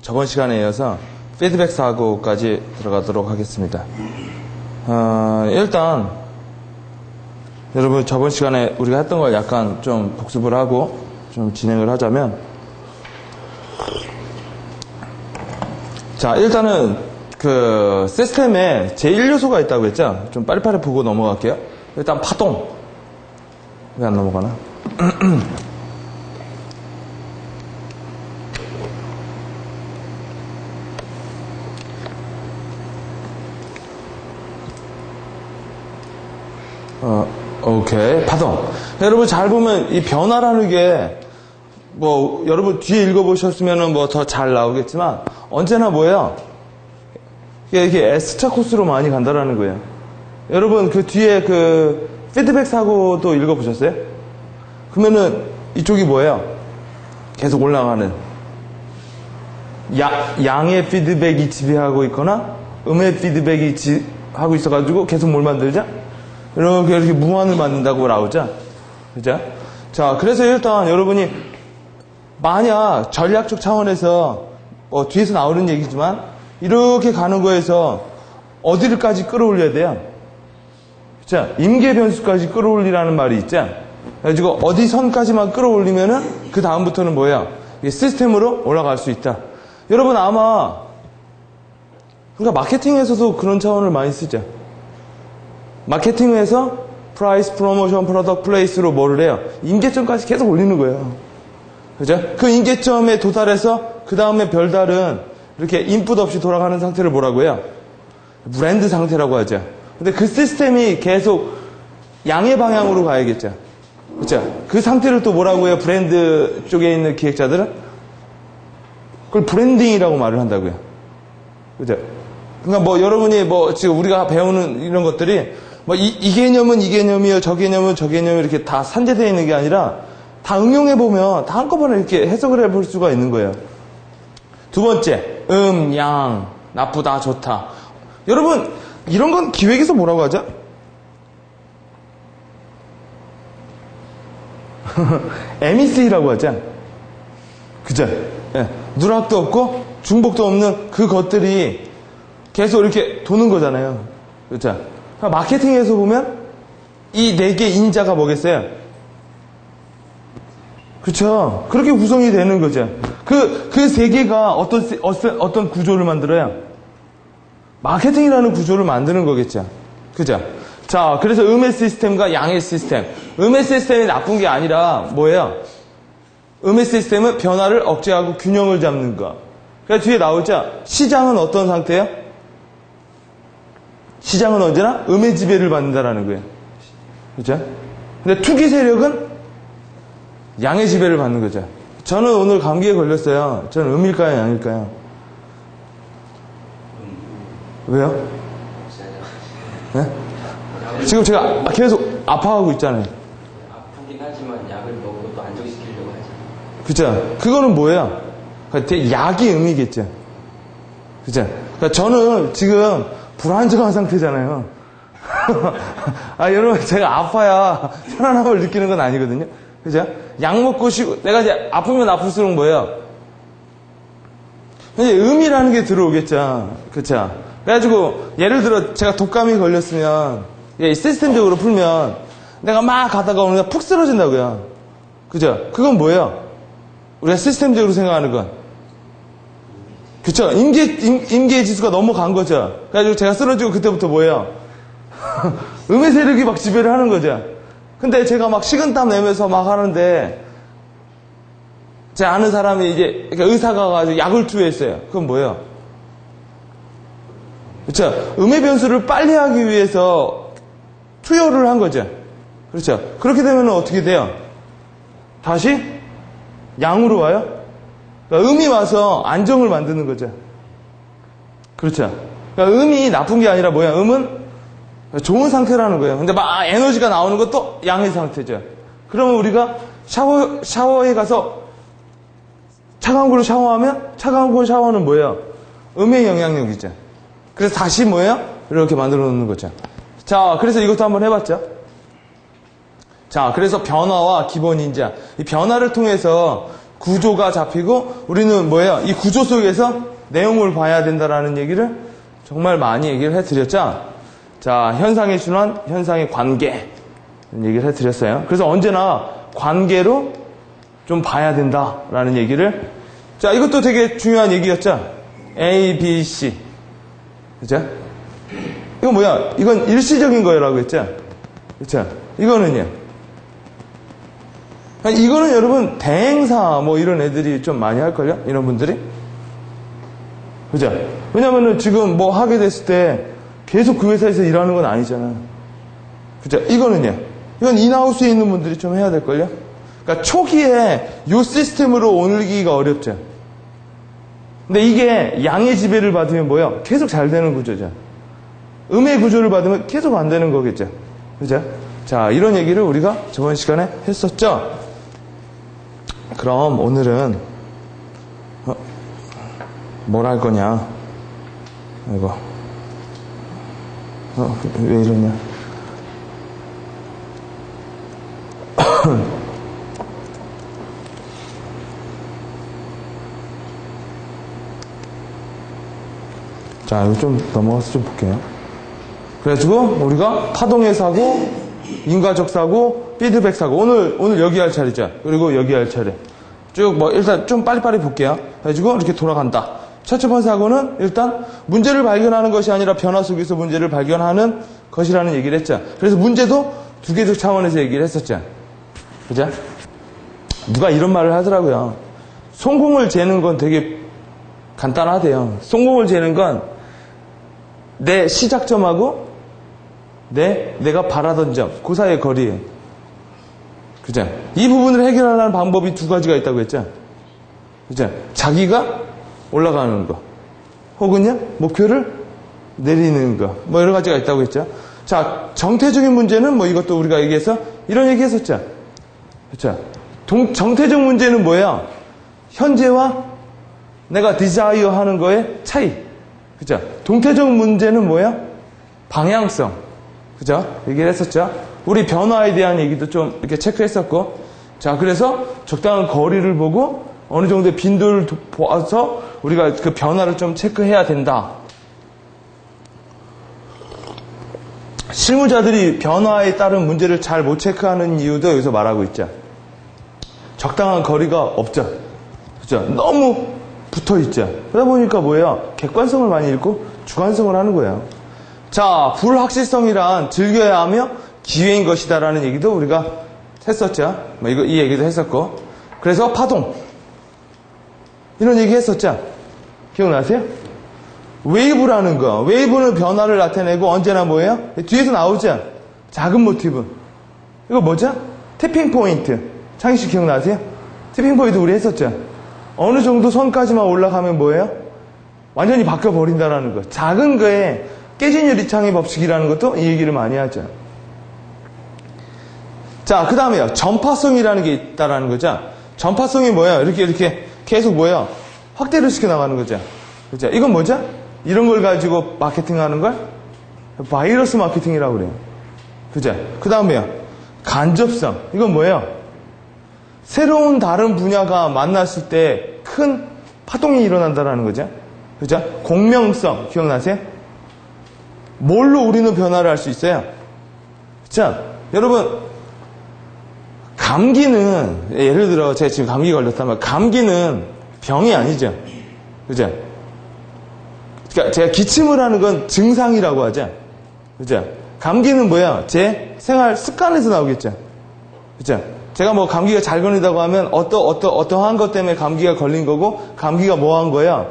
저번 시간에 이어서 피드백 사고까지 들어가도록 하겠습니다. 일단 여러분 저번 시간에 우리가 했던 걸 약간 좀 복습을 하고 좀 진행을 하자면, 자 일단은 그 시스템에 제1요소가 있다고 했죠. 좀 빨리빨리 보고 넘어갈게요. 일단 파동. 왜 안 넘어가나? 오케이. 파동. 여러분 잘 보면 이 변화라는 게 뭐 여러분 뒤에 읽어보셨으면 뭐 더 잘 나오겠지만 언제나 뭐예요? 이게 S차 코스로 많이 간다라는 거예요. 여러분 그 뒤에 그 피드백 사고도 읽어보셨어요? 그러면은 이쪽이 뭐예요? 계속 올라가는 양의 피드백이 지배하고 있거나 음의 피드백이 하고 있어가지고 계속 뭘 만들자? 이렇게 무한을 만든다고 나오죠? 그죠? 자, 그래서 일단 여러분이 만약 전략적 차원에서 뒤에서 나오는 얘기지만 이렇게 가는 거에서 어디를까지 끌어올려야 돼요? 그죠? 임계 변수까지 끌어올리라는 말이 있죠? 그래가지고 어디 선까지만 끌어올리면은 그 다음부터는 뭐예요? 시스템으로 올라갈 수 있다. 여러분 아마 그러니까 마케팅에서도 그런 차원을 많이 쓰죠. 마케팅에서 프라이스, 프로모션, 프로덕트, 플레이스로 뭐를 해요? 임계점까지 계속 올리는 거예요. 그죠? 그 임계점에 도달해서 그 다음에 별다른 이렇게 인풋 없이 돌아가는 상태를 뭐라고 해요? 브랜드 상태라고 하죠. 근데 그 시스템이 계속 양의 방향으로 가야겠죠. 그죠? 그 상태를 또 뭐라고 해요? 브랜드 쪽에 있는 기획자들은? 그걸 브랜딩이라고 말을 한다고요. 그죠? 그러니까 뭐 여러분이 뭐 지금 우리가 배우는 이런 것들이 뭐 이 개념은 이 개념이요, 저 개념은 저 개념이 이렇게 다 산재되어 있는 게 아니라 다 응용해보면 다 한꺼번에 이렇게 해석을 해볼 수가 있는 거예요. 두 번째, 양, 나쁘다, 좋다. 여러분, 이런 건 기획에서 뭐라고 하죠? MEC라고 하죠? 그죠? 예. 누락도 없고 중복도 없는 그 것들이 계속 이렇게 도는 거잖아요. 그죠? 마케팅에서 보면 이 네 개 인자가 뭐겠어요? 그렇죠. 그렇게 구성이 되는 거죠. 그 세 개가 어떤 구조를 만들어요? 마케팅이라는 구조를 만드는 거겠죠. 그죠? 자, 그래서 음의 시스템과 양의 시스템. 음의 시스템이 나쁜 게 아니라 뭐예요? 음의 시스템은 변화를 억제하고 균형을 잡는 거. 그래서 뒤에 나오죠? 시장은 어떤 상태예요? 시장은 언제나 음의 지배를 받는다라는 거예요. 그죠? 근데 투기 세력은 양의 지배를 받는 거죠. 저는 오늘 감기에 걸렸어요. 저는 음일까요, 양일까요? 왜요? 네? 지금 제가 계속 아파하고 있잖아요. 아프긴 하지만 약을 먹고 또 안정시키려고 하죠. 그죠? 그거는 뭐예요? 약이 음이겠죠. 그죠? 그러니까 저는 지금 불안정한 상태잖아요. 여러분, 제가 아파야 편안함을 느끼는 건 아니거든요. 그죠? 약 먹고 쉬고, 내가 이제 아프면 아플수록 뭐예요? 이제 음이라는 게 들어오겠죠. 그쵸? 그래가지고, 예를 들어, 제가 독감이 걸렸으면, 시스템적으로 풀면, 내가 막 가다가 오늘 푹 쓰러진다고요. 그죠? 그건 뭐예요? 우리가 시스템적으로 생각하는 건. 그쵸? 임계 지수가 넘어간 거죠. 그래가지고 제가 쓰러지고 그때부터 뭐예요? 음의 세력이 막 지배를 하는 거죠. 근데 제가 막 식은땀 내면서 막 하는데, 제 아는 사람이 이제 의사가 가지고 약을 투여했어요. 그건 뭐예요? 그렇죠? 음의 변수를 빨리 하기 위해서 투여를 한 거죠. 그렇죠? 그렇게 되면 어떻게 돼요? 다시 양으로 와요? 그러니까 음이 와서 안정을 만드는 거죠. 그렇죠? 그러니까 음이 나쁜 게 아니라 뭐야? 음은 좋은 상태라는 거예요. 근데 막 에너지가 나오는 것도 양의 상태죠. 그러면 우리가 샤워에 가서 차가운 걸로 샤워하면 차가운 걸 샤워는 뭐예요? 음의 영향력이죠. 그래서 다시 뭐예요? 이렇게 만들어 놓는 거죠. 자, 그래서 이것도 한번 해봤죠. 자, 그래서 변화와 기본 인자. 이 변화를 통해서 구조가 잡히고 우리는 뭐예요? 이 구조 속에서 내용을 봐야 된다라는 얘기를 정말 많이 얘기를 해드렸죠. 자, 현상의 순환, 현상의 관계 얘기를 해드렸어요. 그래서 언제나 관계로 좀 봐야 된다라는 얘기를. 자, 이것도 되게 중요한 얘기였죠. A, B, C. 그죠? 이건 뭐야? 이건 일시적인 거라고 했죠. 그렇죠? 이거는요. 이거는 여러분 대행사 뭐 이런 애들이 좀 많이 할걸요? 이런 분들이. 그죠? 왜냐면은 지금 뭐 하게 됐을 때 계속 그 회사에서 일하는 건 아니잖아. 그죠? 이거는요. 이건 인하우스에 있는 분들이 좀 해야 될걸요? 그러니까 초기에 이 시스템으로 옮기기가 어렵죠. 근데 이게 양의 지배를 받으면 뭐예요? 계속 잘 되는 구조죠. 음의 구조를 받으면 계속 안 되는 거겠죠. 그죠? 자, 이런 얘기를 우리가 저번 시간에 했었죠. 그럼 오늘은 뭘 할 거냐? 이거 왜 이러냐? 자, 이거 좀 넘어가서 좀 볼게요. 그래가지고 우리가 파동의 사고, 인과적 사고, 피드백 사고. 오늘 여기 할 차례죠. 그리고 여기 할 차례. 쭉 뭐 일단 좀 빨리빨리 볼게요. 그래가지고 이렇게 돌아간다. 첫째 번 사고는 일단 문제를 발견하는 것이 아니라 변화 속에서 문제를 발견하는 것이라는 얘기를 했죠. 그래서 문제도 두 개적 차원에서 얘기를 했었죠. 그죠? 누가 이런 말을 하더라고요. 성공을 재는 건 되게 간단하대요. 성공을 재는 건 내 시작점하고 내가 바라던 점, 그 사이의 거리예요. 그죠? 이 부분을 해결하려는 방법이 두 가지가 있다고 했죠. 그죠? 자기가 올라가는 거, 혹은요, 목표를 내리는 거, 뭐 여러 가지가 있다고 했죠. 자, 정태적인 문제는 뭐 이것도 우리가 얘기해서 이런 얘기 했었죠. 그죠? 정태적 문제는 뭐예요? 현재와 내가 디자이어 하는 거의 차이. 그죠? 동태적 문제는 뭐예요? 방향성. 그죠? 얘기를 했었죠? 우리 변화에 대한 얘기도 좀 이렇게 체크했었고. 자, 그래서 적당한 거리를 보고 어느 정도의 빈도를 보아서 우리가 그 변화를 좀 체크해야 된다. 실무자들이 변화에 따른 문제를 잘 못 체크하는 이유도 여기서 말하고 있죠. 적당한 거리가 없죠. 그죠? 너무 붙어 있죠. 그러다 보니까 뭐예요? 객관성을 많이 잃고 주관성을 하는 거예요. 자, 불확실성이란 즐겨야 하며 기회인 것이다라는 얘기도 우리가 했었죠. 뭐 이 얘기도 했었고. 그래서 파동. 이런 얘기 했었죠. 기억나세요? 웨이브라는 거. 웨이브는 변화를 나타내고 언제나 뭐예요? 뒤에서 나오죠. 작은 모티브. 이거 뭐죠? 태핑 포인트. 창희 씨 기억나세요? 태핑 포인트 우리 했었죠. 어느 정도 선까지만 올라가면 뭐예요? 완전히 바뀌어버린다라는 거. 작은 거에 깨진 유리창의 법칙이라는 것도 이 얘기를 많이 하죠. 자, 그 다음에요. 전파성이라는 게 있다라는 거죠. 전파성이 뭐예요? 이렇게 계속 뭐예요? 확대를 시켜나가는 거죠. 그죠? 이건 뭐죠? 이런 걸 가지고 마케팅하는 걸 바이러스 마케팅이라고 그래요. 그죠? 그 다음에요. 간접성. 이건 뭐예요? 새로운 다른 분야가 만났을 때 큰 파동이 일어난다는 거죠. 그죠? 공명성. 기억나세요? 뭘로 우리는 변화를 할 수 있어요? 자, 여러분, 감기는, 예를 들어 제가 지금 감기 걸렸다면, 감기는 병이 아니죠. 그죠? 그러니까 제가 기침을 하는 건 증상이라고 하죠. 그죠? 감기는 뭐야? 제 생활 습관에서 나오겠죠. 그죠? 제가 뭐 감기가 잘 걸린다고 하면 어떠한 것 때문에 감기가 걸린 거고, 감기가 뭐 한 거야?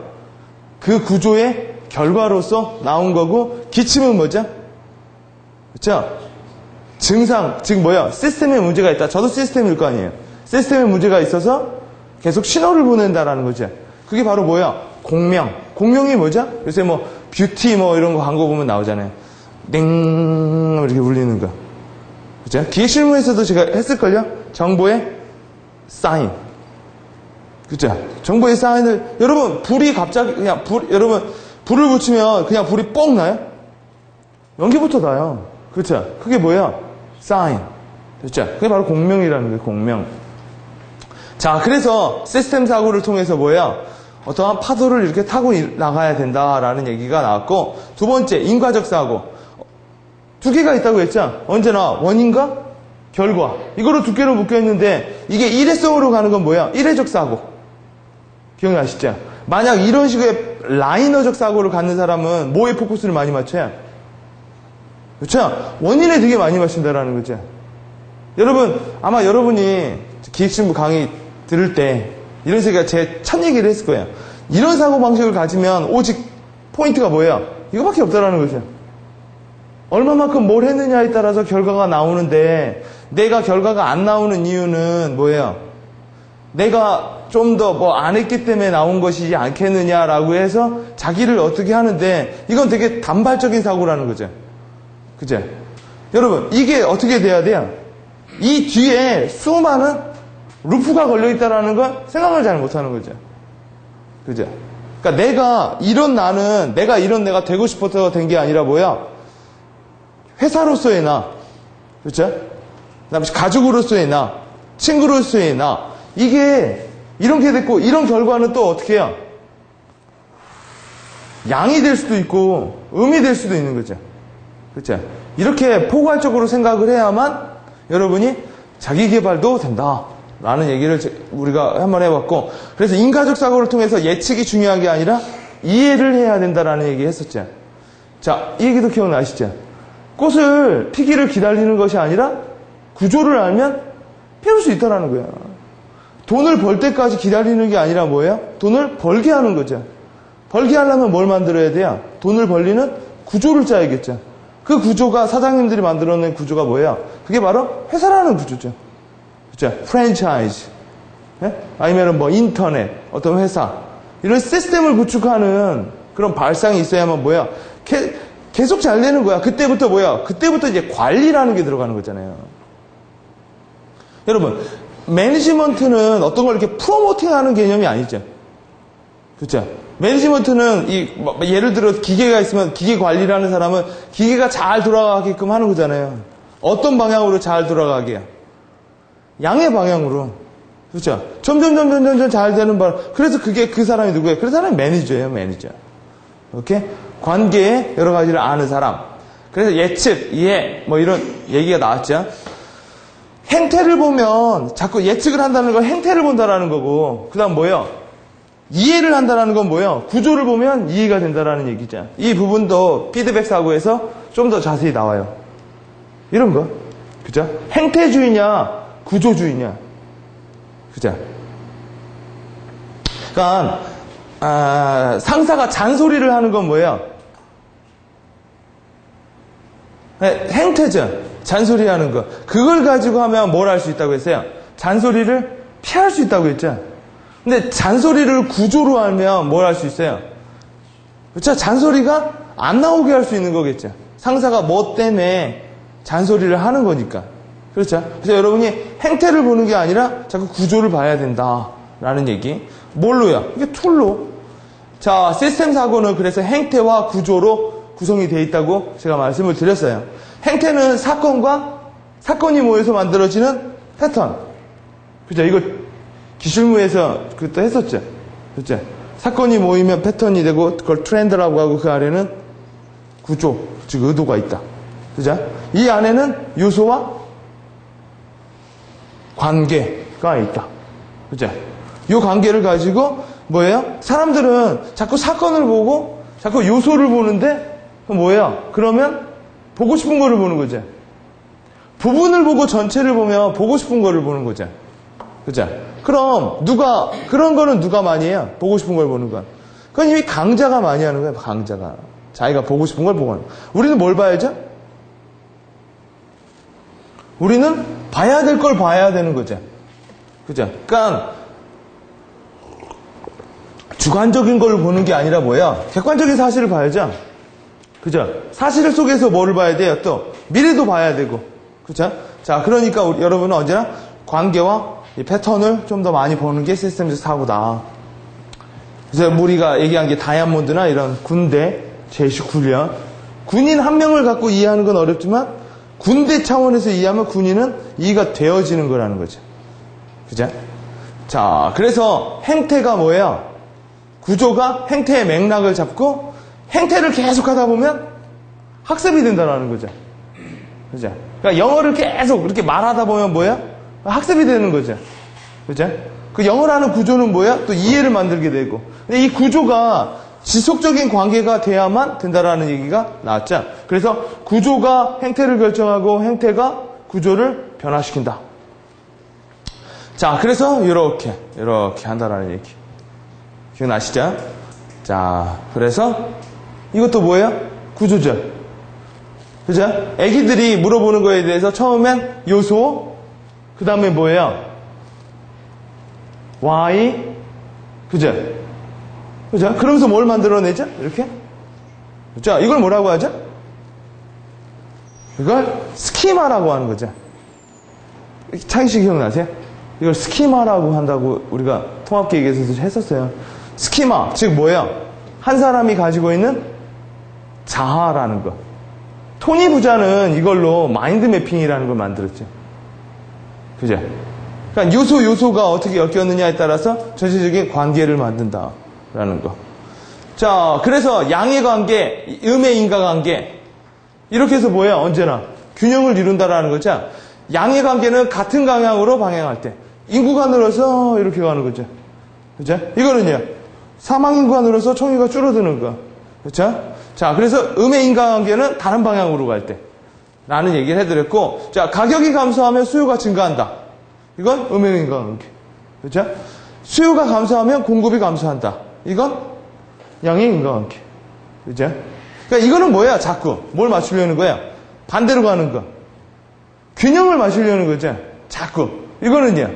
그 구조의 결과로서 나온 거고, 기침은 뭐죠? 그렇죠? 증상, 즉 뭐야? 시스템에 문제가 있다. 저도 시스템일 거 아니에요. 시스템에 문제가 있어서 계속 신호를 보낸다라는 거죠. 그게 바로 뭐야? 공명. 공명이 뭐죠? 요새 뭐 뷰티 뭐 이런 거 광고 보면 나오잖아요. 땡 이렇게 울리는 거. 그죠? 기획실무에서도 제가 했을걸요? 정보의 사인. 그죠? 정보의 사인을, 여러분, 불이 갑자기, 그냥 여러분, 불을 붙이면 그냥 불이 뻥 나요? 연기부터 나요. 그렇죠? 그게 뭐야? 사인. 그렇죠? 그게 바로 공명이라는 거예요, 공명. 자, 그래서 시스템 사고를 통해서 뭐예요? 어떠한 파도를 이렇게 타고 나가야 된다라는 얘기가 나왔고, 두 번째, 인과적 사고. 두 개가 있다고 했죠? 언제나 원인과 결과. 이거로 두 개로 묶여있는데, 이게 일회성으로 가는 건 뭐야? 일회적 사고. 기억나시죠? 만약 이런 식의 라이너적 사고를 갖는 사람은 뭐에 포커스를 많이 맞춰요? 그렇죠? 원인에 되게 많이 맞춘다라는 거죠. 여러분, 아마 여러분이 기획신부 강의 들을 때 이런 식의 제 첫 얘기를 했을 거예요. 이런 사고방식을 가지면 오직 포인트가 뭐예요? 이거밖에 없다라는 거죠. 얼마만큼 뭘 했느냐에 따라서 결과가 나오는데, 내가 결과가 안 나오는 이유는 뭐예요? 내가 좀 더 뭐 안 했기 때문에 나온 것이지 않겠느냐라고 해서 자기를 어떻게 하는데, 이건 되게 단발적인 사고라는 거죠. 그죠? 여러분, 이게 어떻게 돼야 돼요? 이 뒤에 수많은 루프가 걸려있다라는 걸 생각을 잘 못하는 거죠. 그죠? 그러니까 내가 이런 내가 되고 싶어서 된 게 아니라 뭐야? 회사로서의 나, 그렇죠? 그다음에 가족으로서의 나, 친구로서의 나, 이게 이렇게 됐고, 이런 결과는 또 어떻게 해요? 양이 될 수도 있고 음이 될 수도 있는 거죠. 그렇죠? 이렇게 포괄적으로 생각을 해야만 여러분이 자기 개발도 된다 라는 얘기를 우리가 한번 해봤고, 그래서 인과적 사고를 통해서 예측이 중요한 게 아니라 이해를 해야 된다라는 얘기 했었죠. 자, 이 얘기도 기억나시죠? 꽃을 피기를 기다리는 것이 아니라 구조를 알면 피울 수 있다라는 거야. 돈을 벌 때까지 기다리는 게 아니라 뭐예요? 돈을 벌게 하는 거죠. 벌게 하려면 뭘 만들어야 돼요? 돈을 벌리는 구조를 짜야겠죠. 그 구조가 사장님들이 만들어낸 구조가 뭐예요? 그게 바로 회사라는 구조죠. 그죠? 프랜차이즈. 네? 아니면 뭐 인터넷, 어떤 회사. 이런 시스템을 구축하는 그런 발상이 있어야만 뭐야? 계속 잘 되는 거야. 그때부터 뭐야? 그때부터 이제 관리라는 게 들어가는 거잖아요. 여러분, 매니지먼트는 어떤 걸 이렇게 프로모팅 하는 개념이 아니죠. 그렇죠? 매니지먼트는 예를 들어 기계가 있으면 기계 관리를 하는 사람은 기계가 잘 돌아가게끔 하는 거잖아요. 어떤 방향으로 잘 돌아가게요? 양의 방향으로. 그렇죠? 점점 잘 되는 바람. 그래서 그게 그 사람이 누구예요? 그 사람이 매니저예요, 매니저. 오케이? 관계의 여러 가지를 아는 사람. 그래서 예측, 이해, 뭐 이런 얘기가 나왔죠. 행태를 보면 자꾸 예측을 한다는 건 행태를 본다라는 거고, 그 다음 뭐예요? 이해를 한다는 건 뭐예요? 구조를 보면 이해가 된다라는 얘기죠. 이 부분도 피드백 사고에서 좀 더 자세히 나와요. 이런 거. 그죠? 행태주의냐, 구조주의냐. 그죠? 그러니까, 상사가 잔소리를 하는 건 뭐예요? 행태죠. 잔소리 하는 거. 그걸 가지고 하면 뭘 할 수 있다고 했어요? 잔소리를 피할 수 있다고 했죠. 근데 잔소리를 구조로 하면 뭘 할 수 있어요? 그렇죠? 잔소리가 안 나오게 할 수 있는 거겠죠. 상사가 뭐 때문에 잔소리를 하는 거니까. 그렇죠? 그래서 여러분이 행태를 보는 게 아니라 자꾸 구조를 봐야 된다라는 얘기. 뭘로요? 이게 툴로. 자, 시스템 사고는 그래서 행태와 구조로 구성이 되어 있다고 제가 말씀을 드렸어요. 행태는 사건이 모여서 만들어지는 패턴. 그죠? 이거 기술무에서 그것도 했었죠. 그죠? 사건이 모이면 패턴이 되고 그걸 트렌드라고 하고 그 아래는 구조, 즉 의도가 있다. 그죠? 이 안에는 요소와 관계가 있다. 그죠? 이 관계를 가지고 뭐예요? 사람들은 자꾸 사건을 보고 자꾸 요소를 보는데 뭐예요? 그러면 보고 싶은 거를 보는 거죠. 부분을 보고 전체를 보면 보고 싶은 거를 보는 거죠. 그죠? 그럼 그런 거는 누가 많이 해요? 보고 싶은 걸 보는 건. 그건 이미 강자가 많이 하는 거예요. 강자가. 자기가 보고 싶은 걸 보고 하는 거예요. 우리는 뭘 봐야죠? 우리는 봐야 될 걸 봐야 되는 거죠. 그죠? 그러니까 주관적인 걸 보는 게 아니라 뭐야? 객관적인 사실을 봐야죠. 그죠? 사실 속에서 뭐를 봐야 돼요? 또 미래도 봐야 되고. 그죠? 자, 그러니까 여러분은 언제나 관계와 이 패턴을 좀 더 많이 보는 게 시스템적 사고다. 그래서 우리가 얘기한 게 다이아몬드나 이런 군대, 제식훈련. 군인 한 명을 갖고 이해하는 건 어렵지만 군대 차원에서 이해하면 군인은 이해가 되어지는 거라는 거죠. 그죠? 자, 그래서 행태가 뭐예요? 구조가 행태의 맥락을 잡고 행태를 계속 하다 보면 학습이 된다는 거죠. 그죠? 그러니까 영어를 계속 이렇게 말하다 보면 뭐야? 학습이 되는 거죠. 그죠? 그 영어라는 구조는 뭐야? 또 이해를 만들게 되고. 근데 이 구조가 지속적인 관계가 돼야만 된다라는 얘기가 나왔죠. 그래서 구조가 행태를 결정하고 행태가 구조를 변화시킨다. 자, 그래서 이렇게 한다라는 얘기. 기억나시죠? 자, 그래서 이것도 뭐예요? 구조죠. 그죠? 애기들이 물어보는 거에 대해서 처음엔 요소, 그 다음에 뭐예요? Y, 그죠? 그죠? 그러면서 뭘 만들어내죠? 이렇게? 그죠? 이걸 뭐라고 하죠? 이걸 스키마라고 하는 거죠. 창희 씨 기억나세요? 이걸 스키마라고 한다고 우리가 통합계획에서 했었어요. 스키마, 즉 뭐예요? 한 사람이 가지고 있는 자아라는 거. 토니 부자는 이걸로 마인드 매핑이라는 걸 만들었죠. 그죠? 그러니까 요소가 어떻게 엮였느냐에 따라서 전체적인 관계를 만든다라는 거. 자, 그래서 양의 관계, 음의 인과관계 이렇게 해서 뭐예요? 언제나 균형을 이룬다라는 거죠. 양의 관계는 같은 방향으로 방향할 때 인구가 늘어서 이렇게 가는 거죠. 그죠? 이거는요. 사망 인구가 늘어서 총위가 줄어드는 거. 그렇죠? 자, 그래서 음의 인과관계는 다른 방향으로 갈 때 라는 얘기를 해드렸고, 자, 가격이 감소하면 수요가 증가한다. 이건 음의 인과관계. 그렇죠? 수요가 감소하면 공급이 감소한다. 이건 양의 인과관계. 그렇죠? 그러니까 이거는 뭐야? 자꾸 뭘 맞추려는 거야? 반대로 가는 거. 균형을 맞추려는 거죠. 자꾸. 이거는요.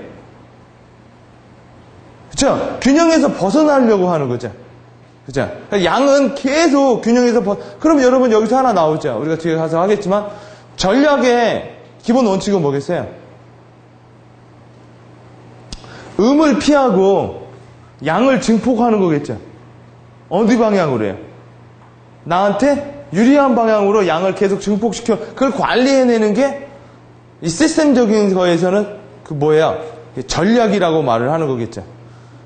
그렇죠? 균형에서 벗어나려고 하는 거죠. 그죠? 그러니까 양은 계속 균형에서 그럼 여러분 여기서 하나 나오죠. 우리가 뒤에 가서 하겠지만 전략의 기본 원칙은 뭐겠어요? 음을 피하고 양을 증폭하는 거겠죠. 어디 방향으로 해요? 나한테 유리한 방향으로 양을 계속 증폭시켜 그걸 관리해내는 게 이 시스템적인 거에서는 그 뭐예요? 전략이라고 말을 하는 거겠죠.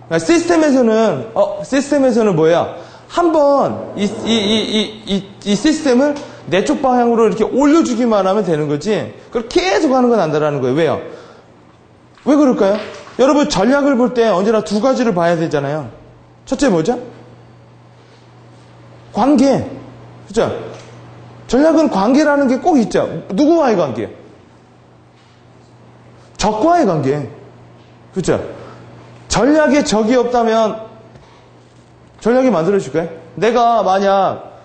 그러니까 시스템에서는 뭐야? 한번 이 시스템을 내 쪽 방향으로 이렇게 올려주기만 하면 되는 거지. 그걸 계속 하는 건 안 된다는 거예요. 왜요? 왜 그럴까요? 여러분 전략을 볼 때 언제나 두 가지를 봐야 되잖아요. 첫째 뭐죠? 관계. 그죠? 전략은 관계라는 게 꼭 있죠. 누구와의 관계? 적과의 관계. 그죠? 전략에 적이 없다면 전략이 만들어질까요? 내가 만약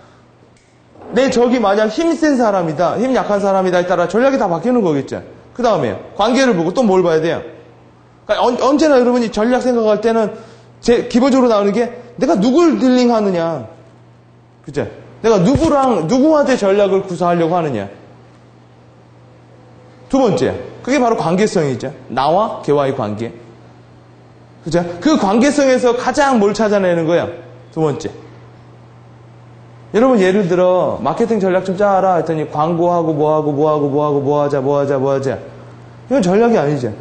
내 적이 만약 힘센 사람이다, 힘 약한 사람이다에 따라 전략이 다 바뀌는 거겠죠. 그 다음에 관계를 보고 또 뭘 봐야 돼요? 그러니까 언제나 여러분이 전략 생각할 때는 기본적으로 나오는 게 내가 누굴 딜링하느냐, 그죠? 내가 누구한테 전략을 구사하려고 하느냐. 두 번째, 그게 바로 관계성이죠. 나와 걔와의 관계. 그죠? 그 관계성에서 가장 뭘 찾아내는 거야? 두 번째. 여러분 예를 들어 마케팅 전략 좀 짜라 했더니 광고하고 뭐 하자. 이건 전략이 아니죠.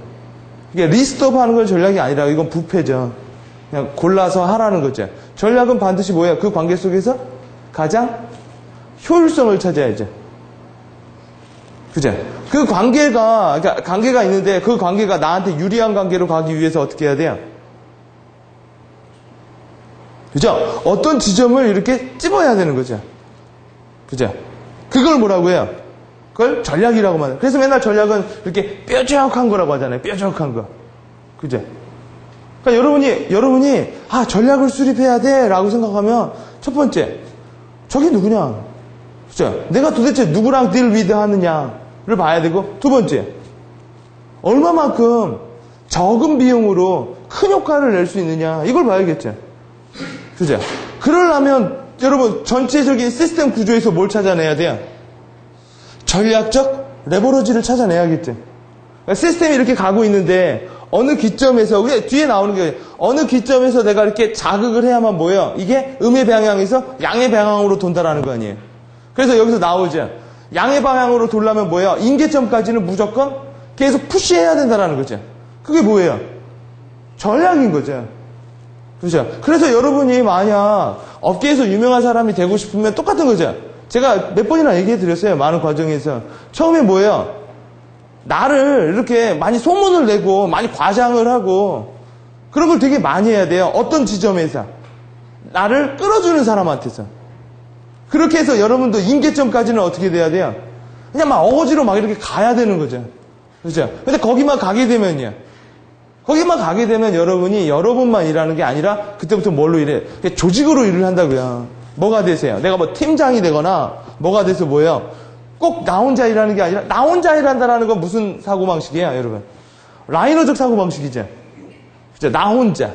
이게 리스트업 하는 건 전략이 아니라 이건 부패죠. 그냥 골라서 하라는 거죠. 전략은 반드시 뭐야? 그 관계 속에서 가장 효율성을 찾아야죠. 그죠? 그 그러니까 관계가 있는데 그 관계가 나한테 유리한 관계로 가기 위해서 어떻게 해야 돼요? 그죠? 어떤 지점을 이렇게 찝어야 되는 거죠. 그죠? 그걸 뭐라고 해요? 그걸 전략이라고 말해요. 그래서 맨날 전략은 이렇게 뾰족한 거라고 하잖아요. 뾰족한 거. 그죠? 그러니까 여러분이 전략을 수립해야 돼 라고 생각하면 첫 번째, 저게 누구냐? 그죠? 내가 도대체 누구랑 딜 위드 하느냐를 봐야 되고, 두 번째, 얼마만큼 적은 비용으로 큰 효과를 낼 수 있느냐, 이걸 봐야겠죠. 그죠? 그러려면 여러분 전체적인 시스템 구조에서 뭘 찾아내야 돼요? 전략적 레버러지를 찾아내야겠죠. 그러니까 시스템이 이렇게 가고 있는데 어느 기점에서, 뒤에 나오는 게 어느 기점에서 내가 이렇게 자극을 해야만 뭐예요? 이게 음의 방향에서 양의 방향으로 돈다라는 거 아니에요. 그래서 여기서 나오죠. 양의 방향으로 돌려면 뭐예요? 임계점까지는 무조건 계속 푸시해야 된다는 거죠. 그게 뭐예요? 전략인 거죠. 그죠? 그래서 여러분이 만약 업계에서 유명한 사람이 되고 싶으면 똑같은 거죠. 제가 몇 번이나 얘기해 드렸어요. 많은 과정에서. 처음에 뭐예요? 나를 이렇게 많이 소문을 내고 많이 과장을 하고 그런 걸 되게 많이 해야 돼요. 어떤 지점에서. 나를 끌어주는 사람한테서. 그렇게 해서 여러분도 임계점까지는 어떻게 돼야 돼요? 그냥 막 어거지로 막 이렇게 가야 되는 거죠. 그렇죠? 근데 거기만 가게 되면요. 거기만 가게 되면 여러분이 여러분만 일하는 게 아니라 그때부터 뭘로 일해? 조직으로 일을 한다고요. 뭐가 되세요? 내가 뭐 팀장이 되거나 뭐가 돼서 뭐예요? 꼭 나 혼자 일하는 게 아니라 나 혼자 일한다는 건 무슨 사고방식이에요, 여러분? 라이너적 사고방식이죠. 그죠? 나 혼자.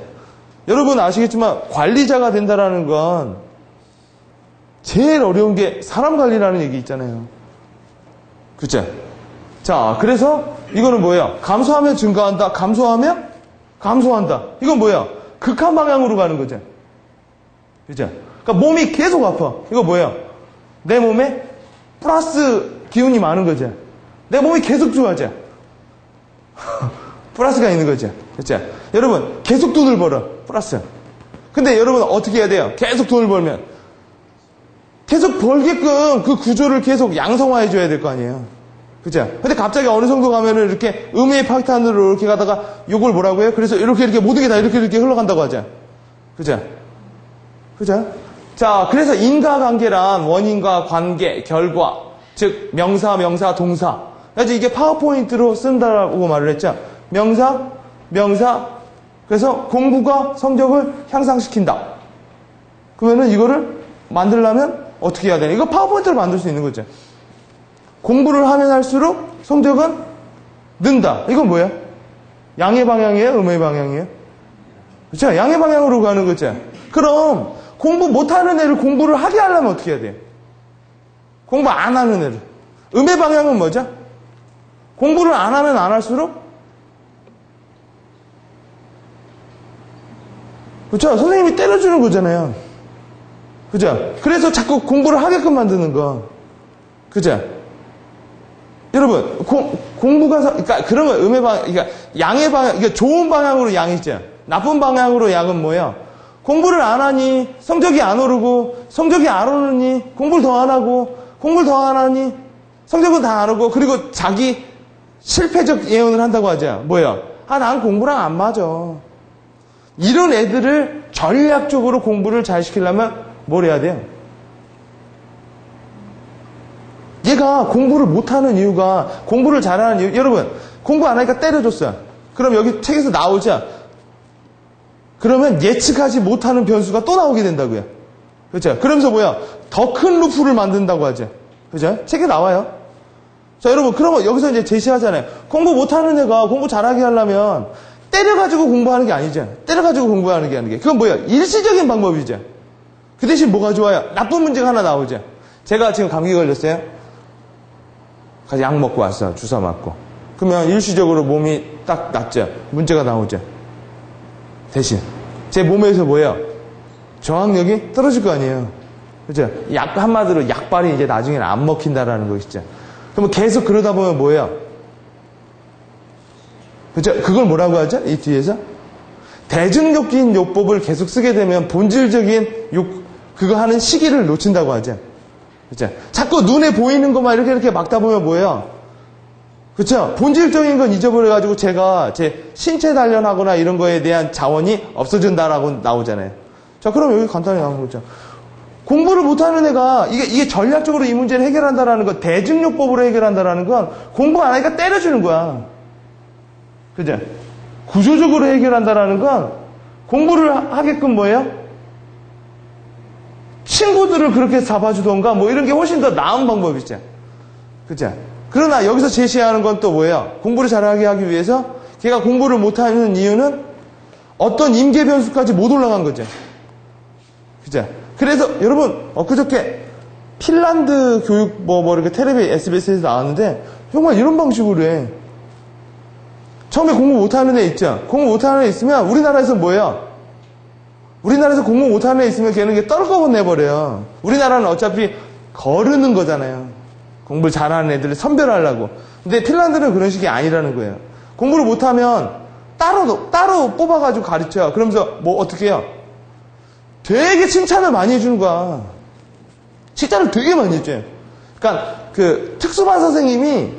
여러분 아시겠지만 관리자가 된다라는 건 제일 어려운 게 사람 관리라는 얘기 있잖아요. 그죠? 자, 그래서 이거는 뭐예요? 감소하면 증가한다. 감소하면 감소한다. 이건 뭐예요? 극한 방향으로 가는 거죠. 그죠? 그러니까 몸이 계속 아파. 이거 뭐예요? 내 몸에 플러스 기운이 많은 거죠. 내 몸이 계속 좋아져. 플러스가 있는 거죠. 그렇죠? 여러분 계속 돈을 벌어. 플러스. 근데 여러분 어떻게 해야 돼요? 계속 돈을 벌면 계속 벌게끔 그 구조를 계속 양성화해 줘야 될 거 아니에요. 그죠? 근데 갑자기 어느 정도 가면은 이렇게 음의 파탄으로 이렇게 가다가 요걸 뭐라고 해요? 그래서 이렇게 모든 게 다 이렇게 흘러간다고 하죠. 그죠? 그죠? 자, 그래서 인과관계란 원인과 관계, 결과, 즉 명사, 동사. 그래서 이게 파워포인트로 쓴다고 말을 했죠. 명사. 그래서 공부가 성적을 향상시킨다. 그러면은 이거를 만들려면 어떻게 해야 되나? 이거 파워포인트를 만들 수 있는 거죠. 공부를 하면 할수록 성적은 는다. 이건 뭐야? 양의 방향이에요? 음의 방향이에요? 그렇죠? 양의 방향으로 가는 거죠. 그럼 공부 못하는 애를 공부를 하게 하려면 어떻게 해야 돼요? 공부 안 하는 애를. 음의 방향은 뭐죠? 공부를 안 하면 안 할수록 그렇죠? 선생님이 때려주는 거잖아요. 그죠? 그래서 자꾸 공부를 하게끔 만드는 거. 그죠? 여러분, 공부가, 그러니까 그런 거, 음의 방향, 그러니까 양의 방향, 그러니까 좋은 방향으로 양이죠. 나쁜 방향으로 양은 뭐예요? 공부를 안 하니 성적이 안 오르고, 성적이 안 오르니 공부를 더 안 하고, 공부를 더 안 하니 성적은 다 안 오르고, 그리고 자기 실패적 예언을 한다고 하죠. 뭐예요? 난 공부랑 안 맞아. 이런 애들을 전략적으로 공부를 잘 시키려면 뭘 해야 돼요? 얘가 공부를 못하는 이유가, 공부를 잘하는 이유, 여러분, 공부 안 하니까 때려줬어요. 그럼 여기 책에서 나오죠? 그러면 예측하지 못하는 변수가 또 나오게 된다고요. 그렇죠? 그러면서 뭐야? 더 큰 루프를 만든다고 하죠. 그죠? 책에 나와요. 자, 여러분, 그러면 여기서 이제 제시하잖아요. 공부 못하는 애가 공부 잘하게 하려면 때려가지고 공부하는 게 아니죠. 때려가지고 공부하는 게 아니게. 그건 뭐예요? 일시적인 방법이죠. 그 대신 뭐가 좋아요? 나쁜 문제가 하나 나오죠. 제가 지금 감기 걸렸어요. 가서 약 먹고 왔어. 주사 맞고. 그러면 일시적으로 몸이 딱 낫죠. 문제가 나오죠. 대신 제 몸에서 뭐예요? 저항력이 떨어질 거 아니에요. 그죠? 약 한마디로 약발이 이제 나중에는 안 먹힌다라는 것이죠. 그러면 계속 그러다 보면 뭐예요? 그죠? 그걸 뭐라고 하죠? 이 뒤에서 대증욕기인 요법을 계속 쓰게 되면 본질적인 그거 하는 시기를 놓친다고 하죠. 그죠? 자꾸 눈에 보이는 것만 이렇게 막다 보면 뭐예요? 그쵸? 본질적인 건 잊어버려가지고 제가 제 신체 단련하거나 이런 거에 대한 자원이 없어진다라고 나오잖아요. 자, 그럼 여기 간단히 나오는 거죠. 공부를 못하는 애가 이게 전략적으로 이 문제를 해결한다라는 건, 대증요법으로 해결한다라는 건 공부 안 하니까 때려주는 거야. 그죠? 구조적으로 해결한다라는 건 공부를 하게끔 뭐예요? 친구들을 그렇게 잡아주던가 뭐 이런 게 훨씬 더 나은 방법이죠. 그죠? 그러나 여기서 제시하는 건 또 뭐예요? 공부를 잘하게 하기 위해서 걔가 공부를 못하는 이유는 어떤 임계 변수까지 못 올라간 거죠. 그죠? 그래서 여러분 엊그저께 핀란드 교육 뭐 이렇게 텔레비 SBS에서 나왔는데 정말 이런 방식으로 해. 처음에 공부 못하는 애 있죠? 공부 못하는 애 있으면 우리나라에서 뭐예요? 우리나라에서 공부 못하는 애 있으면 걔는 이게 떨거벗 내버려요. 우리나라는 어차피 거르는 거잖아요. 공부를 잘하는 애들을 선별하려고. 근데 핀란드는 그런 식이 아니라는 거예요. 공부를 못하면 따로 뽑아가지고 가르쳐요. 그러면서 뭐 어떻게 해요? 되게 칭찬을 많이 해주는 거야. 칭찬을 되게 많이 해줘요. 그러니까 그 특수반 선생님이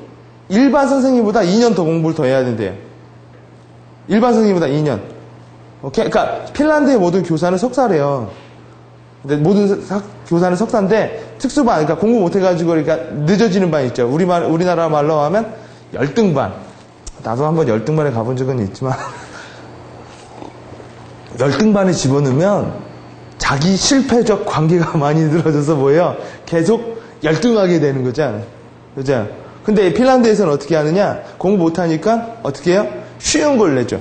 일반 선생님보다 2년 더 공부를 더 해야 된대요. 일반 선생님보다 2년. 오케이? 그러니까 핀란드의 모든 교사는 석사래요. 근데 모든 교사는 석사인데 특수반, 그러니까 공부 못해가지고 그러니까 늦어지는 반 있죠. 우리나라 말로 하면 열등반. 나도 한번 열등반에 가본 적은 있지만 열등반에 집어넣으면 자기 실패적 관계가 많이 늘어져서 뭐예요? 계속 열등하게 되는 거죠. 그죠? 근데 핀란드에서는 어떻게 하느냐? 공부 못하니까 어떻게 해요? 쉬운 걸 내죠.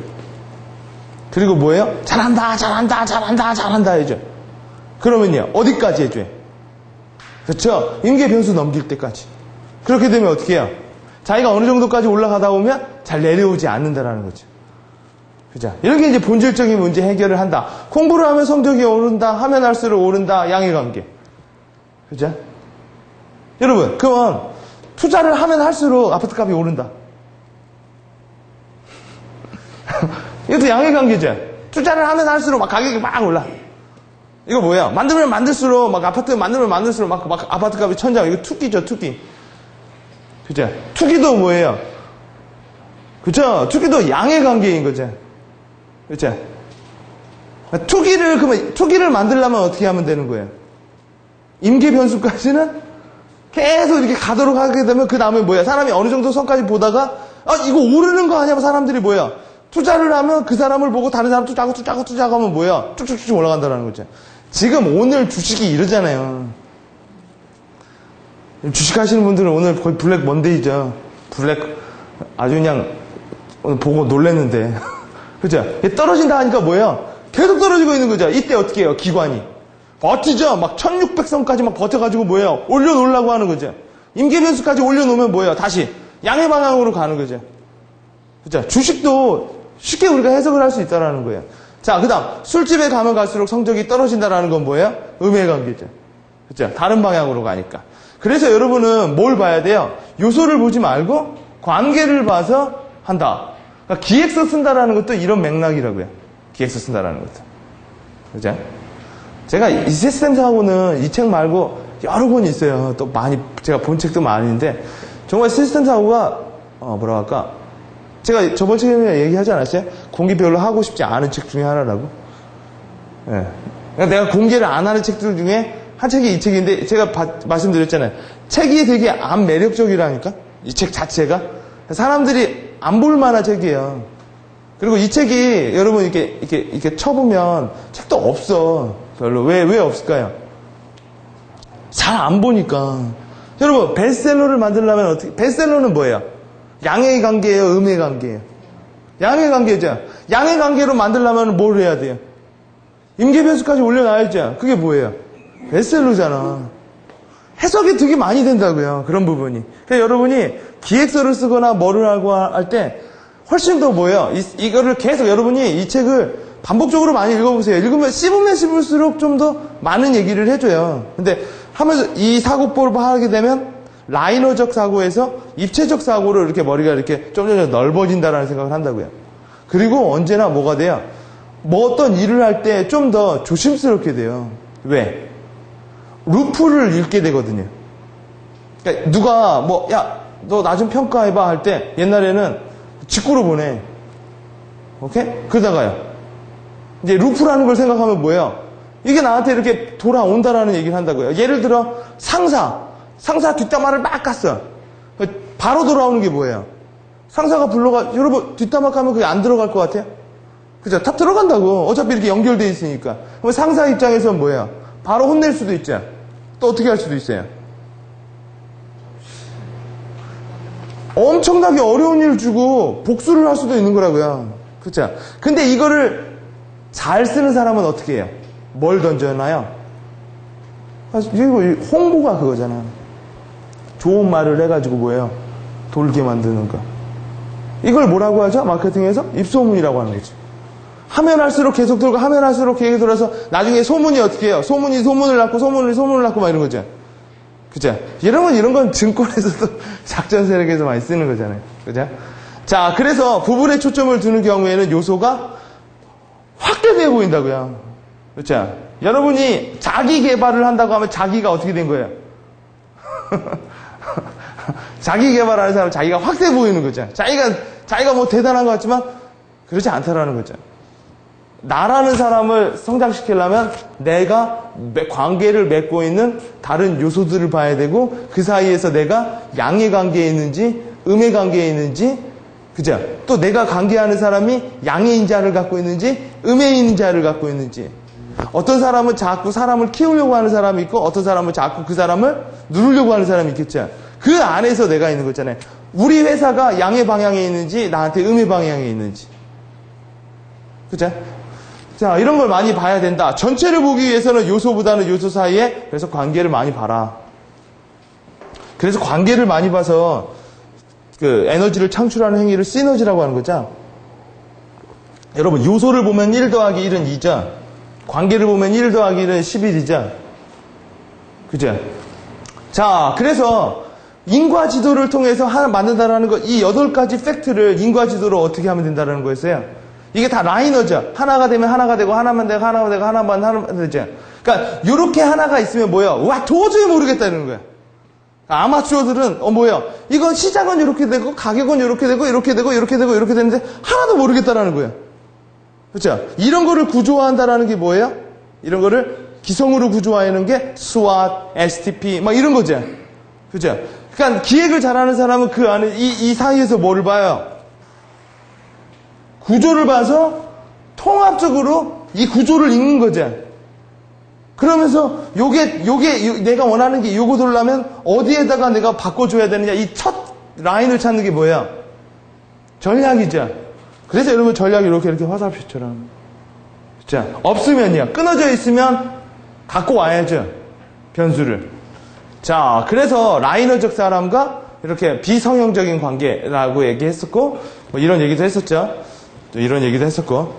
그리고 뭐예요? 잘한다 해줘. 그러면요, 어디까지 해줘요? 그렇죠? 임계 변수 넘길 때까지. 그렇게 되면 어떻게 해요? 자기가 어느 정도까지 올라가다 보면 잘 내려오지 않는다라는 거죠. 그죠? 이런 게 이제 본질적인 문제 해결을 한다. 공부를 하면 성적이 오른다, 하면 할수록 오른다, 양해관계. 그죠? 여러분, 그건 투자를 하면 할수록 아파트 값이 오른다. 이것도 양해관계죠. 투자를 하면 할수록 막 가격이 막 올라. 이거 뭐야? 만들면 만들수록, 막 아파트 만들면 만들수록 막 아파트 값이 천장. 이거 투기죠, 투기. 그죠? 투기도 뭐예요? 그죠? 투기도 양해관계인 거죠. 그죠? 투기를 만들려면 어떻게 하면 되는 거예요? 임계 변수까지는 계속 이렇게 가도록 하게 되면 그 다음에 뭐야? 사람이 어느 정도 선까지 보다가, 이거 오르는 거 아니야? 사람들이 뭐야? 투자를 하면 그 사람을 보고 다른 사람 투자하고 하면 뭐야? 쭉쭉쭉 올라간다는 거죠. 지금 오늘 주식이 이러잖아요. 주식 하시는 분들은 오늘 거의 블랙 먼데이죠. 아주 그냥 오늘 보고 놀랐는데. 그죠? 떨어진다 하니까 뭐예요? 계속 떨어지고 있는 거죠. 이때 어떻게 해요? 기관이. 버티죠? 막 1600선까지 막 버텨가지고 뭐예요? 올려놓으려고 하는 거죠. 임계변수까지 올려놓으면 뭐예요? 다시 양의 방향으로 가는 거죠. 그죠? 주식도 쉽게 우리가 해석을 할 수 있다는 거예요. 자, 그 다음 술집에 가면 갈수록 성적이 떨어진다라는 건 뭐예요? 음해관계죠. 그죠? 다른 방향으로 가니까. 그래서 여러분은 뭘 봐야 돼요? 요소를 보지 말고 관계를 봐서 한다. 그러니까 기획서 쓴다라는 것도 이런 맥락이라고요. 기획서 쓴다라는 것도. 그죠? 제가 이 시스템 사고는 이 책 말고 여러 권 있어요. 또 많이, 제가 본 책도 많은데, 정말 시스템 사고가, 뭐라 할까. 제가 저번 책에 얘기하지 않았어요? 공개 별로 하고 싶지 않은 책 중에 하나라고. 예. 그러니까 내가 공개를 안 하는 책들 중에 한 책이 이 책인데, 제가 말씀드렸잖아요. 책이 되게 안 매력적이라니까? 이 책 자체가. 사람들이 안 볼 만한 책이에요. 그리고 이 책이 여러분 이렇게 쳐보면 책도 없어. 별로. 왜 없을까요? 잘 안 보니까. 여러분, 베스트셀러를 만들려면 어떻게, 베스트셀러는 뭐예요? 양의 관계예요? 음의 관계예요? 양의 관계죠. 양의 관계로 만들려면 뭘 해야 돼요? 임계변수까지 올려놔야죠. 그게 뭐예요? 베스트셀러잖아. 해석이 되게 많이 된다고요. 그런 부분이. 그래서 여러분이 기획서를 쓰거나 뭐를 하고 할 때 훨씬 더 뭐예요? 이거를 계속 여러분이 이 책을 반복적으로 많이 읽어보세요. 읽으면 씹으면 씹을수록 좀 더 많은 얘기를 해줘요. 근데 하면서 이 사고법을 하게 되면 라이너적 사고에서 입체적 사고로 이렇게 머리가 이렇게 좀 넓어진다라는 생각을 한다고요. 그리고 언제나 뭐가 돼요? 뭐 어떤 일을 할 때 좀 더 조심스럽게 돼요. 왜? 루프를 읽게 되거든요. 그러니까 누가 야, 너 나 좀 평가해봐 할 때 옛날에는 직구로 보내. 오케이? 그러다가요. 이제 루프라는 걸 생각하면 뭐예요? 이게 나한테 이렇게 돌아온다라는 얘기를 한다고요. 예를 들어 상사 뒷담화를 막 깠어. 바로 돌아오는 게 뭐예요? 상사가 불러가 여러분 뒷담화 까면 그게 안 들어갈 것 같아요? 그죠? 다 들어간다고. 어차피 이렇게 연결돼 있으니까. 그럼 상사 입장에서는 뭐예요? 바로 혼낼 수도 있죠. 또 어떻게 할 수도 있어요? 엄청나게 어려운 일을 주고 복수를 할 수도 있는 거라고요. 그렇죠? 근데 이거를 잘 쓰는 사람은 어떻게 해요? 뭘 던져놔요? 이거 홍보가 그거잖아. 좋은 말을 해가지고 뭐예요? 돌게 만드는 거. 이걸 뭐라고 하죠? 마케팅에서? 입소문이라고 하는 거죠. 하면 할수록 계속 돌고 하면 할수록 계속 돌아서 나중에 소문이 어떻게 해요? 소문이 소문을 낳고 소문을 낳고 막 이런 거죠. 그죠? 이런 건 증권에서도 작전 세력에서 많이 쓰는 거잖아요. 그죠? 자, 그래서 부분에 초점을 두는 경우에는 요소가 확대되어 보인다고요. 그렇죠? 여러분이 자기 개발을 한다고 하면 자기가 어떻게 된 거예요? 자기 개발하는 사람은 자기가 확대 보이는 거죠. 자기가 뭐 대단한 것 같지만 그렇지 않다라는 거죠. 나라는 사람을 성장시키려면 내가 관계를 맺고 있는 다른 요소들을 봐야 되고 그 사이에서 내가 양의 관계에 있는지 음의 관계에 있는지 그죠? 또 내가 관계하는 사람이 양의 인자를 갖고 있는지 음의 인자를 갖고 있는지 어떤 사람은 자꾸 사람을 키우려고 하는 사람이 있고 어떤 사람은 자꾸 그 사람을 누르려고 하는 사람이 있겠죠. 그 안에서 내가 있는 거잖아요. 우리 회사가 양의 방향에 있는지 나한테 음의 방향에 있는지 그죠? 자, 이런 걸 많이 봐야 된다. 전체를 보기 위해서는 요소보다는 요소 사이에 그래서 관계를 많이 봐라. 그래서 관계를 많이 봐서 그 에너지를 창출하는 행위를 시너지라고 하는 거죠. 여러분, 요소를 보면 1 더하기 1은 2죠. 관계를 보면 1 더하기 1은 11이죠. 그죠? 자, 그래서 인과 지도를 통해서 하나 만든다라는 거, 이 8가지 팩트를 인과 지도로 어떻게 하면 된다는 거였어요. 이게 다 라이너죠. 하나가 되면 하나가 되고, 하나만 되고, 하나만 되고, 하나만 되죠. 그러니까, 요렇게 하나가 있으면 뭐예요? 와, 도저히 모르겠다는 거야. 아마추어들은, 뭐예요? 이건 시작은 이렇게 되고, 가격은 이렇게 되고, 이렇게 되고, 이렇게 되고, 이렇게 되는데, 하나도 모르겠다라는 거예요. 그렇죠? 이런 거를 구조화한다라는 게 뭐예요? 이런 거를 기성으로 구조화하는 게 SWOT, STP, 막 이런 거죠. 그죠? 그러니까 기획을 잘하는 사람은 그 안에 이 사이에서 뭐를 봐요? 구조를 봐서 통합적으로 이 구조를 읽는 거죠. 그러면서 요게 내가 원하는 게 요거 돌려면 어디에다가 내가 바꿔줘야 되느냐 이 첫 라인을 찾는 게 뭐예요? 전략이죠. 그래서 여러분 전략이 이렇게 화살표처럼. 자, 없으면요. 끊어져 있으면 갖고 와야죠. 변수를. 자, 그래서 라이너적 사람과 이렇게 비성형적인 관계라고 얘기했었고, 뭐 이런 얘기도 했었죠. 또 이런 얘기도 했었고.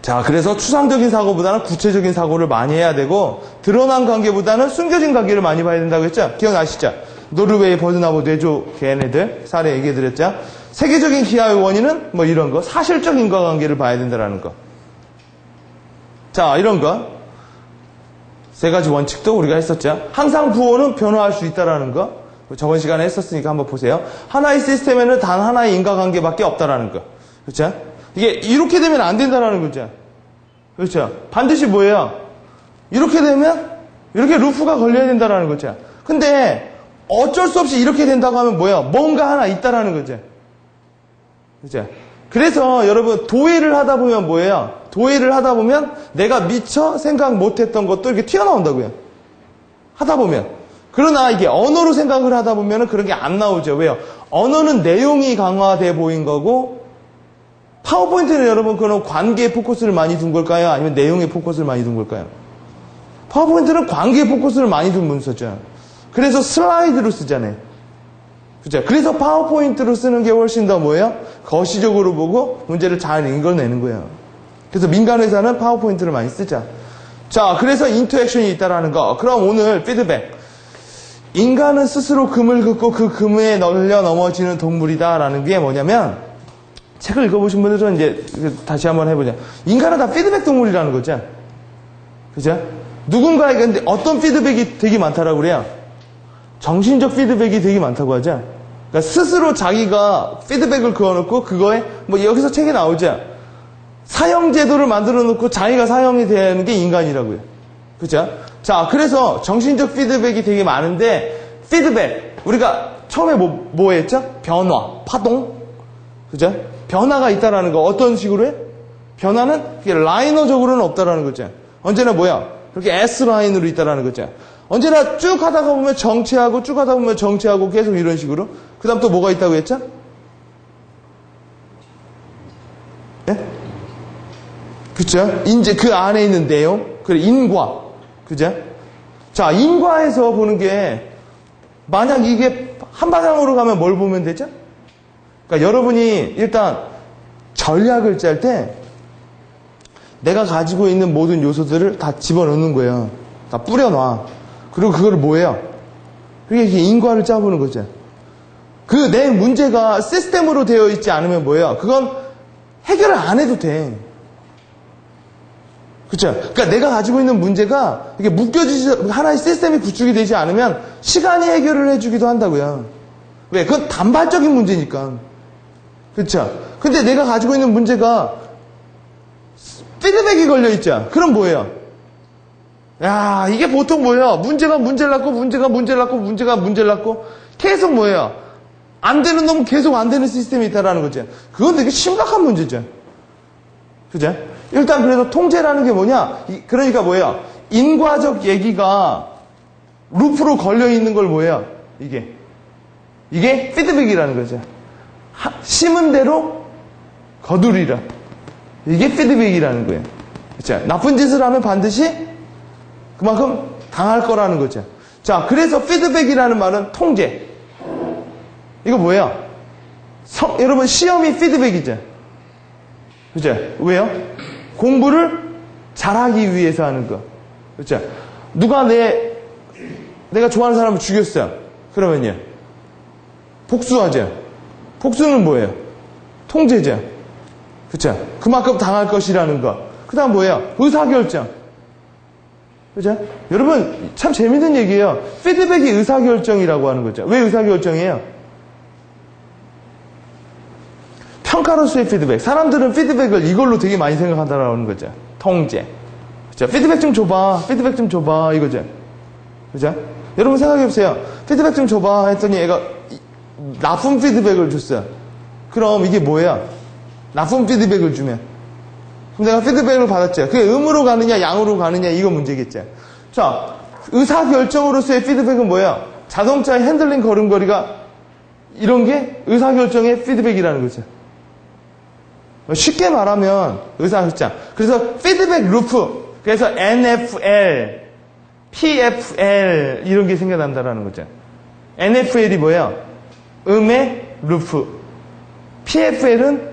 자, 그래서 추상적인 사고보다는 구체적인 사고를 많이 해야 되고, 드러난 관계보다는 숨겨진 관계를 많이 봐야 된다고 했죠. 기억나시죠? 노르웨이 버드나무 뇌조 걔네들 사례 얘기해드렸죠. 세계적인 기아의 원인은 뭐 이런 거, 사실적 인과관계를 봐야 된다는 거. 자, 이런 거. 3가지 원칙도 우리가 했었죠. 항상 부호는 변화할 수 있다는 거. 저번 시간에 했었으니까 한번 보세요. 하나의 시스템에는 단 하나의 인과관계밖에 없다는 거. 그렇죠? 이게 이렇게 되면 안 된다는 거죠. 그렇죠? 반드시 뭐예요? 이렇게 되면 이렇게 루프가 걸려야 된다는 거죠. 근데 어쩔 수 없이 이렇게 된다고 하면 뭐예요? 뭔가 하나 있다는 거죠. 그렇죠? 그래서 여러분 도의를 하다 보면 뭐예요? 도의를 하다 보면 내가 미처 생각 못했던 것도 이렇게 튀어나온다고요. 하다 보면. 그러나 이게 언어로 생각을 하다 보면 그런 게 안 나오죠. 왜요? 언어는 내용이 강화돼 보인 거고 파워포인트는 여러분 그런 관계에 포커스를 많이 둔 걸까요? 아니면 내용에 포커스를 많이 둔 걸까요? 파워포인트는 관계에 포커스를 많이 둔 문서죠. 그래서 슬라이드로 쓰잖아요. 그죠? 그래서 파워포인트로 쓰는 게 훨씬 더 뭐예요? 거시적으로 보고 문제를 잘 읽어내는 거예요. 그래서 민간 회사는 파워포인트를 많이 쓰자. 자, 그래서 인터액션이 있다라는 거. 그럼 오늘 피드백. 인간은 스스로 금을 긋고 그 금에 널려 넘어지는 동물이다라는 게 뭐냐면 책을 읽어보신 분들은 이제 다시 한번 해보자. 인간은 다 피드백 동물이라는 거죠. 그죠? 누군가에게 근데 어떤 피드백이 되게 많다라고 그래요? 정신적 피드백이 되게 많다고 하죠. 그러니까 스스로 자기가 피드백을 그어놓고 그거에 뭐 여기서 책에 나오죠. 사형 제도를 만들어 놓고 자기가 사형이 되는 게 인간이라고요. 그죠? 자, 그래서 정신적 피드백이 되게 많은데 피드백 우리가 처음에 뭐 했죠? 변화, 파동, 그죠? 변화가 있다라는 거 어떤 식으로 해? 변화는 그게 라이너적으로는 없다라는 거죠. 언제나 뭐야? 그렇게 S 라인으로 있다라는 거죠. 언제나 쭉 하다가 보면 정체하고 쭉 하다 보면 정체하고 계속 이런 식으로. 그 다음 또 뭐가 있다고 했죠? 예? 그쵸? 이제 그 안에 있는 내용. 그래, 인과. 그죠? 자, 인과에서 보는 게 만약 이게 한 방향으로 가면 뭘 보면 되죠? 그러니까 여러분이 일단 전략을 짤 때 내가 가지고 있는 모든 요소들을 다 집어넣는 거예요. 다 뿌려놔. 그리고 그걸 뭐예요? 그게 인과를 짜보는 거죠. 그 내 문제가 시스템으로 되어 있지 않으면 뭐예요? 그건 해결을 안 해도 돼. 그쵸? 그러니까 내가 가지고 있는 문제가 이게 묶여지지, 하나의 시스템이 구축이 되지 않으면 시간이 해결을 해주기도 한다고요. 왜? 그건 단발적인 문제니까. 그쵸? 근데 내가 가지고 있는 문제가 피드백이 걸려있죠? 그럼 뭐예요? 야, 이게 보통 뭐예요? 문제가 문제를 낳고, 문제가 문제를 낳고, 문제가 문제를 낳고, 계속 뭐예요? 안 되는 놈은 계속 안 되는 시스템이 있다라는 거죠. 그건 되게 심각한 문제죠. 그죠? 일단 그래서 통제라는 게 뭐냐? 그러니까 뭐예요? 인과적 얘기가 루프로 걸려있는 걸 뭐예요? 이게 피드백이라는 거죠. 심은 대로 거두리라. 이게 피드백이라는 거예요. 그쵸? 나쁜 짓을 하면 반드시 그만큼 당할 거라는 거죠. 자, 그래서 피드백이라는 말은 통제. 이거 뭐예요? 여러분, 시험이 피드백이죠. 그죠? 왜요? 공부를 잘하기 위해서 하는 거. 그죠? 누가 내가 좋아하는 사람을 죽였어요. 그러면요. 복수하죠. 복수는 뭐예요? 통제죠. 그쵸? 그만큼 당할 것이라는 거. 그 다음 뭐예요? 의사결정. 그죠? 여러분, 참 재밌는 얘기예요. 피드백이 의사결정이라고 하는 거죠. 왜 의사결정이에요? 평가로서의 피드백. 사람들은 피드백을 이걸로 되게 많이 생각한다라는 거죠. 통제. 그죠? 피드백 좀 줘봐. 피드백 좀 줘봐. 이거죠. 그죠? 여러분 생각해보세요. 피드백 좀 줘봐. 했더니 애가 나쁜 피드백을 줬어요. 그럼 이게 뭐야? 나쁜 피드백을 주면. 그럼 내가 피드백을 받았죠. 그게 음으로 가느냐, 양으로 가느냐, 이거 문제겠죠. 자, 의사결정으로서의 피드백은 뭐야? 자동차의 핸들링 걸음걸이가 이런 게 의사결정의 피드백이라는 거죠. 쉽게 말하면 의사결정. 그래서 피드백 루프. 그래서 NFL, PFL 이런 게 생겨난다라는 거죠. NFL이 뭐야? 음의 루프. PFL은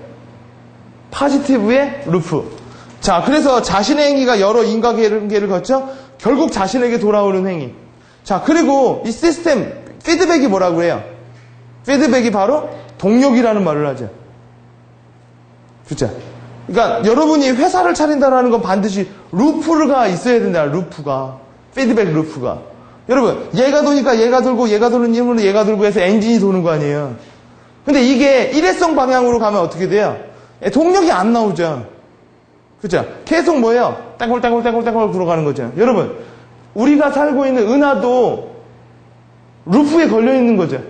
파지티브의 루프. 자, 그래서 자신의 행위가 여러 인과관계를 거쳐 결국 자신에게 돌아오는 행위. 자, 그리고 이 시스템 피드백이 뭐라고 해요? 피드백이 바로 동력이라는 말을 하죠. 그렇죠? 그러니까 여러분이 회사를 차린다는 건 반드시 루프가 있어야 된다. 루프가. 피드백 루프가. 여러분, 얘가 도니까 얘가 돌고 얘가 도는 힘으로 얘가 돌고 해서 엔진이 도는 거 아니에요. 근데 이게 일회성 방향으로 가면 어떻게 돼요? 동력이 안 나오죠. 그죠? 계속 뭐예요? 땅굴 굴러가는 거죠. 여러분, 우리가 살고 있는 은하도 루프에 걸려있는 거죠.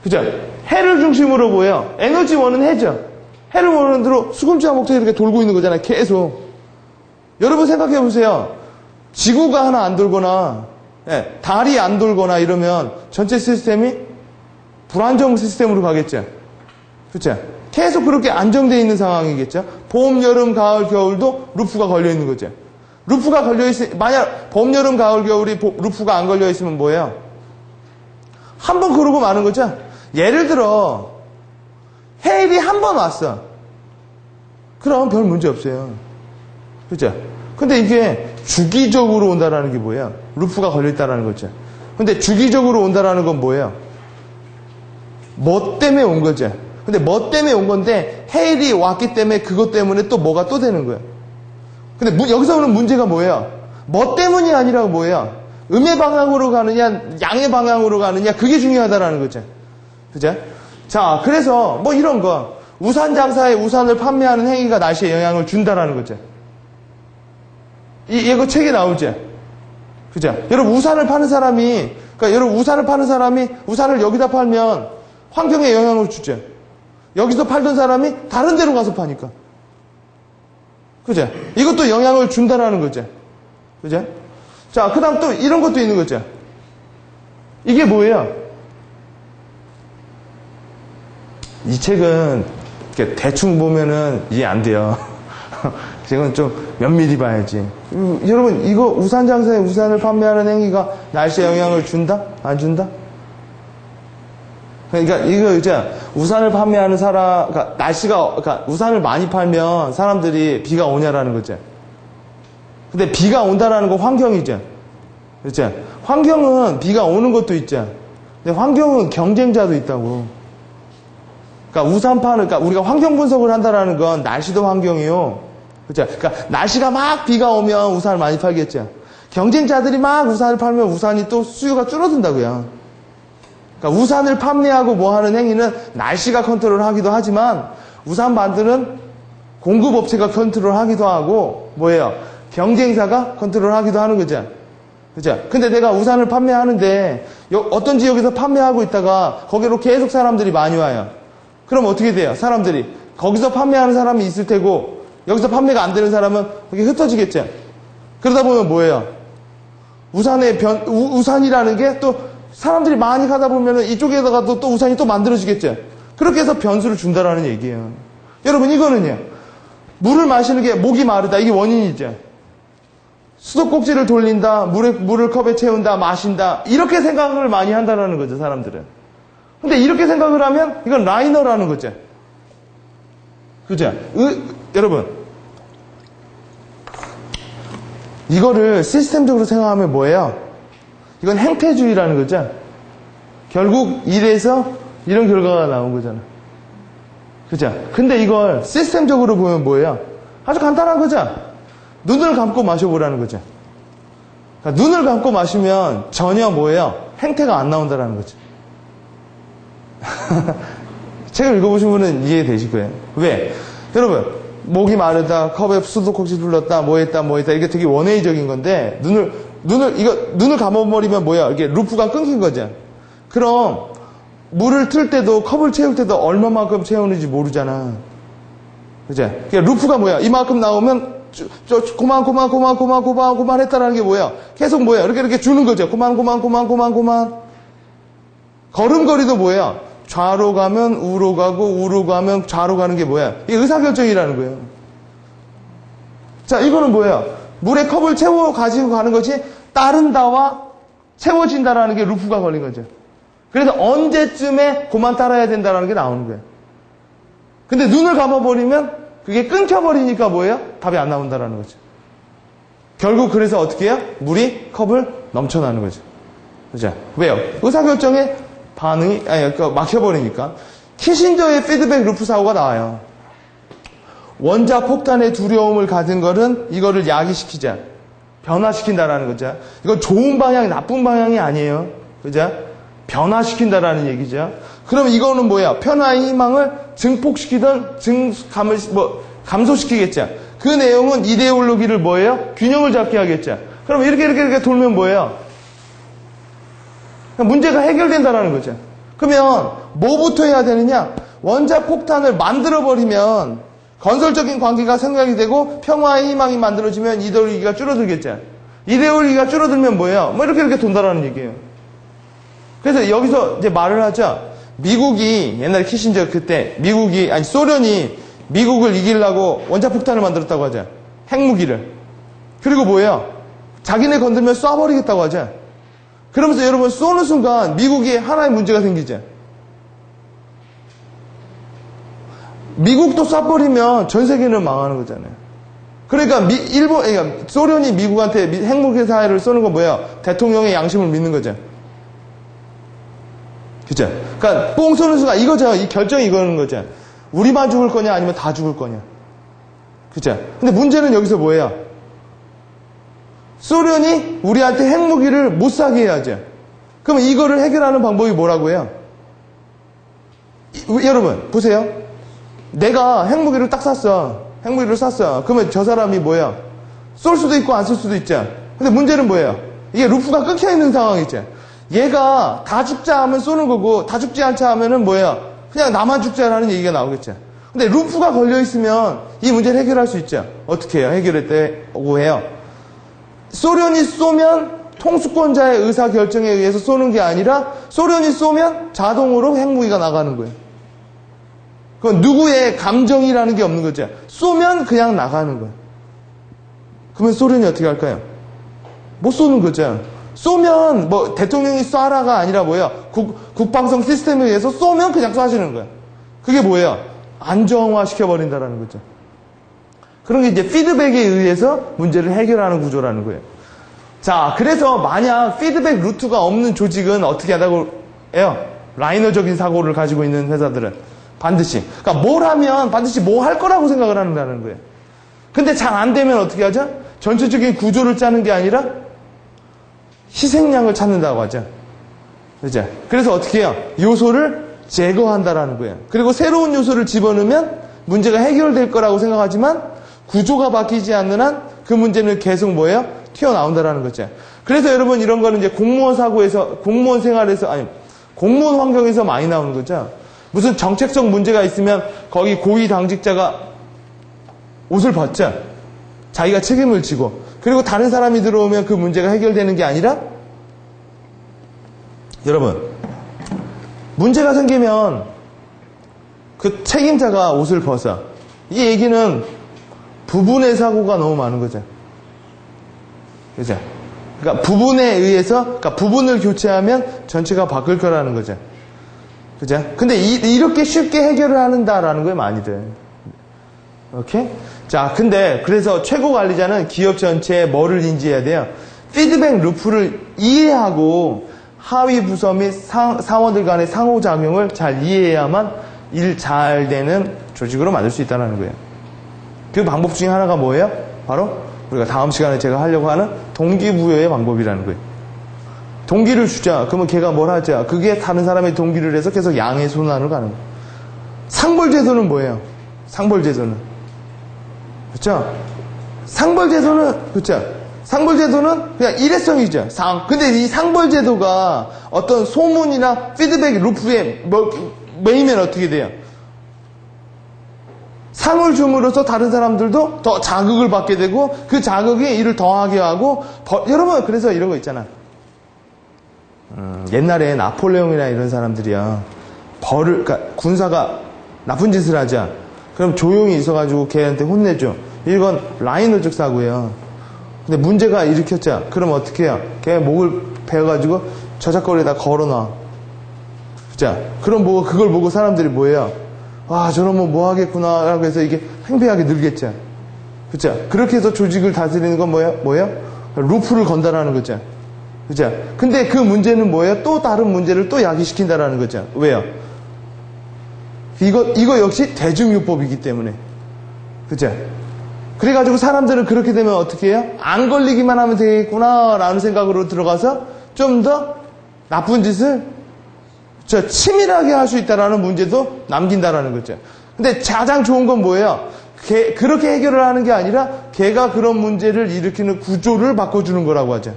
그죠? 해를 중심으로 뭐예요? 에너지원은 해죠. 해를 원으로 수금지와 목적이 이렇게 돌고 있는 거잖아요. 계속. 여러분 생각해 보세요. 지구가 하나 안 돌거나, 달이 안 돌거나 이러면 전체 시스템이 불안정 시스템으로 가겠죠. 그렇죠? 계속 그렇게 안정되어 있는 상황이겠죠. 봄, 여름, 가을, 겨울도 루프가 걸려 있는 거죠. 루프가 걸려 있으면 만약 봄, 여름, 가을, 겨울이 루프가 안 걸려 있으면 뭐예요? 한 번 그러고 마는 거죠. 예를 들어 해일이 한 번 왔어. 그럼 별 문제 없어요. 그렇죠? 근데 이게 주기적으로 온다라는 게 뭐예요? 루프가 걸려 있다라는 거죠. 근데 주기적으로 온다라는 건 뭐예요? 뭐 때문에 온 거죠. 근데 뭐 때문에 온 건데 해일이 왔기 때문에 그것 때문에 또 뭐가 또 되는 거예요. 근데 여기서 오는 문제가 뭐예요? 뭐 때문이 아니라 뭐예요? 음의 방향으로 가느냐 양의 방향으로 가느냐 그게 중요하다라는 거죠. 그죠? 자, 그래서 뭐 이런 거 우산 장사에 우산을 판매하는 행위가 날씨에 영향을 준다라는 거죠. 이거 책에 나오죠. 그죠? 여러분 우산을 파는 사람이 그러니까 여러분 우산을 파는 사람이 우산을 여기다 팔면 환경에 영향을 주죠. 여기서 팔던 사람이 다른 데로 가서 파니까. 그죠? 이것도 영향을 준다라는 거죠. 그죠? 자, 그 다음 또 이런 것도 있는 거죠. 이게 뭐예요? 이 책은 이렇게 대충 보면은 이해 안 돼요. 이건 좀 면밀히 봐야지. 여러분, 이거 우산 장사에 우산을 판매하는 행위가 날씨에 영향을 준다? 안 준다? 그러니까 이거 이제 우산을 판매하는 사람, 그러니까 우산을 많이 팔면 사람들이 비가 오냐라는 거죠. 근데 비가 온다라는 건 환경이죠. 그렇죠? 환경은 비가 오는 것도 있죠. 근데 환경은 경쟁자도 있다고. 그러니까 우산판을, 그러니까 우리가 환경 분석을 한다라는 건 날씨도 환경이요. 그죠? 그러니까 날씨가 막 비가 오면 우산을 많이 팔겠죠. 경쟁자들이 막 우산을 팔면 우산이 또 수요가 줄어든다고요. 그러니까 우산을 판매하고 뭐 하는 행위는 날씨가 컨트롤하기도 하지만 우산반들은 공급업체가 컨트롤하기도 하고 뭐예요? 경쟁사가 컨트롤하기도 하는 거죠. 그죠? 근데 내가 우산을 판매하는데 어떤 지역에서 판매하고 있다가 거기로 계속 사람들이 많이 와요. 그럼 어떻게 돼요? 사람들이 거기서 판매하는 사람이 있을 테고 여기서 판매가 안 되는 사람은 거기 흩어지겠죠. 그러다 보면 뭐예요? 우산이라는 게 또 사람들이 많이 가다 보면 이쪽에다가 또 우산이 또 만들어지겠죠. 그렇게 해서 변수를 준다라는 얘기예요. 여러분 이거는요. 물을 마시는 게 목이 마르다. 이게 원인이죠. 수도꼭지를 돌린다. 물을 컵에 채운다. 마신다. 이렇게 생각을 많이 한다는 거죠. 사람들은. 근데 이렇게 생각을 하면 이건 라이너라는 거죠. 그죠? 여러분 이거를 시스템적으로 생각하면 뭐예요? 이건 행태주의라는 거죠. 결국 이래서 이런 결과가 나온 거잖아. 그죠? 근데 이걸 시스템적으로 보면 뭐예요? 아주 간단한 거죠. 눈을 감고 마셔보라는 거죠. 그러니까 눈을 감고 마시면 전혀 뭐예요? 행태가 안 나온다는 거죠. 책을 읽어보신 분은 이해되실 거예요. 왜? 여러분 목이 마르다, 컵에 수도꼭지 불렀다, 뭐 했다 이게 되게 원회의적인 건데 눈을 감아버리면 뭐야? 이게 루프가 끊긴 거죠. 그럼 물을 틀 때도 컵을 채울 때도 얼마만큼 채우는지 모르잖아. 그죠? 그러니까 루프가 뭐야? 이만큼 나오면 고만 했다라는 게 뭐야? 계속 뭐야? 이렇게 주는 거죠. 고만. 걸음걸이도 뭐야? 좌로 가면 우로 가고 우로 가면 좌로 가는 게 뭐야? 이게 의사결정이라는 거예요. 자, 이거는 뭐야? 물에 컵을 채워 가지고 가는 것이 따른다와 채워진다라는 게 루프가 걸린 거죠. 그래서 언제쯤에 그만 따라야 된다라는 게 나오는 거예요. 근데 눈을 감아버리면 그게 끊겨버리니까 뭐예요? 답이 안 나온다라는 거죠. 결국 그래서 어떻게 해요? 물이 컵을 넘쳐나는 거죠. 그죠? 왜요? 의사결정에 반응이, 막혀버리니까. 키신저의 피드백 루프 사고가 나와요. 원자 폭탄의 두려움을 가진 거는 이거를 야기시키자. 변화시킨다라는 거죠. 이건 좋은 방향, 나쁜 방향이 아니에요. 그죠? 변화시킨다라는 얘기죠. 그럼 이거는 뭐야? 편화의 희망을 증폭시키든 감소시키겠죠. 그 내용은 이데올로기를 뭐예요? 균형을 잡게 하겠죠. 그럼 이렇게 돌면 뭐예요? 문제가 해결된다라는 거죠. 그러면 뭐부터 해야 되느냐? 원자 폭탄을 만들어버리면 건설적인 관계가 생각이 되고 평화의 희망이 만들어지면 이데올로기가 줄어들겠죠. 이데올로기가 줄어들면 뭐예요? 이렇게 돈다라는 얘기예요. 그래서 여기서 이제 말을 하죠. 미국이 옛날에 키신저 그때 소련이 미국을 이기려고 원자폭탄을 만들었다고 하죠. 핵무기를. 그리고 뭐예요? 자기네 건들면 쏴버리겠다고 하죠. 그러면서 여러분 쏘는 순간 미국이 하나의 문제가 생기죠. 미국도 쏴버리면 전 세계는 망하는 거잖아요. 그러니까 소련이 미국한테 핵무기 사회를 쏘는 건 뭐예요? 대통령의 양심을 믿는 거죠. 그죠? 그러니까 뽕 쏘는 순간 이거죠. 이 결정이 이거는 거죠. 우리만 죽을 거냐 아니면 다 죽을 거냐. 그죠? 근데 문제는 여기서 뭐예요? 소련이 우리한테 핵무기를 못 사게 해야죠. 그러면 이거를 해결하는 방법이 뭐라고 해요? 여러분 보세요. 내가 핵무기를 딱 샀어. 핵무기를 샀어. 그러면 저 사람이 뭐예요? 쏠 수도 있고 안 쏠 수도 있죠. 근데 문제는 뭐예요? 이게 루프가 끊겨 있는 상황이죠. 얘가 다 죽자 하면 쏘는 거고 다 죽지 않자 하면은 뭐예요? 그냥 나만 죽자라는 얘기가 나오겠죠. 근데 루프가 걸려 있으면 이 문제를 해결할 수 있죠. 어떻게 해요? 해결했다고 해요. 소련이 쏘면 통수권자의 의사결정에 의해서 쏘는 게 아니라 소련이 쏘면 자동으로 핵무기가 나가는 거예요. 그건 누구의 감정이라는 게 없는 거죠. 쏘면 그냥 나가는 거예요. 그러면 소련이 어떻게 할까요? 못 쏘는 거죠. 쏘면 대통령이 쏴라가 아니라 뭐예요? 국방성 시스템에 의해서 쏘면 그냥 쏴지는 거예요. 그게 뭐예요? 안정화 시켜버린다라는 거죠. 그런 게 이제 피드백에 의해서 문제를 해결하는 구조라는 거예요. 자, 그래서 만약 피드백 루트가 없는 조직은 어떻게 한다고 라이너적인 사고를 가지고 있는 회사들은 반드시. 그러니까 뭘 하면 반드시 뭐 할 거라고 생각을 한다는 거예요. 근데 잘 안 되면 어떻게 하죠? 전체적인 구조를 짜는 게 아니라 희생양을 찾는다고 하죠. 그죠? 그래서 어떻게 해요? 요소를 제거한다라는 거예요. 그리고 새로운 요소를 집어넣으면 문제가 해결될 거라고 생각하지만 구조가 바뀌지 않는 한 그 문제는 계속 뭐예요? 튀어나온다라는 거죠. 그래서 여러분 이런 거는 이제 공무원 사고에서, 공무원 생활에서, 아니, 공무원 환경에서 많이 나오는 거죠. 무슨 정책적 문제가 있으면 거기 고위 당직자가 옷을 벗죠. 자기가 책임을 지고. 그리고 다른 사람이 들어오면 그 문제가 해결되는 게 아니라 여러분 문제가 생기면 그 책임자가 옷을 벗어. 이 얘기는 부분의 사고가 너무 많은 거죠. 그죠? 그러니까 부분에 의해서, 그러니까 부분을 교체하면 전체가 바뀔 거라는 거죠. 그죠? 근데 이렇게 쉽게 해결을 한다라는 거예요, 많이들. 오케이? 자, 근데 그래서 최고 관리자는 기업 전체에 뭐를 인지해야 돼요? 피드백 루프를 이해하고 하위 부서 및 사원들 간의 상호작용을 잘 이해해야만 일 잘 되는 조직으로 만들 수 있다는 거예요. 그 방법 중에 하나가 뭐예요? 바로 우리가 다음 시간에 제가 하려고 하는 동기부여의 방법이라는 거예요. 동기를 주자. 그러면 걔가 뭘 하자. 그게 다른 사람의 동기를 해서 계속 양의 순환을 가는 거예요. 상벌제도는 뭐예요? 상벌제도는. 그렇죠? 상벌제도는, 그렇죠? 상벌제도는 그냥 일회성이죠. 근데 이 상벌제도가 어떤 소문이나 피드백 루프에 매이면 어떻게 돼요? 상을 줌으로써 다른 사람들도 더 자극을 받게 되고 그 자극이 일을 더하게 하고 여러분 그래서 이런 거 있잖아. 옛날에 나폴레옹이나 이런 사람들이요. 그러니까 군사가 나쁜 짓을 하자. 그럼 조용히 있어가지고 걔한테 혼내줘. 이건 라이너적 사고예요. 근데 문제가 일으켰자. 그럼 어떻게 해요? 걔 목을 베어가지고 저작거리에다 걸어놔. 자, 그럼 그걸 보고 사람들이 뭐예요? 와, 저러면 뭐 하겠구나. 라고 해서 이게 행패하게 늘겠죠. 그죠? 그렇게 해서 조직을 다스리는 건 뭐예요? 루프를 건다라는 거죠. 그죠? 근데 그 문제는 뭐예요? 또 다른 문제를 또 야기시킨다라는 거죠. 왜요? 이거 역시 대중요법이기 때문에. 그죠? 그래가지고 사람들은 그렇게 되면 어떻게 해요? 안 걸리기만 하면 되겠구나. 라는 생각으로 들어가서 좀 더 나쁜 짓을 치밀하게 할 수 있다라는 문제도 남긴다라는 거죠. 근데 가장 좋은 건 뭐예요? 그렇게 해결을 하는 게 아니라 걔가 그런 문제를 일으키는 구조를 바꿔주는 거라고 하죠.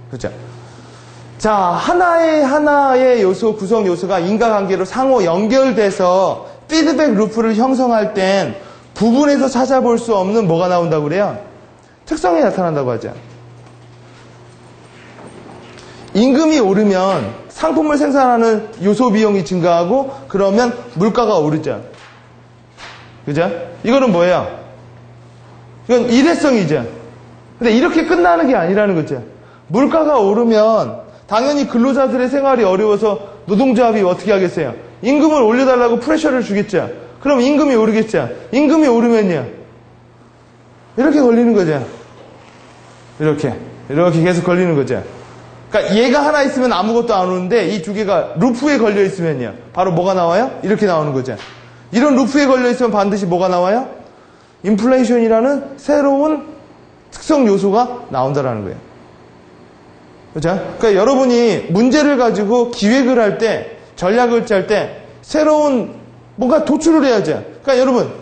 그렇죠? 자, 하나의 요소, 구성 요소가 인과관계로 상호 연결돼서 피드백 루프를 형성할 땐 부분에서 찾아볼 수 없는 뭐가 나온다고 그래요? 특성이 나타난다고 하죠. 임금이 오르면 상품을 생산하는 요소 비용이 증가하고 그러면 물가가 오르죠. 그죠? 이거는 뭐예요? 이건 일회성이죠. 근데 이렇게 끝나는 게 아니라는 거죠. 물가가 오르면 당연히 근로자들의 생활이 어려워서 노동조합이 어떻게 하겠어요? 임금을 올려달라고 프레셔를 주겠죠. 그럼 임금이 오르겠죠. 임금이 오르면요. 이렇게 걸리는 거죠. 이렇게 계속 걸리는 거죠. 그러니까 얘가 하나 있으면 아무것도 안 오는데 이 두 개가 루프에 걸려 있으면요. 바로 뭐가 나와요? 이렇게 나오는 거죠. 이런 루프에 걸려 있으면 반드시 뭐가 나와요? 인플레이션이라는 새로운 특성 요소가 나온다라는 거예요. 그렇죠? 그러니까 여러분이 문제를 가지고 기획을 할 때, 전략을 짤 때 새로운 뭔가 도출을 해야죠. 그러니까 여러분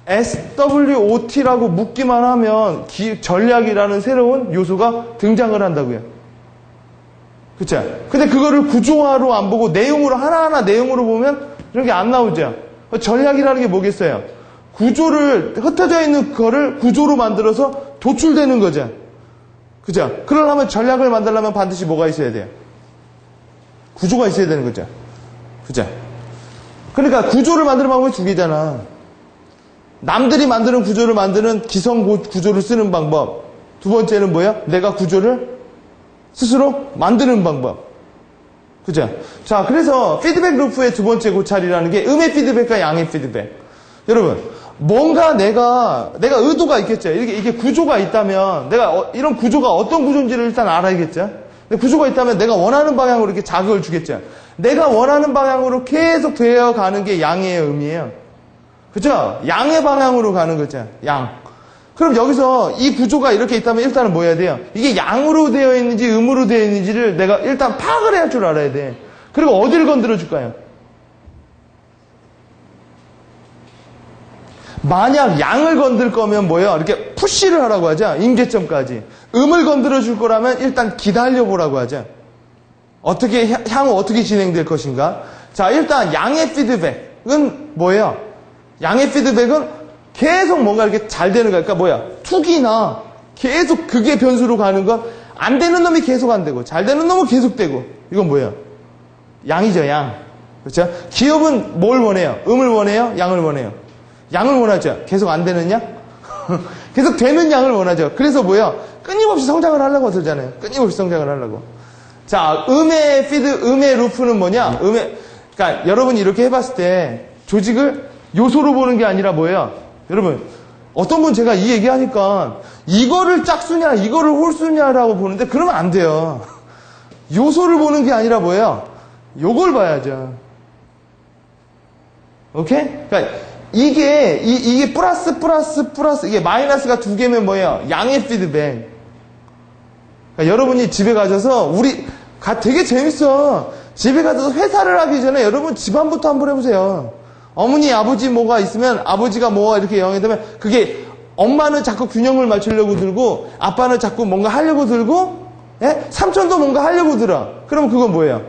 SWOT라고 묻기만 하면 전략이라는 새로운 요소가 등장을 한다고요. 그쵸? 근데 그거를 구조화로 안 보고 내용으로 하나하나 내용으로 보면 이런 게 안 나오죠. 전략이라는 게 뭐겠어요? 구조를 흩어져 있는 거를 구조로 만들어서 도출되는 거죠. 그죠? 그러려면 전략을 만들려면 반드시 뭐가 있어야 돼요? 구조가 있어야 되는 거죠. 그죠? 그러니까 구조를 만드는 방법이 두 개잖아. 남들이 만드는 구조를 만드는 기성 구조를 쓰는 방법. 두 번째는 뭐야? 내가 구조를 스스로 만드는 방법. 그죠? 자, 그래서 피드백 루프의 두 번째 고찰이라는 게 음의 피드백과 양의 피드백. 여러분, 뭔가 내가 의도가 있겠죠. 이게 구조가 있다면, 내가 이런 구조가 어떤 구조인지를 일단 알아야겠죠. 근데 구조가 있다면 내가 원하는 방향으로 이렇게 자극을 주겠죠. 내가 원하는 방향으로 계속 되어가는 게 양이에요, 음이에요? 그죠? 양의 방향으로 가는 거죠, 양. 그럼 여기서 이 구조가 이렇게 있다면 일단은 뭐 해야 돼요? 이게 양으로 되어 있는지 음으로 되어 있는지를 내가 일단 파악을 해야 할 줄 알아야 돼. 그리고 어디를 건드려 줄까요? 만약 양을 건들 거면 뭐예요? 이렇게 푸시를 하라고 하죠. 임계점까지. 음을 건드려 줄 거라면 일단 기다려 보라고 하죠. 어떻게, 향후 어떻게 진행될 것인가? 자, 일단 양의 피드백은 뭐예요? 양의 피드백은 계속 뭔가 이렇게 잘 되는 거야. 그러니까 뭐야? 투기나 계속 그게 변수로 가는 거, 안 되는 놈이 계속 안 되고, 잘 되는 놈은 계속 되고. 이건 뭐예요? 양이죠, 양. 그렇죠? 기업은 뭘 원해요? 음을 원해요? 양을 원해요? 양을 원하죠. 계속 안 되는 양? 계속 되는 양을 원하죠. 그래서 뭐예요? 끊임없이 성장을 하려고 그러잖아요. 끊임없이 성장을 하려고. 자, 음의 루프는 뭐냐? 그러니까 여러분이 이렇게 해봤을 때 조직을 요소로 보는 게 아니라 뭐예요? 여러분, 어떤 분 제가 이 얘기하니까 이거를 짝수냐, 이거를 홀수냐라고 보는데 그러면 안 돼요. 요소를 보는 게 아니라 뭐예요? 요걸 봐야죠. 오케이? 그러니까 이게 플러스, 이게 마이너스가 두 개면 뭐예요? 양의 피드백. 그러니까 여러분이 집에 가셔서 되게 재밌어. 집에 가서 회사를 하기 전에 여러분 집안부터 한번 해보세요. 어머니, 아버지 뭐가 있으면 아버지가 뭐가 이렇게 영향이 되면 그게 엄마는 자꾸 균형을 맞추려고 들고 아빠는 자꾸 뭔가 하려고 들고 예? 삼촌도 뭔가 하려고 들어. 그럼 그건 뭐예요?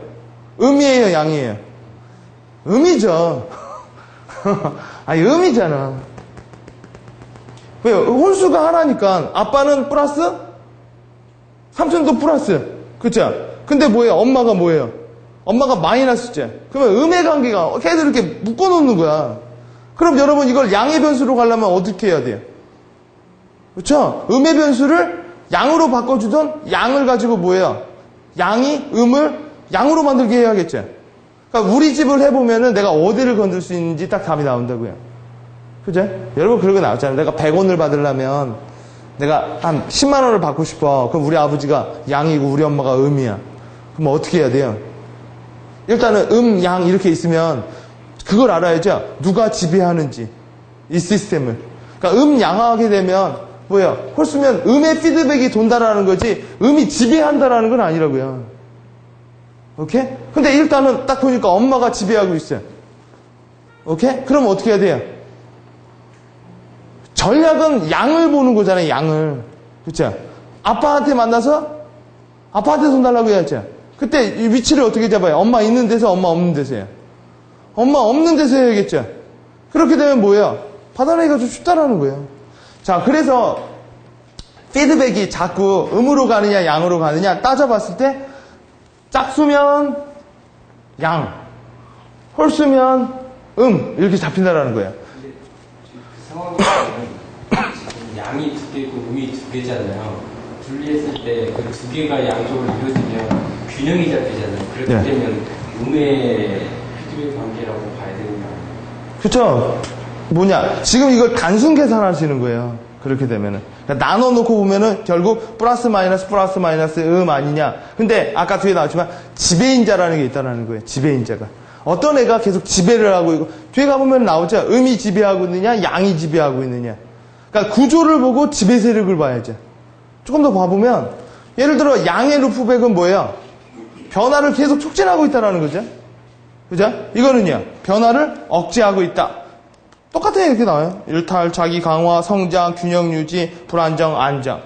음이에요, 양이에요? 음이죠. 아니, 음이잖아. 왜요? 홀수가 하나니까 아빠는 플러스, 삼촌도 플러스. 그쵸? 근데 뭐예요? 엄마가 뭐예요? 엄마가 마이너스죠. 그러면 음의 관계가 계속 이렇게 묶어놓는 거야. 그럼 여러분 이걸 양의 변수로 가려면 어떻게 해야 돼요? 그렇죠? 음의 변수를 양으로 바꿔주던 양을 가지고 뭐예요? 양이 음을 양으로 만들게 해야겠죠. 그러니까 우리 집을 해보면은 내가 어디를 건들 수 있는지 딱 답이 나온다고요. 그죠? 여러분 그런 거 나왔잖아요. 내가 100원을 받으려면 내가 한 10만 원을 받고 싶어. 그럼 우리 아버지가 양이고 우리 엄마가 음이야. 그럼 어떻게 해야 돼요? 일단은 양 이렇게 있으면 그걸 알아야죠. 누가 지배하는지 이 시스템을. 그러니까 양하게 되면 뭐예요? 홀수면 음의 피드백이 돈다라는 거지 음이 지배한다라는 건 아니라고요. 오케이? 근데 일단은 딱 보니까 엄마가 지배하고 있어요. 오케이? 그럼 어떻게 해야 돼요? 전략은 양을 보는 거잖아요. 양을. 그렇죠? 아빠한테 만나서 아빠한테 돈 달라고 해야죠. 그때 이 위치를 어떻게 잡아요? 엄마 있는 데서, 엄마 없는 데서요. 엄마 없는 데서 해야겠죠. 그렇게 되면 뭐예요? 받아내기가 좀 쉽다라는 거예요. 자, 그래서 피드백이 자꾸 음으로 가느냐 양으로 가느냐 따져봤을 때 짝수면 양, 홀수면 이렇게 잡힌다라는 거예요. 근데 그 상황에서는 지금 양이 두 개고 음이 두 개잖아요. 분리했을 때 그 두 개가 양쪽으로 이루어지면 균형이 잡히잖아요. 그렇게 네. 되면 음의 피드백 관계라고 봐야 되는 거 아니에요? 그쵸? 뭐냐? 지금 이걸 단순 계산하시는 거예요. 그렇게 되면은. 그러니까 나눠놓고 보면은 결국 플러스 마이너스 아니냐. 근데 아까 뒤에 나왔지만 지배인자라는 게 있다는 거예요. 지배인자가. 어떤 애가 계속 지배를 하고 있고, 뒤에 가보면 나오죠. 음이 지배하고 있느냐, 양이 지배하고 있느냐. 그러니까 구조를 보고 지배 세력을 봐야죠. 조금 더 봐보면, 예를 들어 양의 루프백은 뭐예요? 변화를 계속 촉진하고 있다는 거죠. 그죠? 이거는요, 변화를 억제하고 있다. 똑같아요. 이렇게 나와요. 일탈, 자기 강화, 성장, 균형 유지, 불안정, 안정.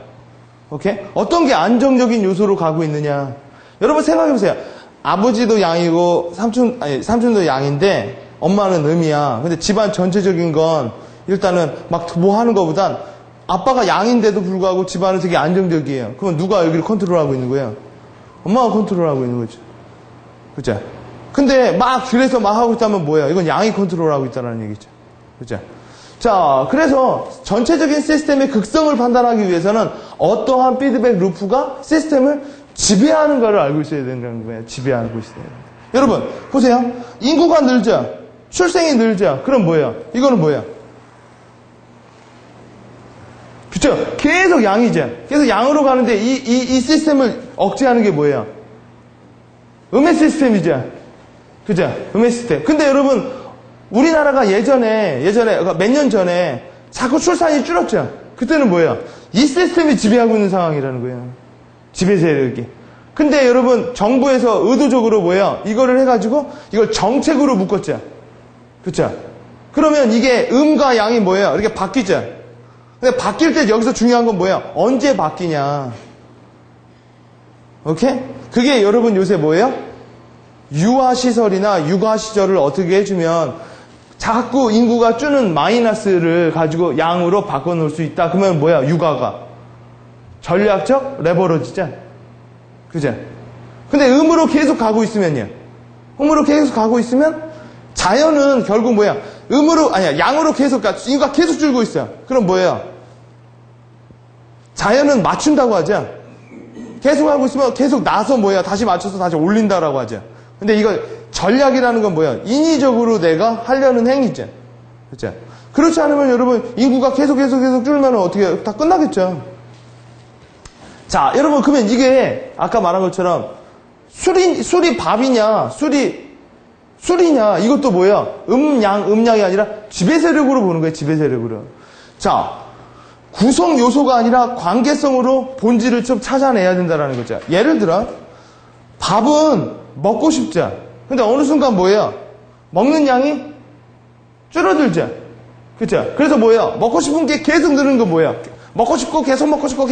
오케이? 어떤 게 안정적인 요소로 가고 있느냐. 여러분 생각해보세요. 아버지도 양이고, 삼촌도 양인데, 엄마는 음이야. 근데 집안 전체적인 건, 일단은 막 뭐 하는 것보단, 아빠가 양인데도 불구하고 집안은 되게 안정적이에요. 그럼 누가 여기를 컨트롤하고 있는 거예요? 엄마가 컨트롤하고 있는 거죠. 그죠? 근데 그래서 막 하고 있다면 뭐예요? 이건 양이 컨트롤하고 있다는 얘기죠. 그죠? 자, 그래서 전체적인 시스템의 극성을 판단하기 위해서는 어떠한 피드백 루프가 시스템을 지배하는 거를 알고 있어야 된다는 거예요. 지배하고 있어야 돼요. 여러분, 보세요. 인구가 늘죠? 출생이 늘죠? 그럼 뭐예요? 이거는 뭐예요? 그쵸? 계속 양이죠? 계속 양으로 가는데 이 시스템을 억제하는 게 뭐예요? 음의 시스템이죠? 그죠? 음의 시스템. 근데 여러분, 우리나라가 예전에, 몇 년 전에 자꾸 출산이 줄었죠? 그때는 뭐예요? 이 시스템이 지배하고 있는 상황이라는 거예요. 지배 세력이. 근데 여러분, 정부에서 의도적으로 뭐예요? 이거를 해가지고, 이걸 정책으로 묶었죠? 그쵸? 그러면 이게 음과 양이 뭐예요? 이렇게 바뀌죠? 근데 바뀔 때 여기서 중요한 건 뭐예요? 언제 바뀌냐? 오케이? 그게 여러분 요새 뭐예요? 유아시설이나 육아시설을 어떻게 해주면 자꾸 인구가 줄는 마이너스를 가지고 양으로 바꿔놓을 수 있다. 그러면 뭐야? 육아가. 전략적 레버러지죠? 그죠? 근데 음으로 계속 가고 있으면요. 음으로 계속 가고 있으면 자연은 결국 뭐야? 양으로 계속 인구가 계속 줄고 있어요. 그럼 뭐예요? 자연은 맞춘다고 하죠? 계속 하고 있으면 계속 나서 뭐야? 다시 맞춰서 다시 올린다라고 하죠. 근데 이거 전략이라는 건 뭐야? 인위적으로 내가 하려는 행위죠. 그렇죠? 그렇지 않으면 여러분 인구가 계속 줄면 어떻게 다 끝나겠죠. 자, 여러분 그러면 이게 아까 말한 것처럼 술이 밥이냐, 술이냐 이것도 뭐야? 음양이 아니라 지배 세력으로 보는 거예요. 지배 세력으로. 자, 구성 요소가 아니라 관계성으로 본질을 좀 찾아내야 된다는 거죠. 예를 들어 밥은 먹고 싶죠. 근데 어느 순간 뭐예요? 먹는 양이 줄어들죠. 그렇죠? 그래서 뭐예요? 먹고 싶은 게 계속 느는 거 뭐예요? 먹고 싶고 계속 먹고 싶고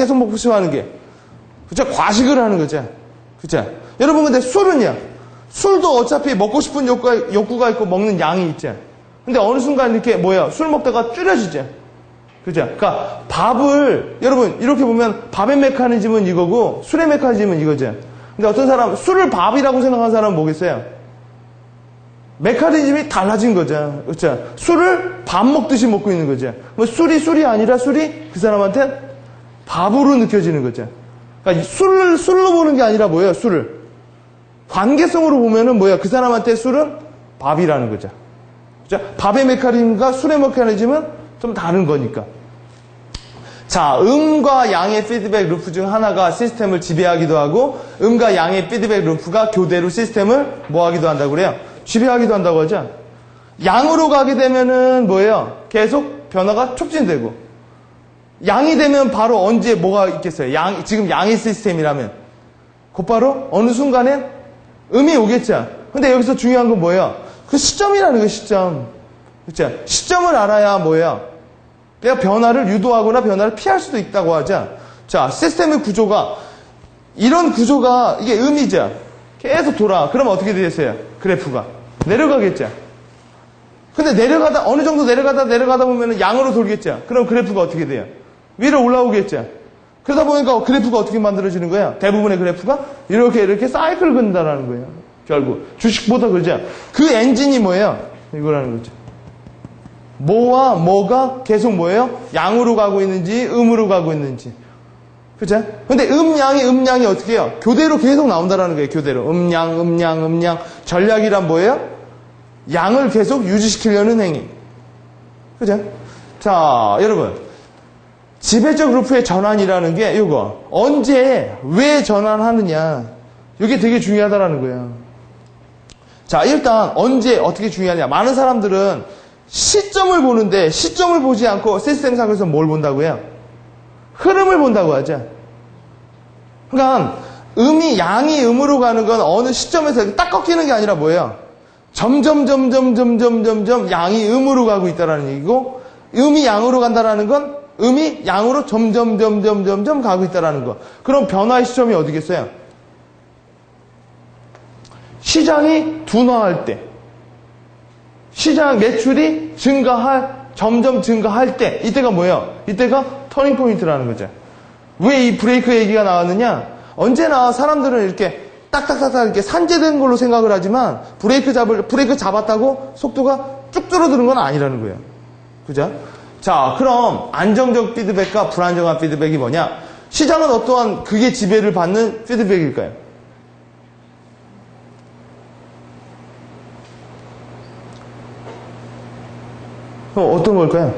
하는 게. 그렇죠? 과식을 하는 거죠. 그렇죠? 여러분 근데 술은요? 술도 어차피 먹고 싶은 욕구가 있고 먹는 양이 있죠. 근데 어느 순간 이렇게 뭐예요? 술 먹다가 줄여지죠. 그죠? 그러니까 밥을 여러분 이렇게 보면 밥의 메커니즘은 이거고 술의 메커니즘은 이거죠. 근데 어떤 사람 술을 밥이라고 생각하는 사람은 뭐겠어요? 메커니즘이 달라진 거죠. 그렇죠? 술을 밥 먹듯이 먹고 있는 거죠. 뭐 술이 아니라 술이 그 사람한테 밥으로 느껴지는 거죠. 그러니까 술로 보는 게 아니라 뭐예요? 술을 관계성으로 보면은 뭐야? 그 사람한테 술은 밥이라는 거죠. 그렇죠? 밥의 메커니즘과 술의 메커니즘은 좀 다른 거니까. 자, 음과 양의 피드백 루프 중 하나가 시스템을 지배하기도 하고 음과 양의 피드백 루프가 교대로 시스템을 뭐 하기도 한다고 그래요? 지배하기도 한다고 하죠. 양으로 가게 되면은 뭐예요? 계속 변화가 촉진되고 양이 되면 바로 언제 뭐가 있겠어요? 지금 양의 시스템이라면 곧바로 어느 순간에 음이 오겠죠. 근데 여기서 중요한 건 뭐예요? 그 시점이라는 거예요. 시점. 그렇죠? 시점을 알아야 뭐예요? 내가 변화를 유도하거나 변화를 피할 수도 있다고 하자. 자, 시스템의 구조가 이런 구조가 이게 음이죠. 계속 돌아. 그러면 어떻게 되겠어요? 그래프가 내려가겠죠. 근데 어느 정도 내려가다 보면 양으로 돌겠죠. 그럼 그래프가 어떻게 돼요? 위로 올라오겠죠. 그러다 보니까 그래프가 어떻게 만들어지는 거예요? 대부분의 그래프가 이렇게 사이클 긋는다라는 거예요. 결국 주식보다 그러죠. 그 엔진이 뭐예요? 이거라는 거죠. 뭐와 뭐가 계속 뭐예요? 양으로 가고 있는지 음으로 가고 있는지. 그죠? 근데 음양이 어떻게 해요? 교대로 계속 나온다라는 거예요. 교대로. 음양. 전략이란 뭐예요? 양을 계속 유지시키려는 행위. 그죠? 자, 여러분. 지배적 루프의 전환이라는 게 이거. 언제, 왜 전환하느냐. 이게 되게 중요하다라는 거예요. 자, 일단 언제, 어떻게 중요하냐. 많은 사람들은 시점을 보는데 시점을 보지 않고 시스템상에서 뭘 본다고 해요? 흐름을 본다고 하죠. 그러니까 양이 음으로 가는 건 어느 시점에서 딱 꺾이는 게 아니라 뭐예요? 점점 양이 음으로 가고 있다라는 얘기고 음이 양으로 간다라는 건 음이 양으로 점점 가고 있다라는 거. 그럼 변화의 시점이 어디겠어요? 시장이 둔화할 때. 시장 매출이 점점 증가할 때, 이때가 뭐예요? 이때가 터닝 포인트라는 거죠. 왜 이 브레이크 얘기가 나왔느냐? 언제나 사람들은 이렇게 딱딱딱딱 이렇게 산재된 걸로 생각을 하지만 브레이크 잡았다고 속도가 쭉 줄어드는 건 아니라는 거예요. 그죠? 자, 그럼 안정적 피드백과 불안정한 피드백이 뭐냐? 시장은 어떠한 그게 지배를 받는 피드백일까요? 어떤 걸까요?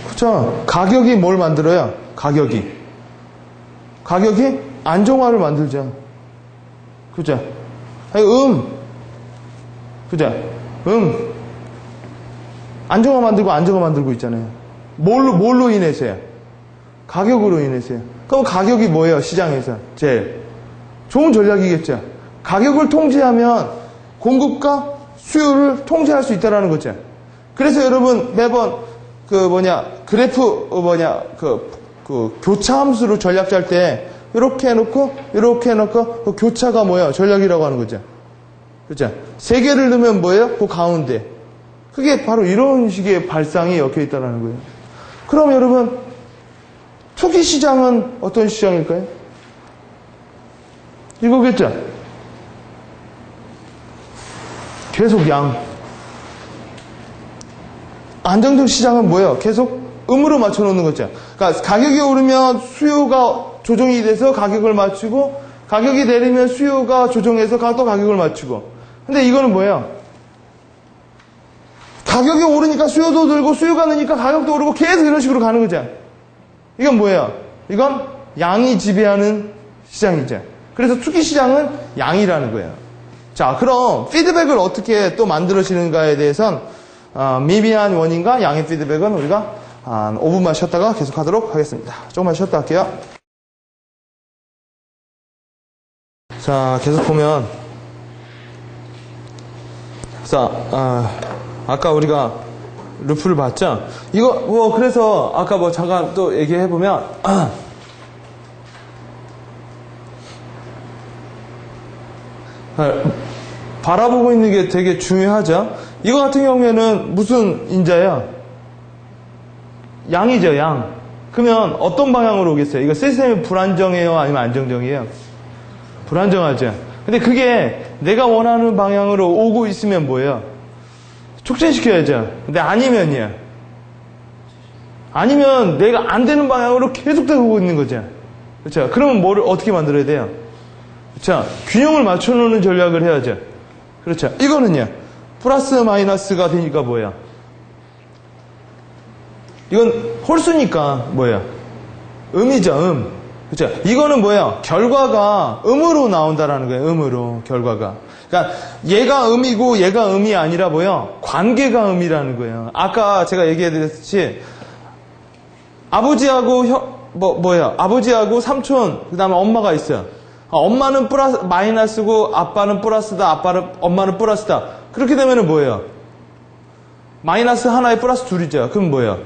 그렇죠. 가격이 뭘 만들어요? 가격이 안정화를 만들죠. 그죠? 아니, 그죠? 안정화 만들고 있잖아요. 뭘로 인해서요? 가격으로 인해서요. 그럼 가격이 뭐예요? 시장에서 제일 좋은 전략이겠죠. 가격을 통제하면 공급과 수요를 통제할 수 있다는 거죠. 그래서 여러분 매번 그래프 교차 함수로 전략 짤 때 이렇게 해놓고 그 교차가 뭐예요? 전략이라고 하는 거죠. 그죠? 세 개를 넣으면 뭐예요? 그 가운데. 그게 바로 이런 식의 발상이 엮여 있다는 거예요. 그럼 여러분 투기 시장은 어떤 시장일까요? 이거겠죠? 계속 양. 안정적 시장은 뭐예요? 계속 음으로 맞춰놓는 거죠. 그러니까 가격이 오르면 수요가 조정이 돼서 가격을 맞추고, 가격이 내리면 수요가 조정해서 또 가격을 맞추고. 근데 이거는 뭐예요? 가격이 오르니까 수요도 늘고, 수요가 느니까 가격도 오르고, 계속 이런 식으로 가는 거죠. 이건 뭐예요? 이건 양이 지배하는 시장이죠. 그래서 투기 시장은 양이라는 거예요. 자, 그럼 피드백을 어떻게 또 만들어지는가에 대해선 미비한 원인과 양의 피드백은 우리가 한 5분만 쉬었다가 계속하도록 하겠습니다. 조금만 쉬었다 할게요. 자, 계속 보면, 자, 아까 우리가 루프를 봤죠? 이거, 그래서 아까 잠깐 또 얘기해보면, 바라보고 있는 게 되게 중요하죠? 이거 같은 경우에는 무슨 인자예요? 양이죠, 양. 그러면 어떤 방향으로 오겠어요? 이거 시스템이 불안정해요? 아니면 안정적이에요? 불안정하죠. 근데 그게 내가 원하는 방향으로 오고 있으면 뭐예요? 촉진시켜야죠. 근데 아니면요. 아니면 내가 안 되는 방향으로 계속 오고 있는 거죠. 그렇죠? 그러면 뭐를 어떻게 만들어야 돼요? 그렇죠? 균형을 맞춰놓는 전략을 해야죠. 그렇죠? 이거는요. 플러스 마이너스가 되니까 뭐예요? 이건 홀수니까 뭐예요? 음이죠, 그렇죠? 이거는 뭐예요? 결과가 음으로 나온다라는 거예요. 음으로 결과가. 그러니까 얘가 음이고 얘가 음이 아니라 뭐예요? 관계가 음이라는 거예요. 아까 제가 얘기해드렸듯이 아버지하고 아버지하고 삼촌 그다음에 엄마가 있어요. 엄마는 마이너스고 아빠는 플러스다. 엄마는 플러스다. 그렇게 되면은 뭐예요? 마이너스 하나에 플러스 둘이죠. 그럼 뭐예요?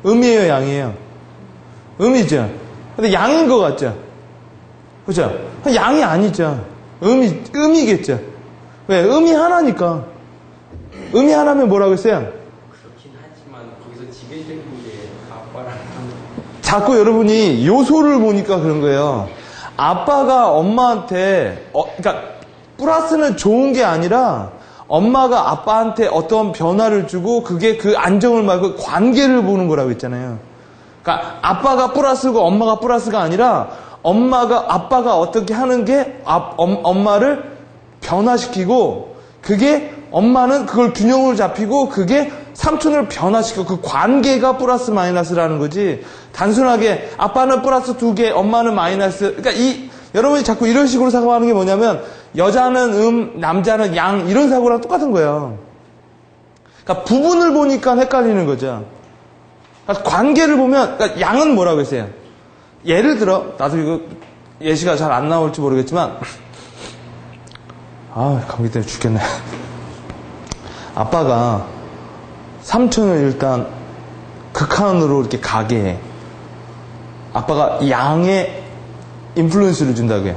음이에요, 양이에요? 음이죠. 근데 양인 것 같죠? 그죠? 양이 아니죠. 음이겠죠. 왜? 음이 하나니까. 음이 하나면 뭐라고 했어요? 그렇긴 하지만 거기서 지배적인 게 아빠랑 자꾸 여러분이 요소를 보니까 그런 거예요. 아빠가 엄마한테 그러니까 플러스는 좋은 게 아니라 엄마가 아빠한테 어떤 변화를 주고 그게 그 안정을 말고 관계를 보는 거라고 했잖아요. 그러니까 아빠가 플러스고 엄마가 플러스가 아니라 아빠가 어떻게 하는 게 엄마를 변화시키고 그게 엄마는 그걸 균형을 잡히고 그게 삼촌을 변화시키고 그 관계가 플러스 마이너스라는 거지. 단순하게 아빠는 플러스 2개, 엄마는 마이너스. 그러니까 여러분이 자꾸 이런 식으로 사고하는 게 뭐냐면 여자는 남자는 양 이런 사고랑 똑같은 거예요. 그러니까 부분을 보니까 헷갈리는 거죠. 그러니까 관계를 보면 그러니까 양은 뭐라고 했어요? 예를 들어 나도 이거 예시가 잘 안 나올지 모르겠지만 감기 때문에 죽겠네. 아빠가 삼촌을 일단 극한으로 이렇게 가게 해. 아빠가 양의 인플루언스를 준다고요.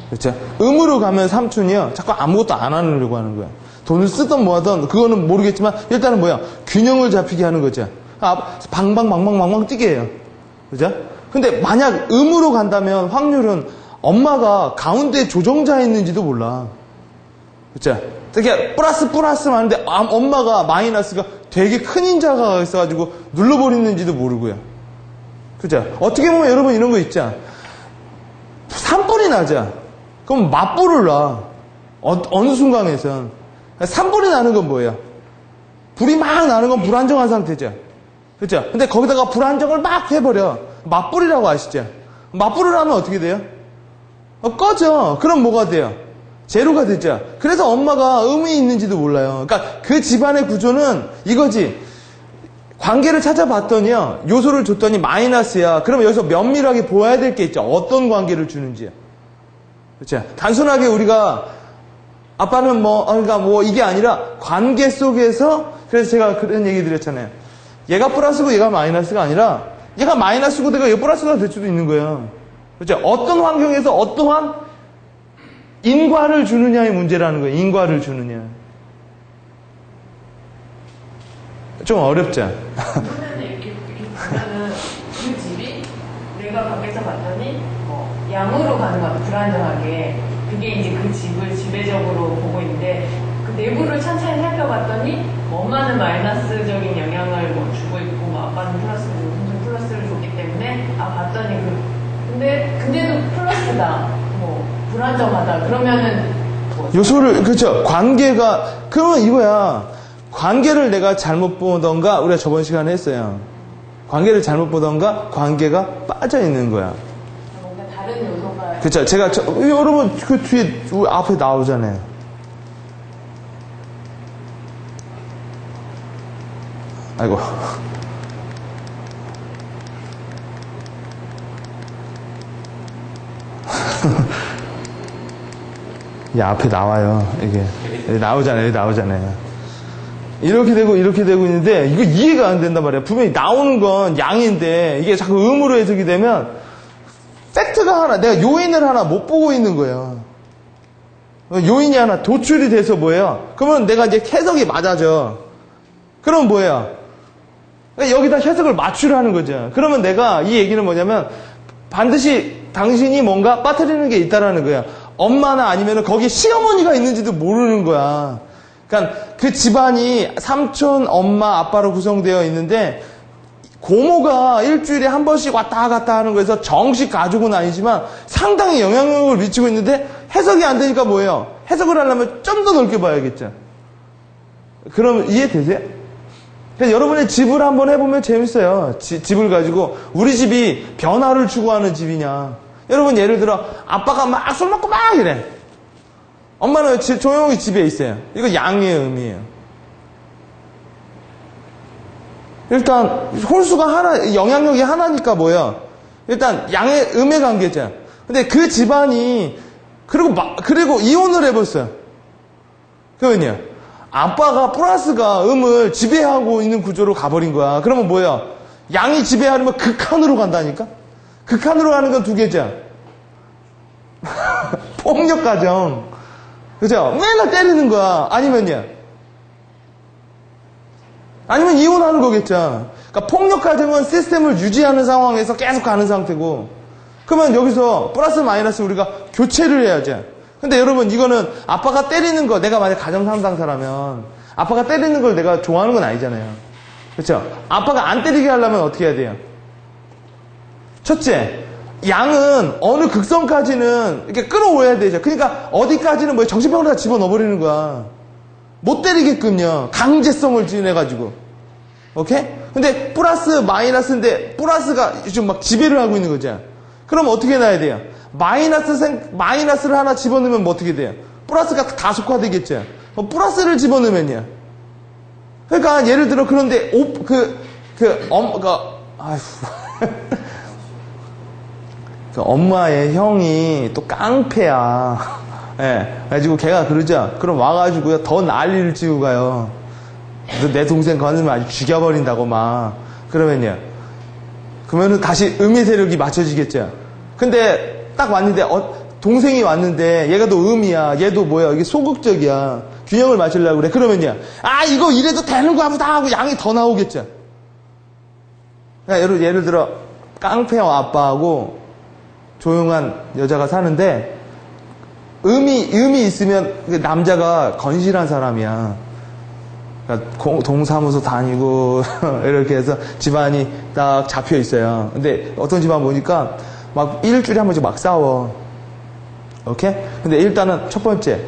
그렇죠? 음으로 가면 삼촌이요. 자꾸 아무것도 안 하려고 하는 거야. 돈을 쓰던 뭐 하던 그거는 모르겠지만 일단은 뭐야? 균형을 잡히게 하는 거죠. 방방방방방방 뛰게 해요. 그죠? 근데 만약 음으로 간다면 확률은 엄마가 가운데 조정자 있는지도 몰라. 그렇죠? 되게 플러스 많은데 엄마가 마이너스가 되게 큰 인자가 있어가지고 눌러버리는지도 모르고요. 그죠? 어떻게 보면 여러분 이런 거 있죠? 산불이 나자. 그럼 맞불을 놔. 어느 순간에선. 산불이 나는 건 뭐예요? 불이 막 나는 건 불안정한 상태죠. 그죠? 근데 거기다가 불안정을 막 해버려. 맞불이라고 아시죠? 맞불을 하면 어떻게 돼요? 꺼져. 그럼 뭐가 돼요? 제로가 됐죠. 그래서 엄마가 의미 있는지도 몰라요. 그러니까 그 집안의 구조는 이거지. 관계를 찾아봤더니요. 요소를 줬더니 마이너스야. 그러면 여기서 면밀하게 보아야 될 게 있죠. 어떤 관계를 주는지요. 그렇죠. 단순하게 우리가 아빠는 그러니까 이게 아니라 관계 속에서 그래서 제가 그런 얘기 드렸잖아요. 얘가 플러스고 얘가 마이너스가 아니라 얘가 마이너스고 내가 얘가 플러스가 될 수도 있는 거예요. 그렇죠. 어떤 환경에서 어떠한 인과를 주느냐의 문제라는 거예요. 인과를 주느냐. 좀 어렵죠. 이렇게 보면은 그 집이 내가 밖에서 봤더니 양으로 가는 것 같아. 불안정하게. 그게 이제 그 집을 지배적으로 보고 있는데 그 내부를 찬찬히 살펴봤더니 엄마는 마이너스적인 영향을 주고 있고 아빠는 플러스를 줬기 때문에 봤더니 근데도 플러스다. 불안정하다. 그러면은 요소를 그렇죠. 관계가 그러면 이거야. 관계를 내가 잘못 보던가 우리가 저번 시간에 했어요. 관계를 잘못 보던가 관계가 빠져 있는 거야. 뭔가 다른 요소가 그렇죠. 제가 여러분 그 뒤에 앞에 나오잖아요. 아이고. 이 앞에 나와요. 이게 여기 나오잖아요. 이렇게 되고 있는데 이거 이해가 안 된단 말이야. 분명히 나오는 건 양인데 이게 자꾸 음으로 해석이 되면 팩트가 하나, 내가 요인을 하나 못 보고 있는 거예요. 요인이 하나 도출이 돼서 뭐예요? 그러면 내가 이제 해석이 맞아져. 그럼 뭐예요? 여기다 해석을 맞추라는 거죠. 그러면 내가 이 얘기는 뭐냐면 반드시 당신이 뭔가 빠뜨리는 게 있다라는 거야. 엄마나 아니면 거기 시어머니가 있는지도 모르는 거야. 그러니까 그 집안이 삼촌, 엄마, 아빠로 구성되어 있는데 고모가 일주일에 한 번씩 왔다 갔다 하는 거에서 정식 가족은 아니지만 상당히 영향력을 미치고 있는데 해석이 안 되니까 뭐예요? 해석을 하려면 좀 더 넓게 봐야겠죠. 그럼 이해되세요? 그래서 여러분의 집을 한번 해보면 재밌어요. 집을 가지고 우리 집이 변화를 추구하는 집이냐. 여러분 예를 들어 아빠가 막 술 먹고 막 이래. 엄마는 조용히 집에 있어요. 이거 양의 의미예요. 일단 홀수가 하나, 영향력이 하나니까 뭐예요? 일단 양의 음의 관계죠. 근데 그 집안이 그리고 이혼을 해봤어요. 그러면요, 아빠가 플러스가 음을 지배하고 있는 구조로 가버린 거야. 그러면 뭐예요? 양이 지배하려면 극한으로 간다니까? 극한으로 가는 건 두 개죠. 폭력 가정. 그죠? 맨날 때리는 거야. 아니면 이혼하는 거겠죠. 그러니까 폭력 가정은 시스템을 유지하는 상황에서 계속 가는 상태고, 그러면 여기서 플러스 마이너스 우리가 교체를 해야죠. 근데 여러분 이거는 아빠가 때리는 거, 내가 만약 가정 상담사라면 아빠가 때리는 걸 내가 좋아하는 건 아니잖아요. 그렇죠? 아빠가 안 때리게 하려면 어떻게 해야 돼요? 첫째, 양은 어느 극성까지는 이렇게 끌어올려야 되죠. 그러니까 어디까지는 뭐 정신병원에다 집어넣어버리는 거야. 못 때리게끔요. 강제성을 지내가지고. 오케이? 근데 플러스 마이너스인데 플러스가 지금 막 지배를 하고 있는 거죠. 그럼 어떻게 해놔야 돼요? 마이너스를 하나 집어넣으면 뭐 어떻게 돼요? 플러스가 다속화되겠죠. 플러스를 집어넣으면요. 그러니까 예를 들어 그런데 그 엄마의 형이 또 깡패야. 예. 그래가지고 걔가 그러죠. 그럼 와가지고요, 더 난리를 치고 가요. 내 동생 건으면 아주 죽여버린다고 막. 그러면은 다시 음의 세력이 맞춰지겠죠. 근데 딱 왔는데, 동생이 왔는데, 얘가 또 음이야. 얘도 뭐야, 이게 소극적이야. 균형을 맞추려고 그래. 그러면요, 이거 이래도 되는 거야, 보다 하고 양이 더 나오겠죠. 그러니까 예를 들어, 깡패와 아빠하고 조용한 여자가 사는데, 음이 있으면 남자가 건실한 사람이야. 그러니까 동사무소 다니고 이렇게 해서 집안이 딱 잡혀 있어요. 근데 어떤 집안 보니까 막 일주일에 한 번씩 막 싸워. 오케이? 근데 일단은 첫 번째,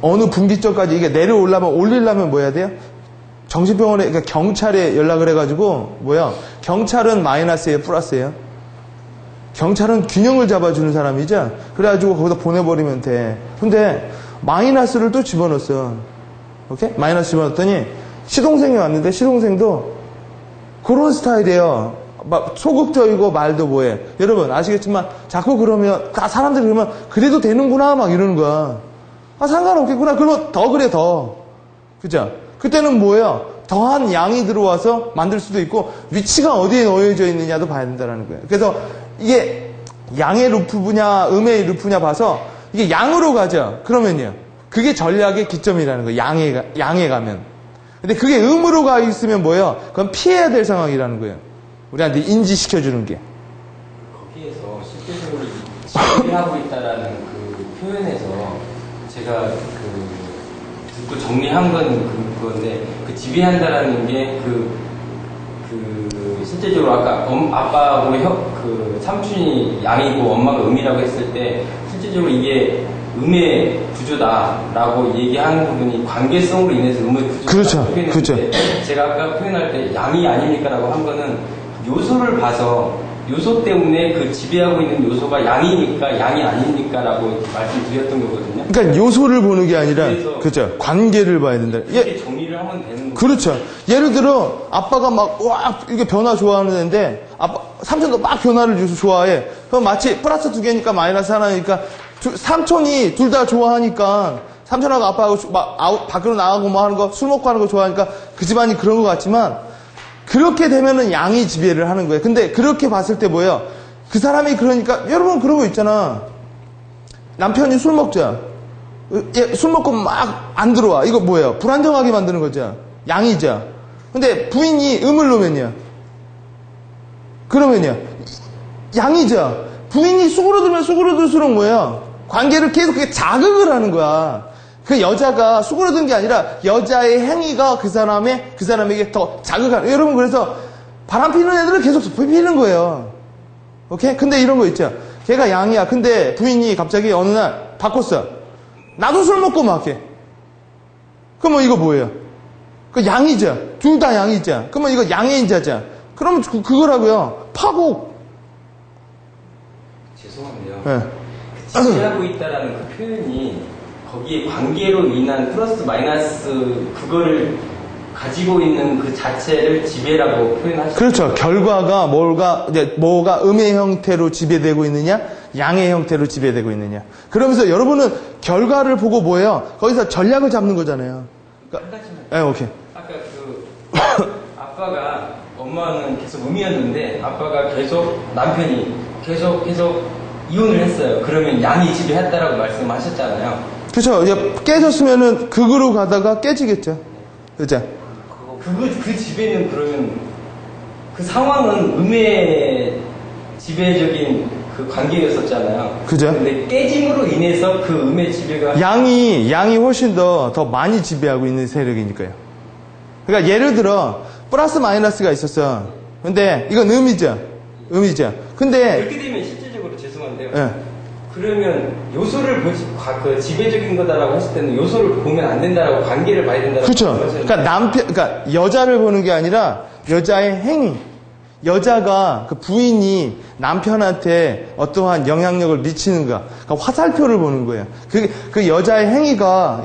어느 분기점까지 이게 올리려면 뭐 해야 돼요? 정신병원에, 그러니까 경찰에 연락을 해가지고 경찰은 마이너스예요, 플러스예요? 경찰은 균형을 잡아주는 사람이죠. 그래가지고 거기다 보내버리면 돼. 근데 마이너스를 또 집어넣었어. 오케이? 마이너스 집어넣었더니 시동생이 왔는데 시동생도 그런 스타일이에요. 막 소극적이고 말도 뭐해. 여러분 아시겠지만 자꾸 그러면 다 사람들이 그러면 그래도 되는구나 막 이러는 거야. 아 상관없겠구나. 그러면 더 그래 더. 그죠? 그때는 뭐예요? 더한 양이 들어와서 만들 수도 있고 위치가 어디에 놓여져 있느냐도 봐야 된다는 거예요. 그래서 이게 양의 루프냐 음의 루프냐 봐서 이게 양으로 가죠. 그러면요. 그게 전략의 기점이라는 거예요. 양에 가면. 근데 그게 음으로 가 있으면 뭐예요? 그건 피해야 될 상황이라는 거예요. 우리한테 인지시켜주는 게. 거기에서 실제적으로 지배하고 있다라는 그 표현에서 제가 듣고 정리한 건 그건데 그 지배한다라는 게 실제적으로 아까 아빠하고 삼촌이 양이고 엄마가 음이라고 했을 때 실제적으로 이게 음의 구조다라고 얘기하는 부분이 관계성으로 인해서 음의 구조다 그렇죠. 표현했는데 그렇죠. 제가 아까 표현할 때 양이 아닙니까라고 한 거는 요소를 봐서 요소 때문에 그 지배하고 있는 요소가 양이니까 양이 아닙니까라고 말씀드렸던 거거든요. 그러니까 요소를 보는 게 아니라 그래서 그렇죠. 관계를 봐야 된다. 이렇게 정리를 하면 되는 거예요. 그렇죠. 예를 들어 아빠가 막 이게 변화 좋아하는 애인데 삼촌도 막 변화를 줘서 좋아해. 그럼 마치 플러스 2개니까 마이너스 하나니까 삼촌이 둘 다 좋아하니까 삼촌하고 아빠하고 막 밖으로 나가고 뭐 하는 거 술 먹고 하는 거 좋아하니까 그 집안이 그런 것 같지만 그렇게 되면은 양이 지배를 하는 거예요. 근데 그렇게 봤을 때 뭐예요? 그 사람이 그러니까 여러분 그런 거 있잖아. 남편이 술 먹자. 술 먹고 막 안 들어와. 이거 뭐예요? 불안정하게 만드는 거죠. 양이죠. 근데 부인이 음을 놓으면요. 그러면요. 양이죠. 부인이 수그러들면 수그러들수록 뭐예요? 관계를 계속 자극을 하는 거야. 그 여자가 수그러든 게 아니라 여자의 행위가 그 사람에게 더 자극하는. 여러분 그래서 바람 피는 애들은 계속 피는 거예요. 오케이? 근데 이런 거 있죠. 걔가 양이야. 근데 부인이 갑자기 어느 날 바꿨어. 나도 술 먹고 막 해. 그러면 이거 뭐예요? 그 양이죠. 둘 다 양이죠. 그러면 이거 양의 인자죠. 그러면 그거라고요. 파국. 죄송한데요. 네. 지배하고 있다라는 그 표현이 거기에 관계로 인한 플러스 마이너스 그거를 가지고 있는 그 자체를 지배라고 표현하시죠. 그렇죠. 결과가 뭐가 음의 형태로 지배되고 있느냐, 양의 형태로 지배되고 있느냐. 그러면서 여러분은 결과를 보고 뭐예요? 거기서 전략을 잡는 거잖아요. 한 가지만. 네, 오케이. 아까 아빠가 엄마는 계속 음이었는데 아빠가 남편이 계속 이혼을 했어요. 그러면 양이 지배했다라고 말씀하셨잖아요. 그렇죠. 이제 깨졌으면은 극으로 가다가 깨지겠죠. 그죠? 그 지배는 그러면 그 상황은 음의 지배적인 그 관계였었잖아요. 그죠? 근데 깨짐으로 인해서 그 음의 지배가 양이 훨씬 더 많이 지배하고 있는 세력이니까요. 그러니까 예를 들어 플러스 마이너스가 있었어. 근데 이건 음이죠. 근데 그렇게 되면 실질적으로 죄송한데요. 예. 그러면 요소를 그 지배적인 거다라고 했을 때는 요소를 보면 안 된다라고 관계를 봐야 된다라고. 그렇죠. 그러니까 여자를 보는 게 아니라 여자의 행위. 여자가 그 부인이 남편한테 어떠한 영향력을 미치는가. 그러니까 화살표를 보는 거예요. 그 여자의 행위가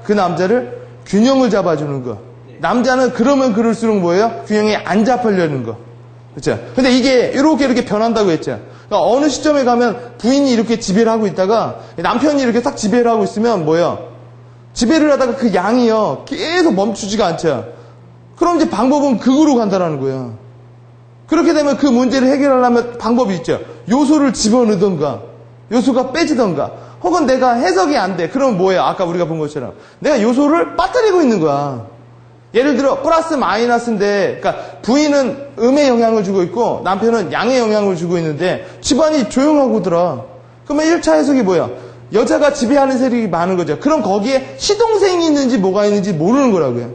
그 남자를 균형을 잡아주는 거. 남자는 그러면 그럴수록 뭐예요? 균형이 안 잡으려는 거. 그렇죠. 근데 이게 이렇게 변한다고 했죠. 그러니까 어느 시점에 가면 부인이 이렇게 지배를 하고 있다가 남편이 이렇게 딱 지배를 하고 있으면 뭐예요? 지배를 하다가 그 양이요. 계속 멈추지가 않죠. 그럼 이제 방법은 극으로 간다라는 거예요. 그렇게 되면 그 문제를 해결하려면 방법이 있죠. 요소를 집어넣던가, 요소가 빼지던가, 혹은 내가 해석이 안 돼. 그럼 뭐예요? 아까 우리가 본 것처럼. 내가 요소를 빠뜨리고 있는 거야. 예를 들어, 플러스 마이너스인데, 그러니까 부인은 음의 영향을 주고 있고, 남편은 양의 영향을 주고 있는데, 집안이 조용하고더라. 그러면 1차 해석이 뭐야? 여자가 지배하는 세력이 많은 거죠. 그럼 거기에 시동생이 있는지 뭐가 있는지 모르는 거라고요.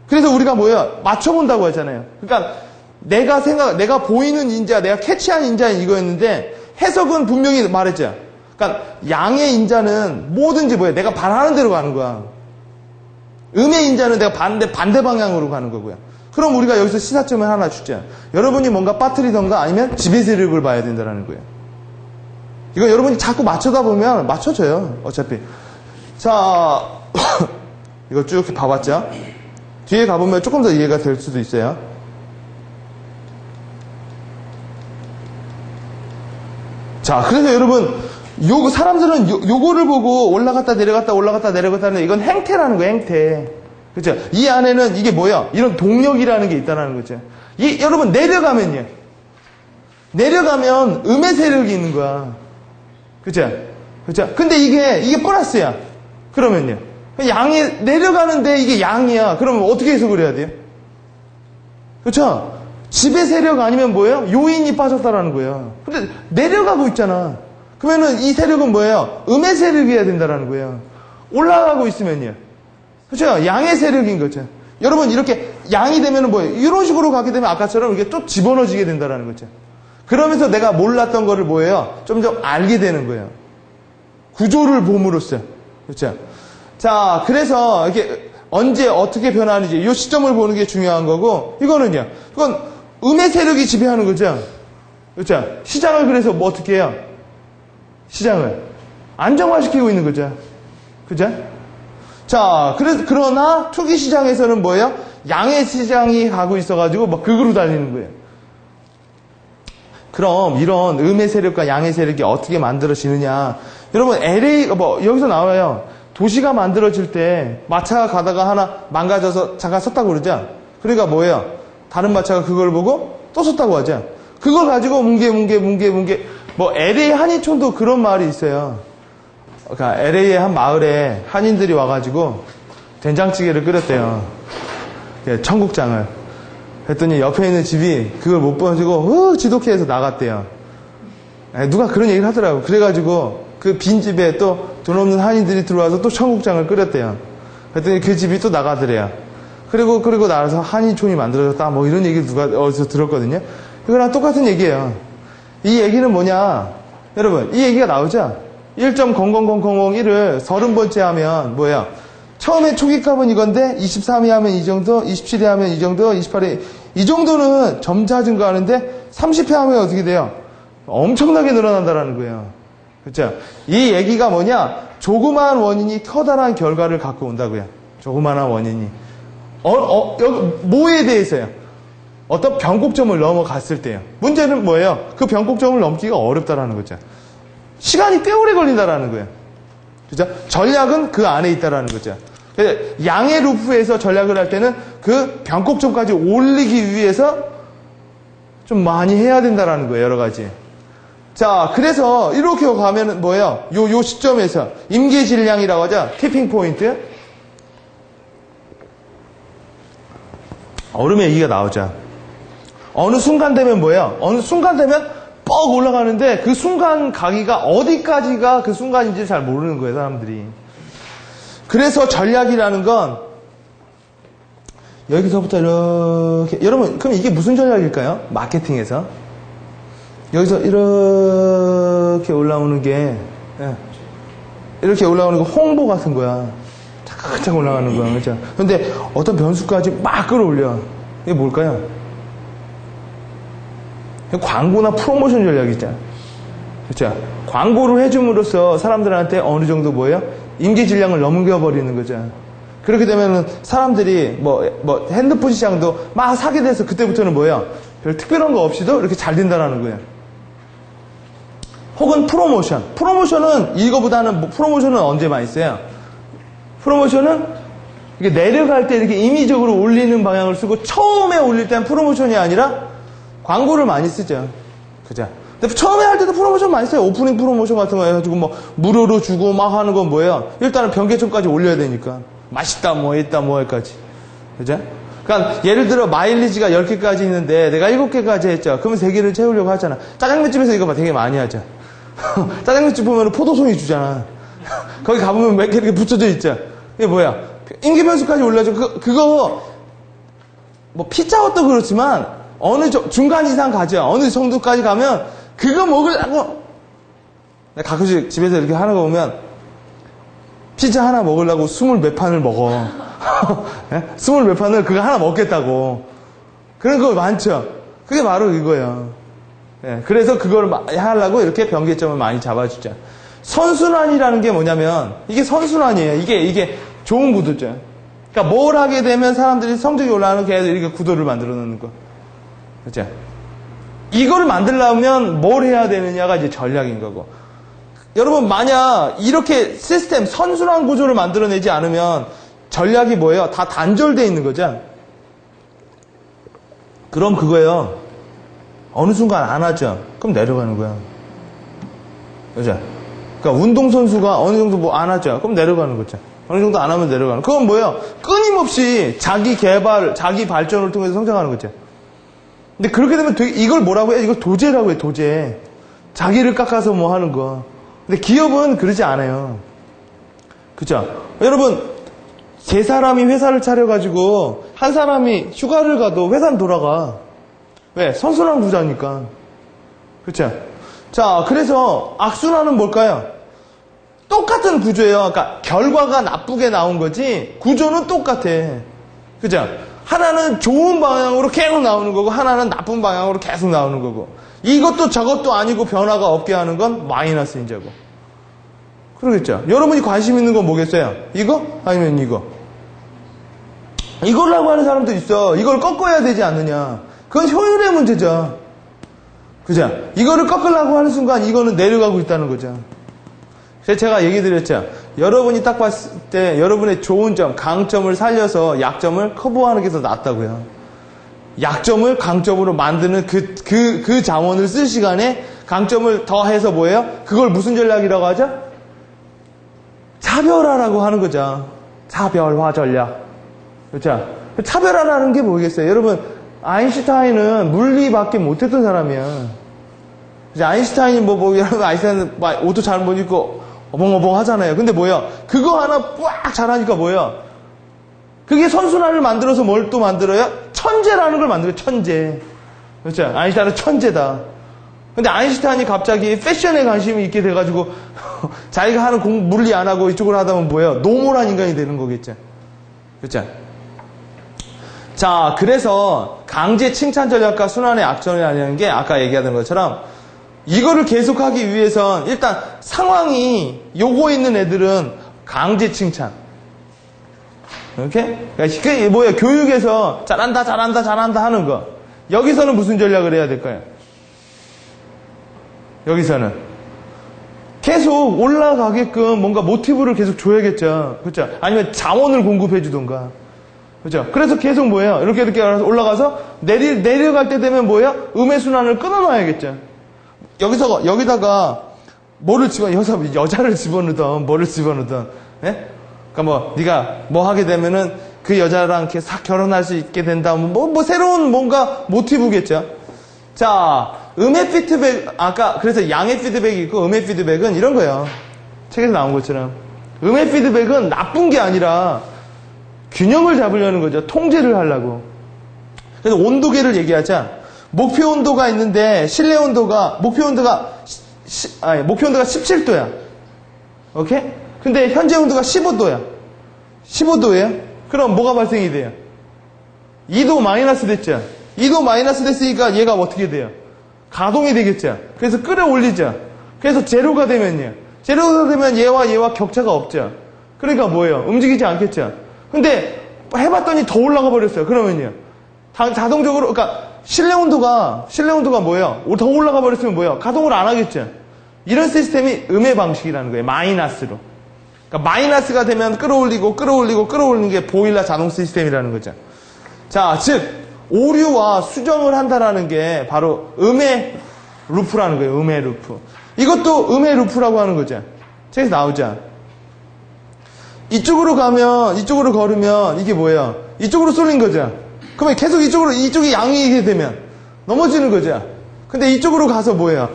그래서 우리가 뭐야? 맞춰본다고 하잖아요. 그러니까, 내가 보이는 인자, 내가 캐치한 인자는 이거였는데, 해석은 분명히 말했죠. 그러니까, 양의 인자는 뭐든지 뭐야? 내가 바라는 대로 가는 거야. 음의 인자는 내가 반대 방향으로 가는 거고요. 그럼 우리가 여기서 시사점을 하나 주자. 여러분이 뭔가 빠뜨리던가 아니면 지배 세력을 봐야 된다는 거예요. 이거 여러분이 자꾸 맞추다 보면 맞춰져요. 어차피. 자, 이거 쭉 봐봤죠? 뒤에 가보면 조금 더 이해가 될 수도 있어요. 자, 그래서 여러분, 사람들은 요거를 보고 올라갔다 내려갔다 올라갔다 내려갔다는 이건 행태라는 거예요, 행태. 그죠? 이 안에는 이게 뭐야? 이런 동력이라는 게 있다는 거죠. 여러분, 내려가면요. 내려가면 음의 세력이 있는 거야. 그죠? 그죠? 근데 이게 플러스야. 그러면요. 양이, 내려가는데 이게 양이야. 그러면 어떻게 해석을 해야 돼요? 그렇죠? 지배 세력 아니면 뭐예요? 요인이 빠졌다라는 거예요. 근데 내려가고 있잖아. 그러면은 이 세력은 뭐예요? 음의 세력이어야 된다라는 거예요. 올라가고 있으면요. 그렇죠? 양의 세력인 거죠. 여러분 이렇게 양이 되면은 뭐예요? 이런 식으로 가게 되면 아까처럼 이게 또 집어넣어지게 된다라는 거죠. 그러면서 내가 몰랐던 거를 뭐예요? 점점 알게 되는 거예요. 구조를 봄으로써. 그렇죠? 자, 그래서 이게 언제 어떻게 변하는지 이 시점을 보는 게 중요한 거고, 이건 음의 세력이 지배하는 거죠. 그렇죠? 시장을 그래서 뭐 어떻게 해요? 시장을 안정화시키고 있는 거죠. 그죠? 자, 그러나 투기 시장에서는 뭐예요? 양의 시장이 가고 있어가지고 막 극으로 달리는 거예요. 그럼 이런 음의 세력과 양의 세력이 어떻게 만들어지느냐? 여러분, 여기서 나와요. 도시가 만들어질 때 마차가 가다가 하나 망가져서 잠깐 섰다고 그러죠? 그러니까 뭐예요? 다른 마차가 그걸 보고 또 섰다고 하죠? 그걸 가지고 뭉개. 뭐 LA 한인촌도 그런 마을이 있어요. 그러니까 LA의 한 마을에 한인들이 와가지고 된장찌개를 끓였대요. 청국장을. 했더니 옆에 있는 집이 그걸 못 봐가지고 지독해해서 나갔대요. 누가 그런 얘기를 하더라고. 그래가지고 그 빈집에 또 돈 없는 한인들이 들어와서 또 청국장을 끓였대요. 그랬더니 그 집이 또 나가더래요. 그리고 나가서 한인촌이 만들어졌다. 뭐 이런 얘기를 누가 어디서 들었거든요. 이거랑 똑같은 얘기예요. 이 얘기는 뭐냐? 여러분, 이 얘기가 나오죠? 1.00001을 30번째 하면 뭐야? 처음에 초기값은 이건데 23이 하면 이 정도, 27이 하면 이 정도, 28이 이 정도는 점차 증가하는데 30회 하면 어떻게 돼요? 엄청나게 늘어난다라는 거예요. 그렇죠? 이 얘기가 뭐냐? 조그마한 원인이 커다란 결과를 갖고 온다고요. 조그마한 원인이. 여기 뭐에 대해서요? 어떤 변곡점을 넘어갔을 때요. 문제는 뭐예요? 그 변곡점을 넘기가 어렵다라는 거죠. 시간이 꽤 오래 걸린다라는 거예요. 그죠? 전략은 그 안에 있다라는 거죠. 양의 루프에서 전략을 할 때는 그 변곡점까지 올리기 위해서 좀 많이 해야 된다라는 거예요. 여러 가지. 자, 그래서 이렇게 가면은 뭐예요? 요 시점에서 임계질량이라고 하죠. 티핑 포인트. 얼음의 얘기가 나오죠. 어느 순간 되면 뭐예요? 어느 순간 되면 뻑 올라가는데 그 순간 가기가 어디까지가 그 순간인지 잘 모르는 거예요, 사람들이. 그래서 전략이라는 건 여기서부터 이렇게, 여러분, 그럼 이게 무슨 전략일까요? 마케팅에서. 여기서 이렇게 올라오는 게, 이렇게 올라오는 거 홍보 같은 거야. 차근차근 올라가는 거야, 그죠? 근데 어떤 변수까지 막 끌어올려. 이게 뭘까요? 광고나 프로모션 전략이잖아. 그렇죠? 광고를 해줌으로써 사람들한테 어느 정도 뭐예요? 임계질량을 넘겨버리는 거죠. 그렇게 되면은 사람들이 뭐 핸드폰 시장도 막 사게 돼서 그때부터는 뭐예요? 별 특별한 거 없이도 이렇게 잘 된다라는 거예요. 혹은 프로모션. 프로모션은 이거보다는 프로모션은 언제 많이 써요? 프로모션은 이게 내려갈 때 이렇게 임의적으로 올리는 방향을 쓰고 처음에 올릴 때는 프로모션이 아니라 광고를 많이 쓰죠. 그죠? 근데 처음에 할 때도 프로모션 많이 써요. 오프닝 프로모션 같은 거 해가지고 뭐 무료로 주고 막 하는 건 뭐예요? 일단은 변계점까지 올려야 되니까. 맛있다 뭐 있다 뭐까지. 그죠? 그러니까 예를 들어 마일리지가 10개까지 있는데 내가 7개까지 했죠. 그러면 3개를 채우려고 하잖아. 짜장면집에서 이거 되게 많이 하죠. 짜장면집 보면 포도송이 주잖아. 거기 가보면 몇 개 이렇게 붙여져 있죠. 이게 뭐야? 임계변수까지 올려줘. 그거 뭐 피자헛도 그렇지만 어느 중간 이상 가죠. 어느 정도까지 가면 그거 먹으려고 내가 가끔씩 집에서 이렇게 하는 거 보면 피자 하나 먹으려고 20 몇 판을 먹어. 20 몇 판을 그거 하나 먹겠다고. 그런 거 많죠. 그게 바로 이거예요. 예, 그래서 그걸 하려고 이렇게 변계점을 많이 잡아주죠. 선순환이라는 게 뭐냐면, 이게 선순환이에요. 이게 좋은 구도죠. 그러니까 뭘 하게 되면 사람들이 성적이 올라가는 계속 이렇게 구도를 만들어 놓는 거. 그죠? 이걸 만들려면 뭘 해야 되느냐가 이제 전략인 거고. 여러분, 만약 이렇게 시스템, 선순환 구조를 만들어내지 않으면 전략이 뭐예요? 다 단절되어 있는 거죠? 그럼 그거예요. 어느 순간 안 하죠? 그럼 내려가는 거야. 그죠? 그러니까 운동선수가 어느 정도 뭐 안 하죠? 그럼 내려가는 거죠. 어느 정도 안 하면 내려가는. 그건 뭐예요? 끊임없이 자기 개발, 자기 발전을 통해서 성장하는 거죠. 근데 그렇게 되면 이걸 뭐라고 해요? 이걸 도제라고 해요, 도제. 자기를 깎아서 뭐 하는 거. 근데 기업은 그러지 않아요. 그죠? 여러분, 세 사람이 회사를 차려가지고 한 사람이 휴가를 가도 회사는 돌아가. 왜? 선순환 구조니까. 그렇죠? 자, 그래서 악순환은 뭘까요? 똑같은 구조예요. 그러니까 결과가 나쁘게 나온 거지 구조는 똑같아. 그죠? 하나는 좋은 방향으로 계속 나오는 거고 하나는 나쁜 방향으로 계속 나오는 거고 이것도 저것도 아니고 변화가 없게 하는 건 마이너스 인자고. 그러겠죠? 여러분이 관심 있는 건 뭐겠어요? 이거? 아니면 이거? 이걸라고 하는 사람도 있어. 이걸 꺾어야 되지 않느냐. 그건 효율의 문제죠. 그죠? 이거를 꺾으려고 하는 순간 이거는 내려가고 있다는 거죠. 그래서 제가 얘기 드렸죠. 여러분이 딱 봤을 때 여러분의 좋은 점, 강점을 살려서 약점을 커버하는 게 더 낫다고요. 약점을 강점으로 만드는 그 자원을 쓸 시간에 강점을 더해서 뭐예요? 그걸 무슨 전략이라고 하죠? 차별화라고 하는 거죠. 차별화 전략. 그렇죠? 차별화라는 게 뭐겠어요? 여러분, 아인슈타인은 물리밖에 못했던 사람이야. 아인슈타인이 여러분, 아인슈타인은 옷도 잘 못 입고 어벙어벙 하잖아요. 근데 뭐야? 그거 하나 빡 잘하니까 뭐야? 그게 선순환을 만들어서 뭘 또 만들어요? 천재라는 걸 만들어요. 천재. 그렇죠? 아인슈타인은 천재다. 근데 아인슈타인이 갑자기 패션에 관심이 있게 돼가지고 자기가 하는 물리 안 하고 이쪽으로 하다 보면 뭐예요? 노멀한 인간이 되는 거겠죠. 그렇죠? 자, 그래서 강제 칭찬 전략과 순환의 악전이라는 게 아까 얘기하던 것처럼 이거를 계속하기 위해선 일단 상황이 요거 있는 애들은 강제 칭찬. 이렇게? 그러니까 그게 뭐예요? 교육에서 잘한다, 잘한다, 잘한다 하는 거. 여기서는 무슨 전략을 해야 될까요? 여기서는 계속 올라가게끔 뭔가 모티브를 계속 줘야겠죠. 그렇죠? 아니면 자원을 공급해 주던가. 그렇죠? 그래서 계속 뭐예요? 이렇게 올라가서 내려갈 때 되면 뭐예요? 음의 순환을 끊어놔야겠죠. 여기다가 뭐를 여자를 집어넣든 뭐를 집어넣든, 예? 그러니까 네가 뭐 하게 되면은 그 여자랑 이렇게 싹 결혼할 수 있게 된다. 새로운 뭔가 모티브겠죠. 자, 음의 피드백, 그래서 양의 피드백이 있고 음의 피드백은 이런 거예요. 책에서 나온 것처럼. 음의 피드백은 나쁜 게 아니라 균형을 잡으려는 거죠. 통제를 하려고. 그래서 온도계를 얘기하자. 목표 온도가 있는데 실내 온도가 목표 온도가 17도야. 오케이? 근데 현재 온도가 15도야. 15도예요? 그럼 뭐가 발생이 돼요? 2도 마이너스 됐죠. 2도 마이너스 됐으니까 얘가 어떻게 돼요? 가동이 되겠죠. 그래서 끌어올리죠. 그래서 제로가 되면요. 제로가 되면 얘와 격차가 없죠. 그러니까 뭐예요? 움직이지 않겠죠. 근데 해봤더니 더 올라가 버렸어요. 그러면요. 자동적으로, 그러니까 실내 온도가 뭐예요? 더 올라가 버렸으면 뭐예요? 가동을 안 하겠죠. 이런 시스템이 음의 방식이라는 거예요. 마이너스로. 그러니까 마이너스가 되면 끌어올리는 게 보일러 자동 시스템이라는 거죠. 자, 즉 오류와 수정을 한다라는 게 바로 음의 루프라는 거예요. 음의 루프. 이것도 음의 루프라고 하는 거죠. 책에서 나오죠. 이쪽으로 걸으면 이게 뭐예요? 이쪽으로 쏠린 거죠. 그러면 계속 이쪽이 양이게 되면 넘어지는 거죠. 근데 이쪽으로 가서 뭐예요?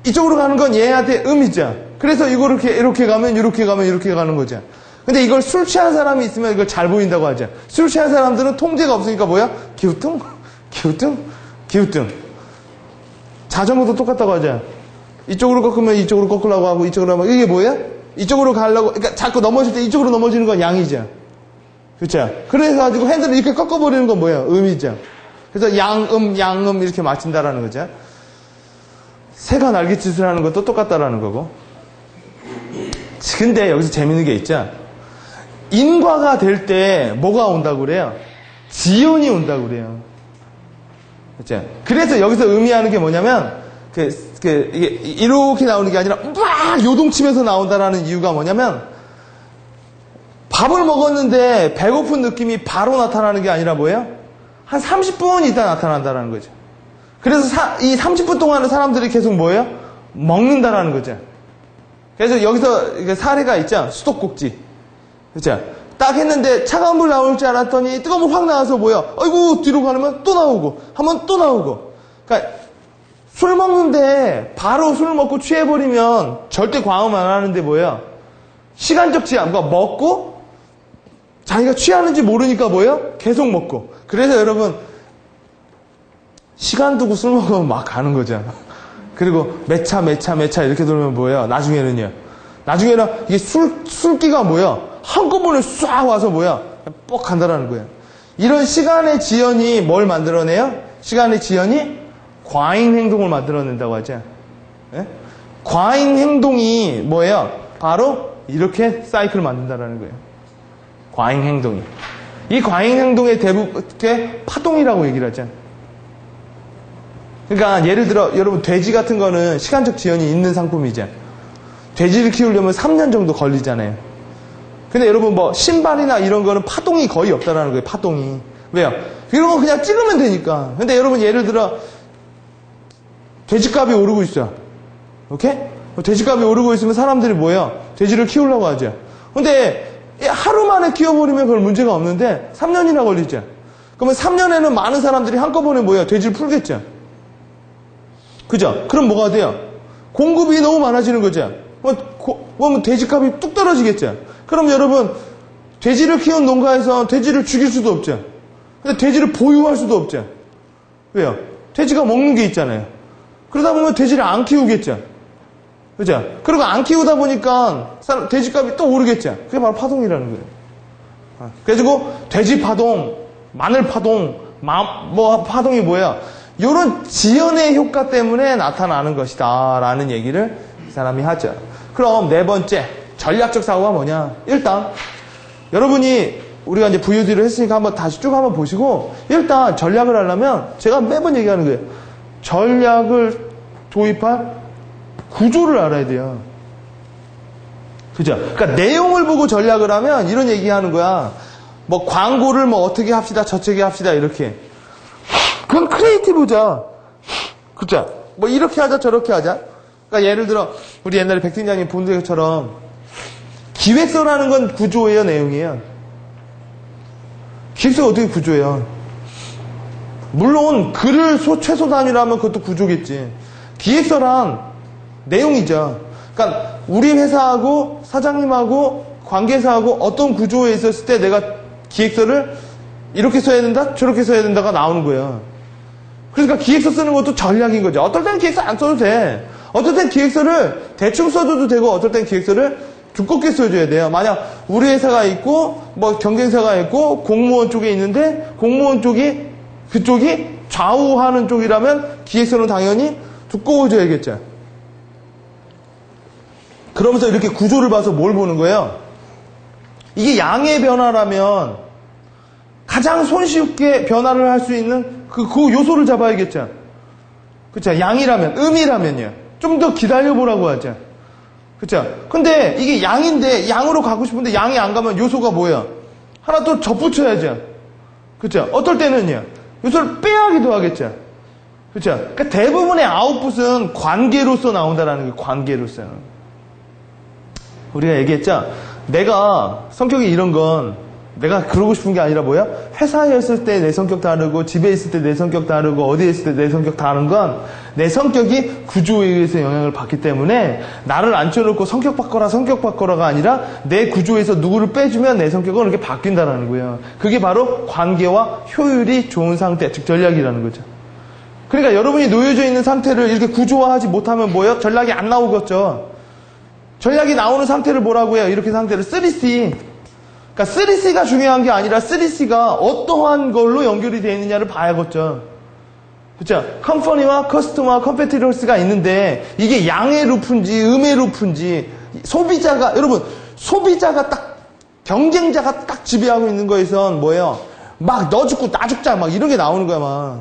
이쪽으로 가는 건 얘한테 음이죠. 그래서 이렇게 가면 이렇게 가는 거죠. 근데 이걸 술 취한 사람이 있으면 이걸 잘 보인다고 하죠. 술 취한 사람들은 통제가 없으니까 뭐야? 기우뚱. 자전거도 똑같다고 하죠. 이쪽으로 꺾으면 이쪽으로 꺾으려고 하고 이쪽으로 하면 이게 뭐야? 이쪽으로 가려고, 그러니까 자꾸 넘어질 때 이쪽으로 넘어지는 건 양이죠. 그렇죠? 그래가지고 핸들을 이렇게 꺾어버리는 건 뭐예요? 음이죠. 그래서 양음 이렇게 맞춘다라는 거죠. 새가 날갯짓을 하는 것도 똑같다라는 거고. 근데 여기서 재밌는 게 있죠. 인과가 될 때 뭐가 온다고 그래요? 지연이 온다고 그래요. 그렇죠? 그래서 여기서 의미하는 게 뭐냐면 이게 이렇게 나오는 게 아니라 막 요동치면서 나온다라는 이유가 뭐냐면 밥을 먹었는데 배고픈 느낌이 바로 나타나는 게 아니라 뭐예요? 한 30분 있다 나타난다라는 거죠. 그래서 이 30분 동안은 사람들이 계속 뭐예요? 먹는다라는 거죠. 그래서 여기서 사례가 있죠. 수도꼭지. 그렇죠? 딱 했는데 차가운 물 나올 줄 알았더니 뜨거운 물 확 나와서 뭐야? 아이고 뒤로 가면 또 나오고 한번 또 나오고. 그러니까 술 먹는데 바로 술 먹고 취해버리면 절대 과음 안 하는데 뭐야? 시간적 제한. 그러니까 먹고 자기가 취하는지 모르니까 뭐예요? 계속 먹고. 그래서 여러분 시간 두고 술 먹으면 막 가는 거잖아. 그리고 몇 차 이렇게 돌면 뭐예요? 나중에는 이게 술기가 뭐야? 한꺼번에 쏴 와서 뭐야? 뻑 간다라는 거예요. 이런 시간의 지연이 뭘 만들어내요? 시간의 지연이 과잉 행동을 만들어낸다고 하죠. 예? 과잉 행동이 뭐예요? 바로 이렇게 사이클을 만든다라는 거예요. 과잉 행동이. 이 과잉 행동의 대부분 파동이라고 얘기를 하죠. 그러니까 예를 들어 여러분 돼지 같은 거는 시간적 지연이 있는 상품이죠. 돼지를 키우려면 3년 정도 걸리잖아요. 근데 여러분 뭐 신발이나 이런 거는 파동이 거의 없다라는 거예요. 파동이. 왜요? 이런 거 그냥 찍으면 되니까. 근데 여러분 예를 들어 돼지값이 오르고 있어요. 오케이? 돼지값이 오르고 있으면 사람들이 뭐예요? 돼지를 키우려고 하죠. 근데 하루 만에 키워버리면 별 문제가 없는데 3년이나 걸리죠. 그러면 3년에는 많은 사람들이 한꺼번에 뭐예요? 돼지를 풀겠죠. 그죠? 그럼 뭐가 돼요? 공급이 너무 많아지는 거죠. 그럼 돼지값이 뚝 떨어지겠죠. 그럼 여러분 돼지를 키운 농가에서 돼지를 죽일 수도 없죠. 근데 돼지를 보유할 수도 없죠. 왜요? 돼지가 먹는 게 있잖아요. 그러다 보면 돼지를 안 키우겠죠. 그죠? 그리고 안 키우다 보니까 돼지값이 또 오르겠죠. 그게 바로 파동이라는 거예요. 그래가지고 돼지 파동, 마늘 파동, 파동이 뭐야? 이런 지연의 효과 때문에 나타나는 것이다 라는 얘기를 이 사람이 하죠. 그럼 네 번째 전략적 사고가 뭐냐? 일단 여러분이 우리가 이제 VOD를 했으니까 다시 쭉 한번 보시고 일단 전략을 하려면 제가 매번 얘기하는 거예요. 전략을 도입할 구조를 알아야 돼요. 그죠? 그러니까 내용을 보고 전략을 하면 이런 얘기하는 거야. 뭐 광고를 뭐 어떻게 합시다, 저떻게 합시다 이렇게. 그건 크리에이티브죠. 그죠? 뭐 이렇게 하자, 저렇게 하자. 그러니까 예를 들어 우리 옛날에 백 팀장님 본 것처럼 기획서라는 건 구조예요, 내용이에요. 기획서가 어떻게 구조예요? 물론 글을 최소 단위로 하면 그것도 구조겠지. 기획서란 내용이죠. 그러니까 우리 회사하고 사장님하고 관계사하고 어떤 구조에 있었을 때 내가 기획서를 이렇게 써야 된다, 저렇게 써야 된다가 나오는 거예요. 그러니까 기획서 쓰는 것도 전략인 거죠. 어떨 땐 기획서 안 써도 돼. 어떨 땐 기획서를 대충 써줘도 되고 어떨 땐 기획서를 두껍게 써줘야 돼요. 만약 우리 회사가 있고 뭐 경쟁사가 있고 공무원 쪽에 있는데 공무원 쪽이 그쪽이 좌우하는 쪽이라면 기획서는 당연히 두꺼워져야겠죠. 그러면서 이렇게 구조를 봐서 뭘 보는 거예요? 이게 양의 변화라면 가장 손쉽게 변화를 할 수 있는 그 요소를 잡아야겠죠. 그쵸? 양이라면, 음이라면요. 좀 더 기다려보라고 하죠. 그쵸? 근데 이게 양인데, 양으로 가고 싶은데 양이 안 가면 요소가 뭐예요? 하나 또 접붙여야죠. 그쵸? 어떨 때는요. 요소를 빼야기도 하겠죠. 그쵸? 그러니까 대부분의 아웃풋은 관계로서 나온다라는 거예요. 관계로서. 우리가 얘기했죠? 내가 성격이 이런 건 내가 그러고 싶은 게 아니라 뭐야? 회사에 있을 때 내 성격 다르고 집에 있을 때 내 성격 다르고 어디에 있을 때 내 성격 다른 건 내 성격이 구조에 의해서 영향을 받기 때문에 나를 앉혀놓고 성격 바꿔라가 아니라 내 구조에서 누구를 빼주면 내 성격은 이렇게 바뀐다는 거예요. 그게 바로 관계와 효율이 좋은 상태, 즉 전략이라는 거죠. 그러니까 여러분이 놓여져 있는 상태를 이렇게 구조화하지 못하면 뭐예요? 전략이 안 나오겠죠. 전략이 나오는 상태를 뭐라고 해요? 이렇게 상태를 3C. 그러니까 3C가 중요한 게 아니라 3C가 어떠한 걸로 연결이 되어 있느냐를 봐야겠죠. 그쵸? 컴퍼니와 커스터머와 컴페티터스가 있는데 이게 양의 루프인지 음의 루프인지 소비자가 여러분 소비자가 딱 경쟁자가 딱 지배하고 있는 거에선 뭐예요? 막 너 죽고 나 죽자 막 이런 게 나오는 거야 막.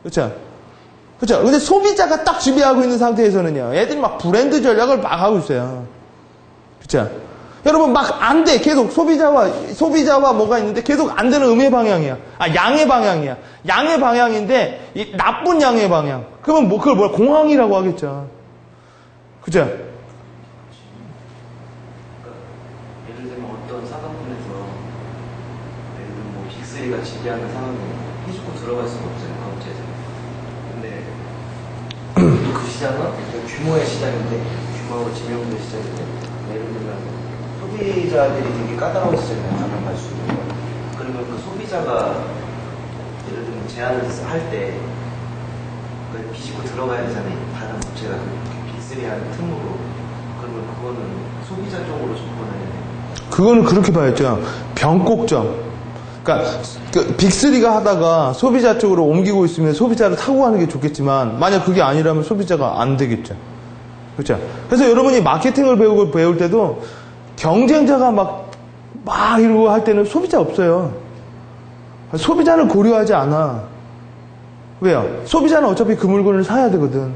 그쵸? 그쵸? 근데 소비자가 딱 지배하고 있는 상태에서는요 애들이 막 브랜드 전략을 막 하고 있어요. 그쵸? 여러분 막 안 돼. 계속 소비자와 뭐가 있는데 계속 안 되는 음의 방향이야. 양의 방향이야. 양의 방향인데 이 나쁜 양의 방향. 그러면 뭐 그걸 뭐야? 공황이라고 하겠죠. 그죠? 예를 들면 어떤 사각문에서 예를 들면 뭐 빅3가 지배하는 상황에 해주고 들어갈 수가 없잖아요. 가업체에서. 근데 또 그 시장은 규모의 시장인데 규모하고 지명도의 시장인데 예를 들면 소비자들이 되게 까다로운 시장에 가면 갈수록 그러면 그 소비자가 예를 들면 제안을 할 때 그걸 비집고 들어가야 되잖아요. 다른 업체가 빅3 하는 틈으로. 그러면 그거는 소비자 쪽으로 접근해야 돼요. 그거는 그렇게 봐야죠. 변곡점. 그러니까 그 빅3가 하다가 소비자 쪽으로 옮기고 있으면 소비자를 타고 가는 게 좋겠지만 만약 그게 아니라면 소비자가 안 되겠죠. 그렇죠? 그래서 여러분이 마케팅을 배울 때도 경쟁자가 막 이러고 할 때는 소비자 없어요. 소비자를 고려하지 않아. 왜요? 소비자는 어차피 그 물건을 사야 되거든.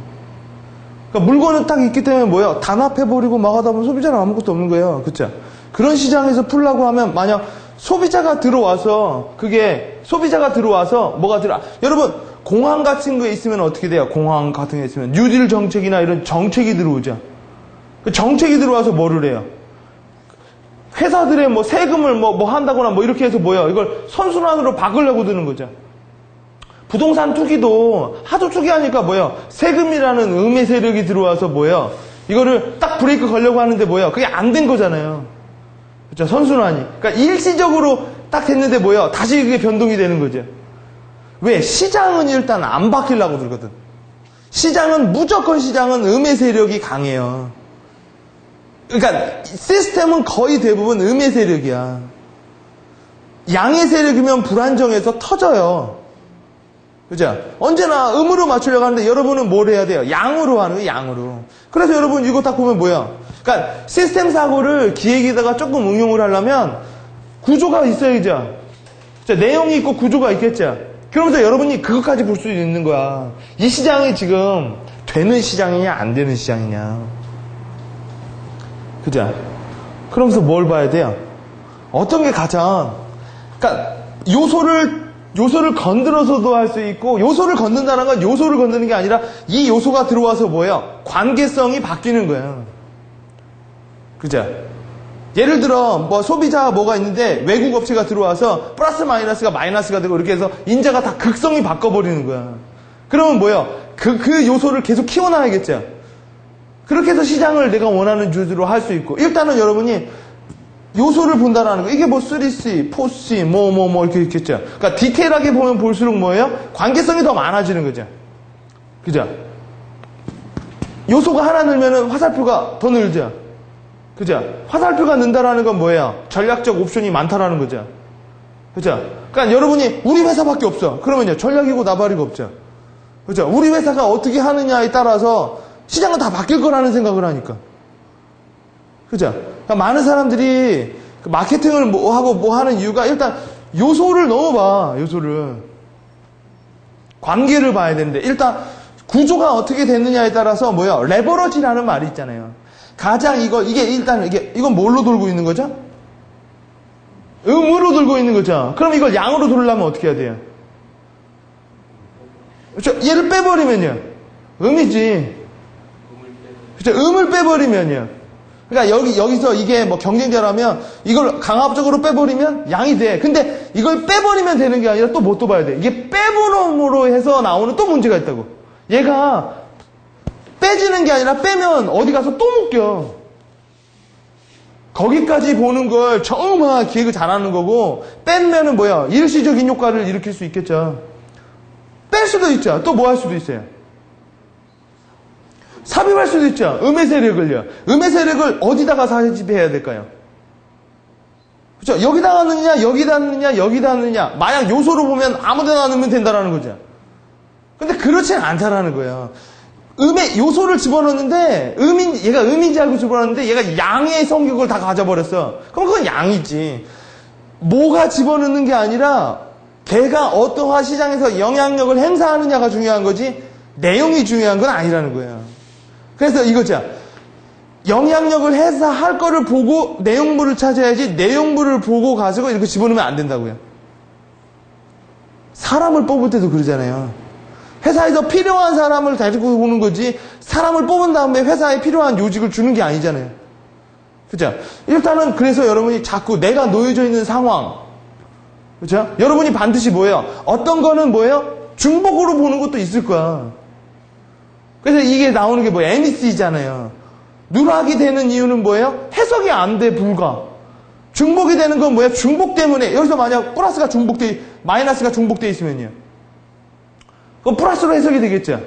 그러니까 물건은 딱 있기 때문에 뭐야? 단합해버리고 막 하다 보면 소비자는 아무것도 없는 거예요. 그쵸? 그런 시장에서 풀라고 하면 만약 소비자가 들어와서 여러분 공항 같은 거에 있으면 어떻게 돼요? 공항 같은 게 있으면 뉴딜 정책이나 이런 정책이 들어오죠. 그 정책이 들어와서 뭐를 해요? 회사들의 뭐 세금을 뭐 한다거나 뭐 이렇게 해서 뭐야? 이걸 선순환으로 바꾸려고 드는 거죠. 부동산 투기도 하도 투기하니까 뭐야? 세금이라는 음의 세력이 들어와서 뭐야? 이거를 딱 브레이크 걸려고 하는데 뭐야? 그게 안 된 거잖아요. 그렇죠? 선순환이. 그러니까 일시적으로 딱 됐는데 뭐야? 다시 그게 변동이 되는 거죠. 왜? 시장은 일단 안 바뀌려고 들거든. 무조건 시장은 음의 세력이 강해요. 그러니까 시스템은 거의 대부분 음의 세력이야. 양의 세력이면 불안정해서 터져요. 그죠? 언제나 음으로 맞추려고 하는데 여러분은 뭘 해야 돼요? 양으로 하는 거예요, 양으로. 그래서 여러분 이거 딱 보면 뭐야? 그러니까 시스템 사고를 기획에다가 조금 응용을 하려면 구조가 있어야죠. 내용이 있고 구조가 있겠죠. 그러면서 여러분이 그것까지 볼 수 있는 거야. 이 시장이 지금 되는 시장이냐 안 되는 시장이냐. 그죠? 그러면서 뭘 봐야 돼요? 어떤 게 가장 그러니까 요소를 건드려서도 할 수 있고 요소를 건든다는 건 요소를 건드는 게 아니라 이 요소가 들어와서 뭐예요? 관계성이 바뀌는 거예요. 그죠? 예를 들어 뭐 소비자 뭐가 있는데 외국 업체가 들어와서 플러스 마이너스가 마이너스가 되고 이렇게 해서 인자가 다 극성이 바꿔버리는 거야. 그러면 뭐예요? 그 요소를 계속 키워놔야겠죠. 그렇게 해서 시장을 내가 원하는 주제로 할 수 있고 일단은 여러분이 요소를 본다라는 거 이게 뭐 3C, 4C 뭐 이렇게 있겠죠. 그러니까 디테일하게 보면 볼수록 뭐예요? 관계성이 더 많아지는 거죠. 그죠? 요소가 하나 늘면은 화살표가 더 늘죠. 그죠? 화살표가 는다라는 건 뭐예요? 전략적 옵션이 많다라는 거죠. 그죠? 그러니까 여러분이 우리 회사밖에 없어. 그러면요 전략이고 나발이고 없죠. 그죠? 우리 회사가 어떻게 하느냐에 따라서 시장은 다 바뀔 거라는 생각을 하니까. 그죠? 그러니까 많은 사람들이 마케팅을 뭐 하는 이유가 일단 요소를 넣어봐. 요소를. 관계를 봐야 되는데 일단 구조가 어떻게 됐느냐에 따라서 뭐야? 레버러지라는 말이 있잖아요. 가장 이건 뭘로 돌고 있는 거죠? 음으로 돌고 있는 거죠. 그럼 이걸 양으로 돌려면 어떻게 해야 돼요? 그렇죠? 얘를 빼버리면요. 음이지. 그렇죠? 음을 빼버리면요. 그러니까 여기서 이게 뭐 경쟁자라면 이걸 강압적으로 빼버리면 양이 돼. 근데 이걸 빼버리면 되는 게 아니라 또 뭐 또 봐야 돼. 이게 빼버림으로 해서 나오는 또 문제가 있다고. 얘가 빼지는 게 아니라 빼면 어디 가서 또 묶여. 거기까지 보는 걸 정말 기획을 잘하는 거고 빼면은 뭐야? 일시적인 효과를 일으킬 수 있겠죠. 뺄 수도 있죠. 또 뭐 할 수도 있어요. 삽입할 수도 있죠. 음의 세력을요. 음의 세력을 어디다가 삽입해야 될까요? 그렇죠? 여기다가 넣느냐, 여기다 넣느냐, 여기다 넣느냐. 만약 요소로 보면 아무데나 넣으면 된다라는 거죠. 근데 그렇지는 않다라는 거예요. 음의 요소를 집어넣는데, 얘가 음인지 알고 집어넣는데, 얘가 양의 성격을 다 가져버렸어. 그럼 그건 양이지. 뭐가 집어넣는 게 아니라, 걔가 어떠한 시장에서 영향력을 행사하느냐가 중요한 거지, 내용이 중요한 건 아니라는 거예요. 그래서 이거죠. 영향력을 행사할 거를 보고 내용물을 찾아야지, 내용물을 보고 가지고 이렇게 집어넣으면 안 된다고요. 사람을 뽑을 때도 그러잖아요. 회사에서 필요한 사람을 데리고 오는 거지, 사람을 뽑은 다음에 회사에 필요한 요직을 주는 게 아니잖아요. 그죠? 일단은 그래서 여러분이 자꾸 내가 놓여져 있는 상황, 그죠? 여러분이 반드시 뭐예요? 어떤 거는 뭐예요? 중복으로 보는 것도 있을 거야. 그래서 이게 나오는 게 뭐예요? NEC잖아요. 누락이 되는 이유는 뭐예요? 해석이 안 돼, 불가. 중복이 되는 건 뭐예요? 중복 때문에. 여기서 만약 플러스가 마이너스가 중복되어 있으면요. 그럼 플러스로 해석이 되겠죠?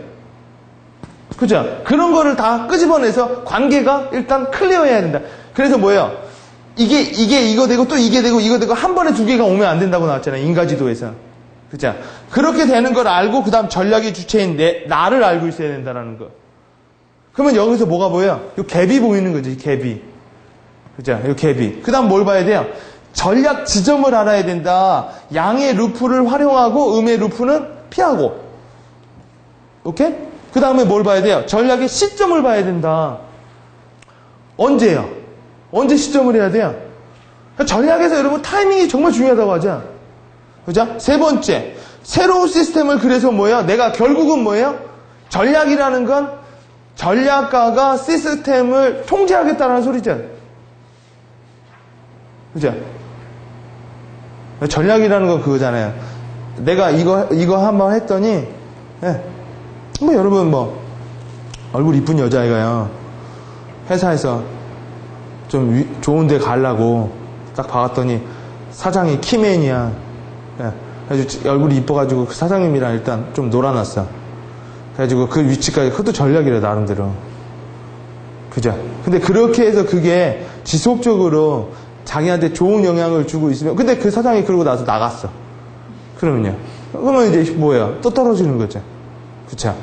그죠? 그런 거를 다 끄집어내서 관계가 일단 클리어해야 된다. 그래서 뭐예요? 이게 이거 되고 또 이게 되고 이거 되고 한 번에 두 개가 오면 안 된다고 나왔잖아요. 인가지도에서. 그죠? 그렇게 되는 걸 알고 그 다음 전략의 주체인 나를 알고 있어야 된다는 거. 그러면 여기서 뭐가 보여요? 이 갭이 보이는 거지, 이 갭이. 그죠? 이 갭이. 그 다음 뭘 봐야 돼요? 전략 지점을 알아야 된다. 양의 루프를 활용하고 음의 루프는 피하고. 오케이? 그 다음에 뭘 봐야 돼요? 전략의 시점을 봐야 된다. 언제요? 언제 시점을 해야 돼요? 전략에서 여러분 타이밍이 정말 중요하다고 하죠. 그죠? 세 번째, 새로운 시스템을 그래서 뭐예요? 내가 결국은 뭐예요? 전략이라는 건 전략가가 시스템을 통제하겠다는 소리죠. 그죠? 전략이라는 건 그거잖아요. 내가 이거 한번 했더니, 뭐 여러분 얼굴 이쁜 여자애가요, 회사에서 좀 좋은 데 가려고 딱 봐왔더니 사장이 키맨이야. 그래가지고 얼굴이 이뻐가지고 그 사장님이랑 일단 좀 놀아놨어. 그래가지고 그 위치까지, 그것도 전략이래, 나름대로. 그죠? 근데 그렇게 해서 그게 지속적으로 자기한테 좋은 영향을 주고 있으면, 근데 그 사장이 그러고 나서 나갔어. 그러면요. 그러면 이제 뭐예요? 또 떨어지는 거죠. 그쵸?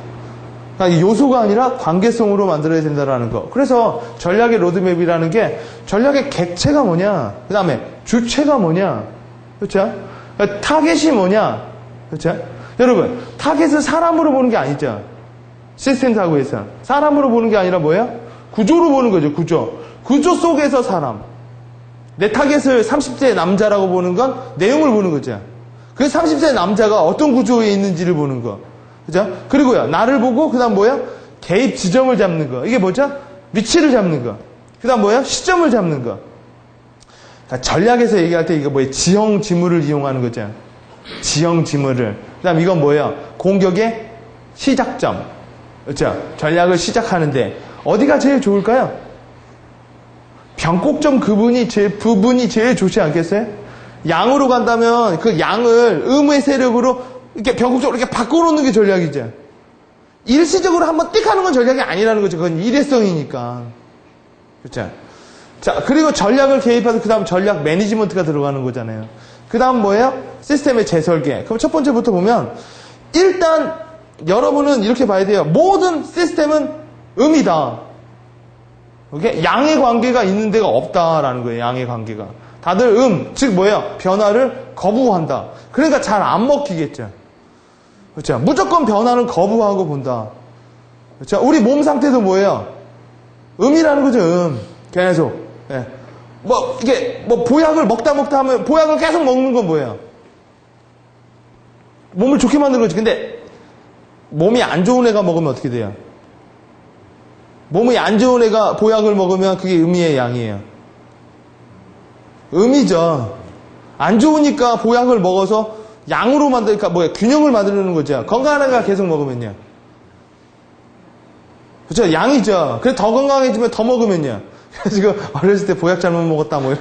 그러니까 요소가 아니라 관계성으로 만들어야 된다는 거. 그래서 전략의 로드맵이라는 게 전략의 객체가 뭐냐, 그 다음에 주체가 뭐냐, 그렇죠? 그러니까 타겟이 뭐냐, 그렇죠? 여러분, 타겟은 사람으로 보는 게 아니죠. 시스템 사고에서 사람으로 보는 게 아니라 뭐예요? 구조로 보는 거죠. 구조 속에서 사람. 내 타겟을 30대 남자라고 보는 건 내용을 보는 거죠. 그 30대 남자가 어떤 구조에 있는지를 보는 거. 그죠? 그리고요, 나를 보고, 그 다음 뭐예요? 개입 지점을 잡는 거. 이게 뭐죠? 위치를 잡는 거. 그 다음 뭐예요? 시점을 잡는 거. 그러니까 전략에서 얘기할 때 이거 뭐예요? 지형 지물을 이용하는 거죠. 지형 지물을. 그 다음 이건 뭐예요? 공격의 시작점. 그렇죠? 전략을 시작하는데 어디가 제일 좋을까요? 변곡점 부분이 제일 좋지 않겠어요? 양으로 간다면 그 양을 음의 세력으로 이렇게 변곡적으로 이렇게 바꿔놓는 게 전략이죠. 일시적으로 한번 띡 하는 건 전략이 아니라는 거죠. 그건 일회성이니까. 그렇죠? 자, 그리고 전략을 개입해서 그 다음 전략 매니지먼트가 들어가는 거잖아요. 그 다음 뭐예요? 시스템의 재설계. 그럼 첫 번째부터 보면 일단 여러분은 이렇게 봐야 돼요. 모든 시스템은 음이다. 오케이? 양의 관계가 있는 데가 없다라는 거예요. 양의 관계가. 다들 즉 뭐예요? 변화를 거부한다. 그러니까 잘 안 먹히겠죠. 그렇죠? 무조건 변화는 거부하고 본다. 그렇죠? 우리 몸 상태도 뭐예요? 음이라는 거죠. 계속. 예. 이게 보약을 먹다 하면 보약을 계속 먹는 건 뭐예요? 몸을 좋게 만드는 거지. 근데 몸이 안 좋은 애가 먹으면 어떻게 돼요? 몸이 안 좋은 애가 보약을 먹으면 그게 음이에요, 양이에요? 음이죠. 안 좋으니까 보약을 먹어서 양으로 만드니까 균형을 만드는 거죠. 건강한 애가 계속 먹으면요. 그렇죠? 양이죠. 그래 더 건강해지면 더 먹으면요. 그래서 어렸을 때 보약 잘못 먹었다 이런.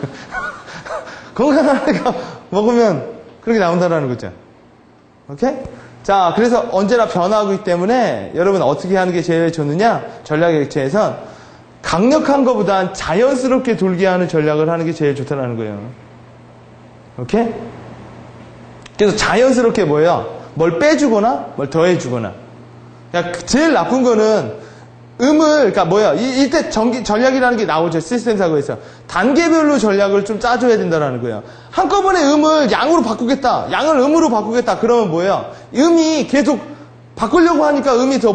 건강한 애가 먹으면 그렇게 나온다는 거죠. 오케이? 자, 그래서 언제나 변화하기 때문에 여러분 어떻게 하는 게 제일 좋느냐? 전략의 객체에선 강력한 것보단 자연스럽게 돌게 하는 전략을 하는 게 제일 좋다는 거예요. 오케이? 그래서 자연스럽게 뭐예요? 뭘 빼주거나 뭘 더해주거나. 그러니까 제일 나쁜 거는 그러니까 이때 전략이라는 게 나오죠. 시스템 사고에서. 단계별로 전략을 좀 짜줘야 된다는 거예요. 한꺼번에 음을 양으로 바꾸겠다. 양을 음으로 바꾸겠다. 그러면 음이 계속 바꾸려고 하니까 음이 더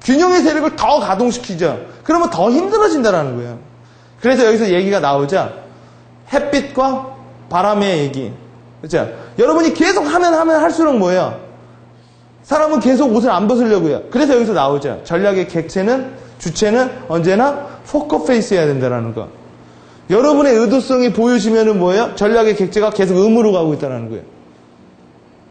균형의 세력을 더 가동시키죠. 그러면 더 힘들어진다는 거예요. 그래서 여기서 얘기가 나오죠. 햇빛과 바람의 얘기. 그렇죠? 여러분이 계속 하면 할수록 사람은 계속 옷을 안 벗으려고요. 그래서 여기서 나오죠. 전략의 주체는 언제나 포커 페이스 해야 된다는 거. 여러분의 의도성이 보여지면은 전략의 객체가 계속 음으로 가고 있다는 거예요.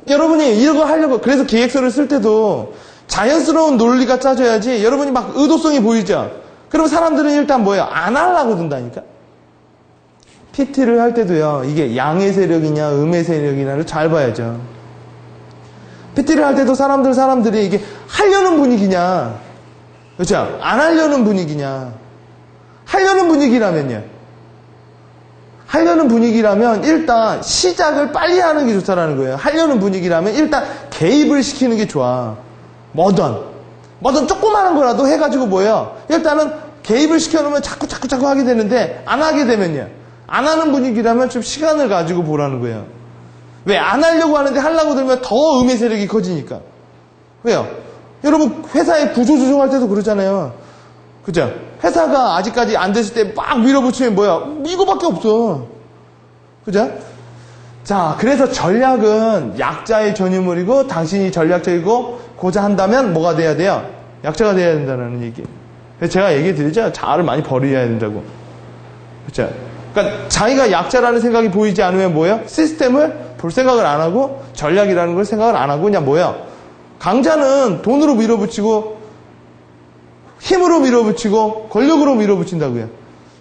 여러분이 이거 하려고, 그래서 기획서를 쓸 때도 자연스러운 논리가 짜져야지 여러분이 막 의도성이 보이죠? 그럼 사람들은 일단 안 하려고 든다니까? PT를 할 때도요, 이게 양의 세력이냐, 음의 세력이냐를 잘 봐야죠. PT를 할 때도 사람들이 이게 하려는 분위기냐, 그렇죠? 안 하려는 분위기냐. 하려는 분위기라면 일단 시작을 빨리 하는 게 좋다라는 거예요. 하려는 분위기라면 일단 개입을 시키는 게 좋아. 뭐든 조그마한 거라도 해가지고 일단은 개입을 시켜놓으면 자꾸 하게 되는데, 안 하게 되면요, 안 하는 분위기라면 좀 시간을 가지고 보라는 거예요. 왜? 안 하려고 하는데 하려고 들면 더 음의 세력이 커지니까. 왜요? 여러분 회사의 구조 조정할 때도 그러잖아요. 그죠? 회사가 아직까지 안 됐을 때 막 밀어붙이면 이거밖에 없어. 그죠? 자, 그래서 전략은 약자의 전유물이고, 당신이 전략적이고 고자 한다면 뭐가 돼야 돼요? 약자가 돼야 된다는 얘기. 그래서 제가 얘기 드리죠. 자아를 많이 버려야 된다고. 그죠? 그러니까 자기가 약자라는 생각이 보이지 않으면 시스템을 볼 생각을 안 하고, 전략이라는 걸 생각을 안 하고, 그냥 강자는 돈으로 밀어붙이고, 힘으로 밀어붙이고, 권력으로 밀어붙인다고요.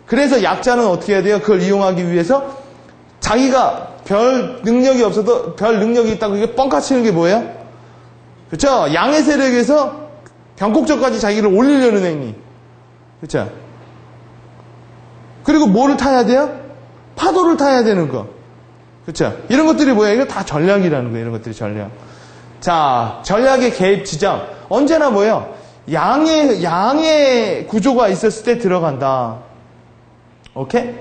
그래서 약자는 어떻게 해야 돼요? 그걸 이용하기 위해서 자기가 별 능력이 없어도 별 능력이 있다고 이게 뻥카치는 게 뭐예요? 그렇죠? 양의 세력에서 경곡절까지 자기를 올리려는 행위. 그렇죠? 그리고 뭐를 타야 돼요? 파도를 타야 되는 거. 그렇죠? 이런 것들이 이거 다 전략이라는 거예요. 이런 것들이 전략. 자, 전략의 개입 지점. 언제나 양의 구조가 있었을 때 들어간다. 오케이?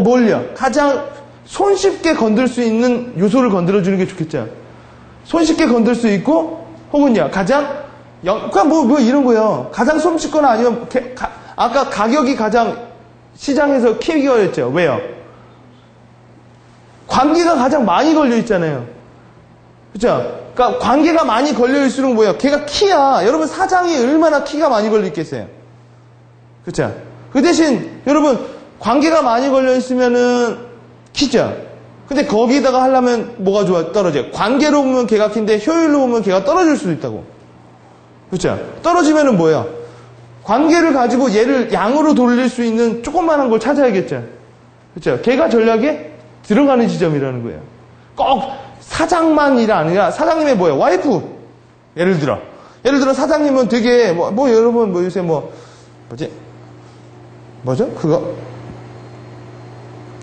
뭘요? 가장 손쉽게 건들 수 있는 요소를 건드려주는 게 좋겠죠. 손쉽게 건들 수 있고, 혹은요, 가장, 그냥 이런 거요. 가장 손쉽거나 아니면, 아까 가격이 가장 시장에서 키워였죠. 왜요? 관계가 가장 많이 걸려 있잖아요. 그죠? 그러니까 관계가 많이 걸려 있을수록 걔가 키야. 여러분 사장이 얼마나 키가 많이 걸려 있겠어요? 그죠? 그 대신 여러분 관계가 많이 걸려 있으면은 키죠. 근데 거기다가 하려면 뭐가 떨어져요? 관계로 보면 걔가 키인데 효율로 보면 걔가 떨어질 수도 있다고. 그죠? 떨어지면은 관계를 가지고 얘를 양으로 돌릴 수 있는 조그만한 걸 찾아야겠죠. 그죠? 걔가 전략에 들어가는 지점이라는 거예요. 꼭 사장만이 아니라 사장님의 와이프. 예를 들어 사장님은 되게 여러분 요새 뭐죠? 그거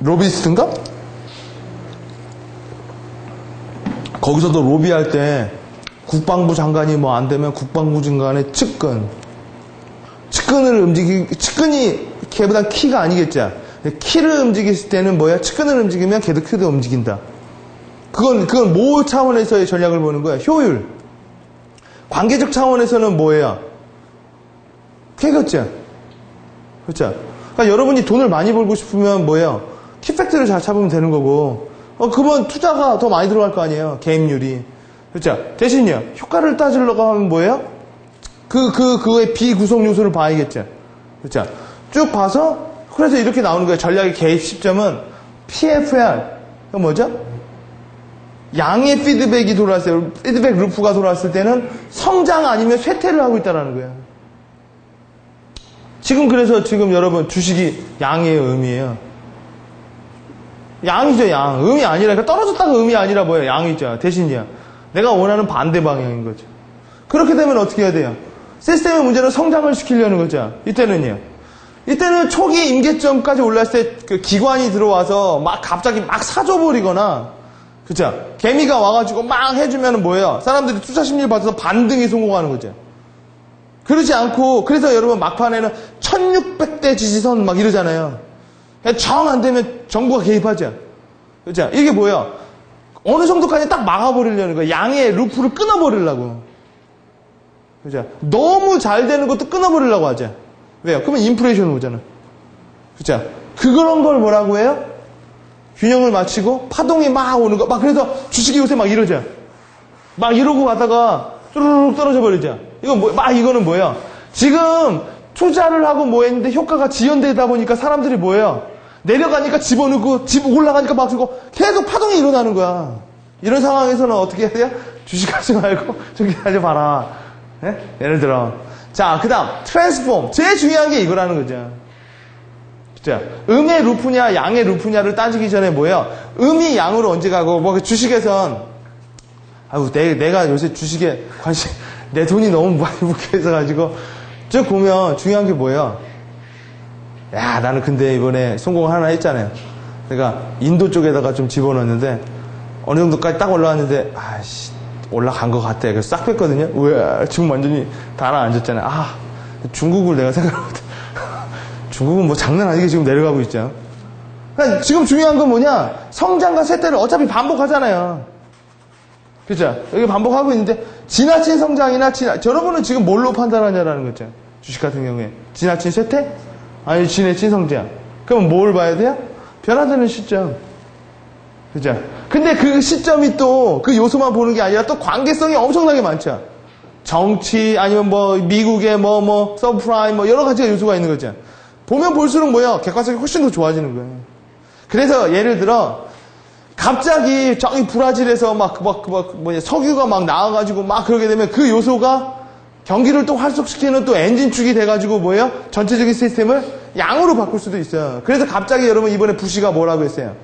로비스트인가? 거기서도 로비할 때 국방부 장관이 안 되면 국방부 장관의 측근이 걔보다 키가 아니겠죠. 키를 움직였을 때는 측근을 움직이면 걔도 키도 움직인다. 그건 모 차원에서의 전략을 보는 거야. 효율. 관계적 차원에서는 뭐예요? 쾌거죠. 그렇죠? 그러니까 여러분이 돈을 많이 벌고 싶으면 키팩트를 잘 잡으면 되는 거고, 그러면 투자가 더 많이 들어갈 거 아니에요. 개입률이. 그렇죠? 대신요, 효과를 따지려고 하면 그거의 비구성 요소를 봐야겠죠. 그렇죠? 쭉 봐서, 그래서 이렇게 나오는 거예요. 전략의 개입 시점은 PFR. 그건 뭐죠? 양의 피드백이 돌아왔어요. 피드백 루프가 돌아왔을 때는 성장 아니면 쇠퇴를 하고 있다는 거예요. 그래서 여러분 주식이 양이에요, 음이에요? 양이죠, 양. 음이 아니라, 그러니까 떨어졌다가 음이 아니라 양이죠. 대신이야. 내가 원하는 반대 방향인 거죠. 그렇게 되면 어떻게 해야 돼요? 시스템의 문제는 성장을 시키려는 거죠. 이때는 초기 임계점까지 올랐을 때 기관이 들어와서 갑자기 사줘버리거나, 그쵸? 개미가 와가지고 막 해주면 뭐예요? 사람들이 투자 심리를 받아서 반등에 성공하는 거죠. 그러지 않고, 그래서 여러분 막판에는 1600대 지지선 막 이러잖아요. 정 안 되면 정부가 개입하죠. 그죠? 이게 뭐야? 어느 정도까지 딱 막아버리려는 거야. 양의 루프를 끊어버리려고. 그죠? 너무 잘 되는 것도 끊어버리려고 하죠. 왜요? 그러면 인플레이션 오잖아. 그죠? 그런 걸 뭐라고 해요? 균형을 맞추고 파동이 막 오는 거. 막 그래서 주식이 요새 막 이러죠. 막 이러고 가다가 뚜루룩 떨어져 버리죠. 이거는 뭐예요? 지금 투자를 하고 뭐 했는데 효과가 지연되다 보니까 사람들이 뭐예요? 내려가니까 집어넣고 집 올라가니까 막 주고 계속 파동이 일어나는 거야. 이런 상황에서는 어떻게 해야 돼요? 주식하지 말고 저기 하지 마라. 네? 예를 들어. 자, 그 다음 트랜스폼. 제일 중요한 게 이거라는 거죠. 자, 음의 루프냐 양의 루프냐를 따지기 전에 뭐예요? 음이 양으로 언제 가고 뭐 주식에선 아유 내가 요새 주식에 관심 내 돈이 너무 많이 묵혀 있어가지고 저 보면 중요한 게 뭐예요? 야 나는 근데 이번에 성공 하나 했잖아요. 내가 인도 쪽에다가 좀 집어넣었는데 어느 정도까지 딱 올라왔는데 아씨 올라간 것 같아. 그래서 싹 뺐거든요. 왜 지금 완전히 달아앉았잖아요. 아 중국을 내가 생각하거든. 중국은 뭐 장난 아니게 지금 내려가고 있죠. 그러니까 지금 중요한 건 뭐냐? 성장과 쇠퇴를 어차피 반복하잖아요. 그죠? 여기 반복하고 있는데 지나친 성장이나 여러분은 지금 뭘로 판단하냐라는 거죠. 주식 같은 경우에 지나친 쇠퇴? 아니 지나친 성장. 그럼 뭘 봐야 돼요? 변화되는 시점. 그죠? 근데 그 시점이 또 그 요소만 보는 게 아니라 또 관계성이 엄청나게 많죠. 정치 아니면 뭐 미국의 뭐 서브프라임 뭐 여러 가지가 요소가 있는 거죠. 보면 볼수록 뭐야? 객관성이 훨씬 더 좋아지는 거예요. 그래서 예를 들어 갑자기 저기 브라질에서 석유가 막 나와가지고 막 그러게 되면 그 요소가 경기를 또 활성시키는 또 엔진축이 돼가지고 뭐예요? 전체적인 시스템을 양으로 바꿀 수도 있어요. 그래서 갑자기 여러분 이번에 부시가 뭐라고 했어요?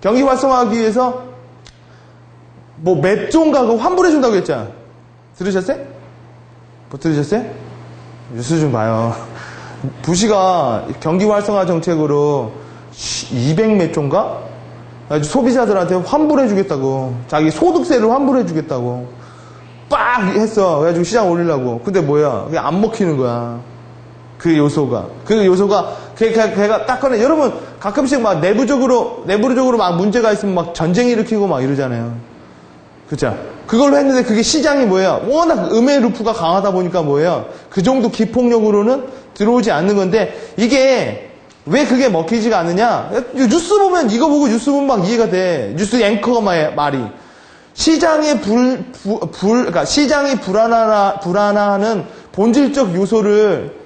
경기 활성화하기 위해서 뭐 맵종각을 환불해준다고 했잖아. 들으셨어요? 못 들으셨어요? 뉴스 좀 봐요. 부시가 경기 활성화 정책으로 200몇 조인가? 소비자들한테 환불해주겠다고. 자기 소득세를 환불해주겠다고. 빡! 했어. 그래가지고 시장 올리려고. 근데 뭐야? 그게 안 먹히는 거야. 그 요소가. 걔가 딱 꺼내. 여러분, 가끔씩 막 내부적으로 막 문제가 있으면 막 전쟁 일으키고 막 이러잖아요. 그쵸? 그걸로 했는데 그게 시장이 뭐예요? 워낙 음의 루프가 강하다 보니까 뭐예요? 그 정도 기폭력으로는 들어오지 않는 건데, 이게 왜 그게 먹히지가 않느냐? 뉴스 보면, 이거 보고 뉴스 보면 막 이해가 돼. 뉴스 앵커가 말이. 시장의 그러니까 시장이 불안하는 본질적 요소를,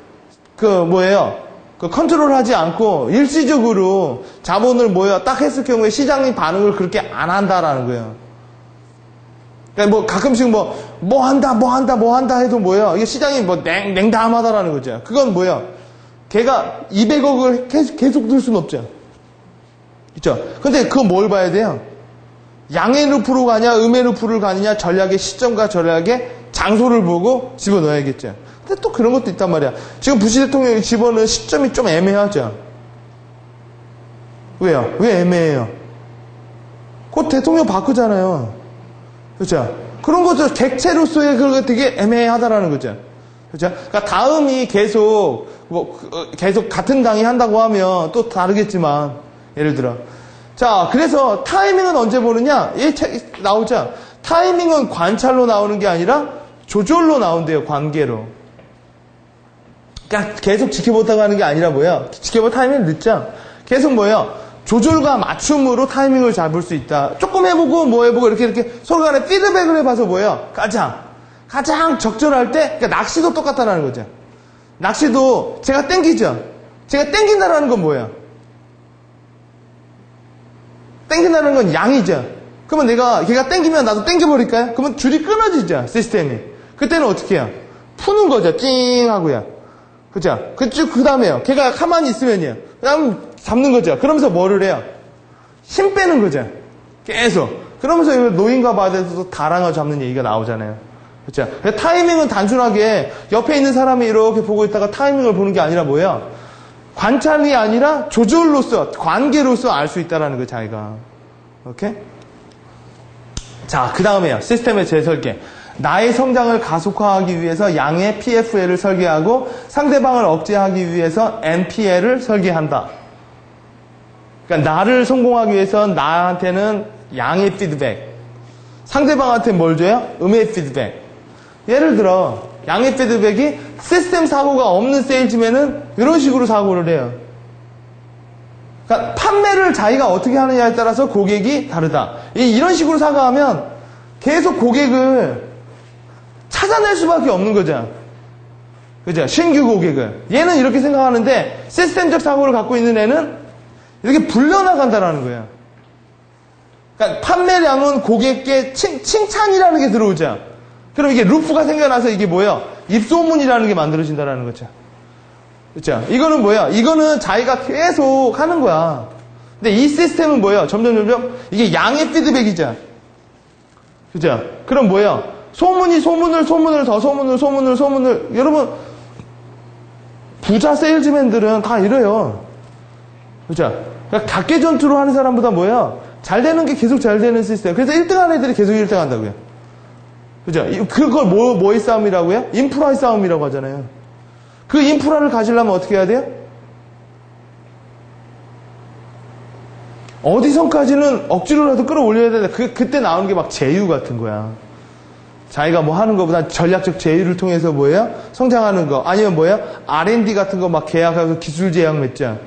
컨트롤 하지 않고 일시적으로 자본을 딱 했을 경우에 시장의 반응을 그렇게 안 한다라는 거예요. 그러니까 뭐 가끔씩 뭐 한다 해도 뭐야? 이게 시장이 냉담하다라는 거죠. 그건 뭐야? 걔가 200억을 계속 들 수는 없죠. 그쵸? 근데 그건 뭘 봐야 돼요? 양의 루프로 가냐, 음의 루프를 가느냐, 전략의 시점과 전략의 장소를 보고 집어넣어야겠죠. 근데 또 그런 것도 있단 말이야. 지금 부시 대통령이 집어넣은 시점이 좀 애매하죠. 왜요? 왜 애매해요? 곧 대통령 바꾸잖아요. 그렇죠? 그런 것도 객체로서의 그거 되게 애매하다라는 거죠. 그렇죠? 그러니까 다음이 계속 같은 당이 한다고 하면 또 다르겠지만, 예를 들어. 자, 그래서 타이밍은 언제 보느냐? 이 책 나오죠? 타이밍은 관찰로 나오는 게 아니라 조절로 나온대요, 관계로. 그러니까 계속 지켜보다가 하는 게 아니라 뭐야? 지켜볼 타이밍이 늦죠? 계속 뭐예요? 조절과 맞춤으로 타이밍을 잡을 수 있다. 조금 해보고 뭐 해보고 이렇게 서로 간에 피드백을 해봐서 뭐예요? 가장 적절할 때, 그러니까 낚시도 똑같다는 거죠. 낚시도 제가 땡기죠? 제가 땡긴다라는 건 뭐예요? 땡긴다는 건 양이죠. 그러면 걔가 땡기면 나도 땡겨버릴까요? 그러면 줄이 끊어지죠, 시스템이. 그때는 어떻게 해요? 푸는 거죠, 찡 하고요. 그죠? 그 다음에요. 걔가 가만히 있으면요. 그다음 잡는 거죠. 그러면서 뭐를 해요? 힘 빼는 거죠. 계속. 그러면서 노인과 바다에서도 다랑어 잡는 얘기가 나오잖아요. 그렇죠? 타이밍은 단순하게 옆에 있는 사람이 이렇게 보고 있다가 타이밍을 보는 게 아니라 뭐예요? 관찰이 아니라 조절로서, 관계로서 알 수 있다라는 거예요, 자기가. 오케이? 자, 그 다음에요. 시스템의 재설계. 나의 성장을 가속화하기 위해서 양의 PFL을 설계하고 상대방을 억제하기 위해서 NPL을 설계한다. 그러니까 나를 성공하기 위해서 나한테는 양의 피드백, 상대방한테 뭘 줘요? 음의 피드백. 예를 들어 양의 피드백이 시스템 사고가 없는 세일즈맨은 이런 식으로 사고를 해요. 그러니까 판매를 자기가 어떻게 하느냐에 따라서 고객이 다르다. 이런 식으로 사고하면 계속 고객을 찾아낼 수밖에 없는 거죠. 그죠? 신규 고객을. 얘는 이렇게 생각하는데 시스템적 사고를 갖고 있는 애는 이렇게 불려나간다라는 거예요. 그러니까 판매량은 고객께 칭찬이라는 게 들어오죠. 그럼 이게 루프가 생겨나서 이게 뭐예요? 입소문이라는 게 만들어진다라는 거죠. 그렇죠? 이거는 뭐야? 이거는 자기가 계속 하는 거야. 근데 이 시스템은 뭐예요? 점점 이게 양의 피드백이죠. 그죠? 그럼 뭐예요? 소문을 여러분 부자 세일즈맨들은 다 이래요. 그죠? 그러니까 각계 전투로 하는 사람보다 뭐예요? 잘 되는 게 계속 잘 되는 시스템. 그래서 1등하는 애들이 계속 1등 한다고요. 그죠? 그걸 뭐의 싸움이라고요? 인프라의 싸움이라고 하잖아요. 그 인프라를 가지려면 어떻게 해야 돼요? 어디선까지는 억지로라도 끌어올려야 되는데 그때 나오는 게 막 제휴 같은 거야. 자기가 뭐 하는 것보다 전략적 제휴를 통해서 뭐예요? 성장하는 거. 아니면 뭐예요? R&D 같은 거 막 계약하고 기술 제약 맺자.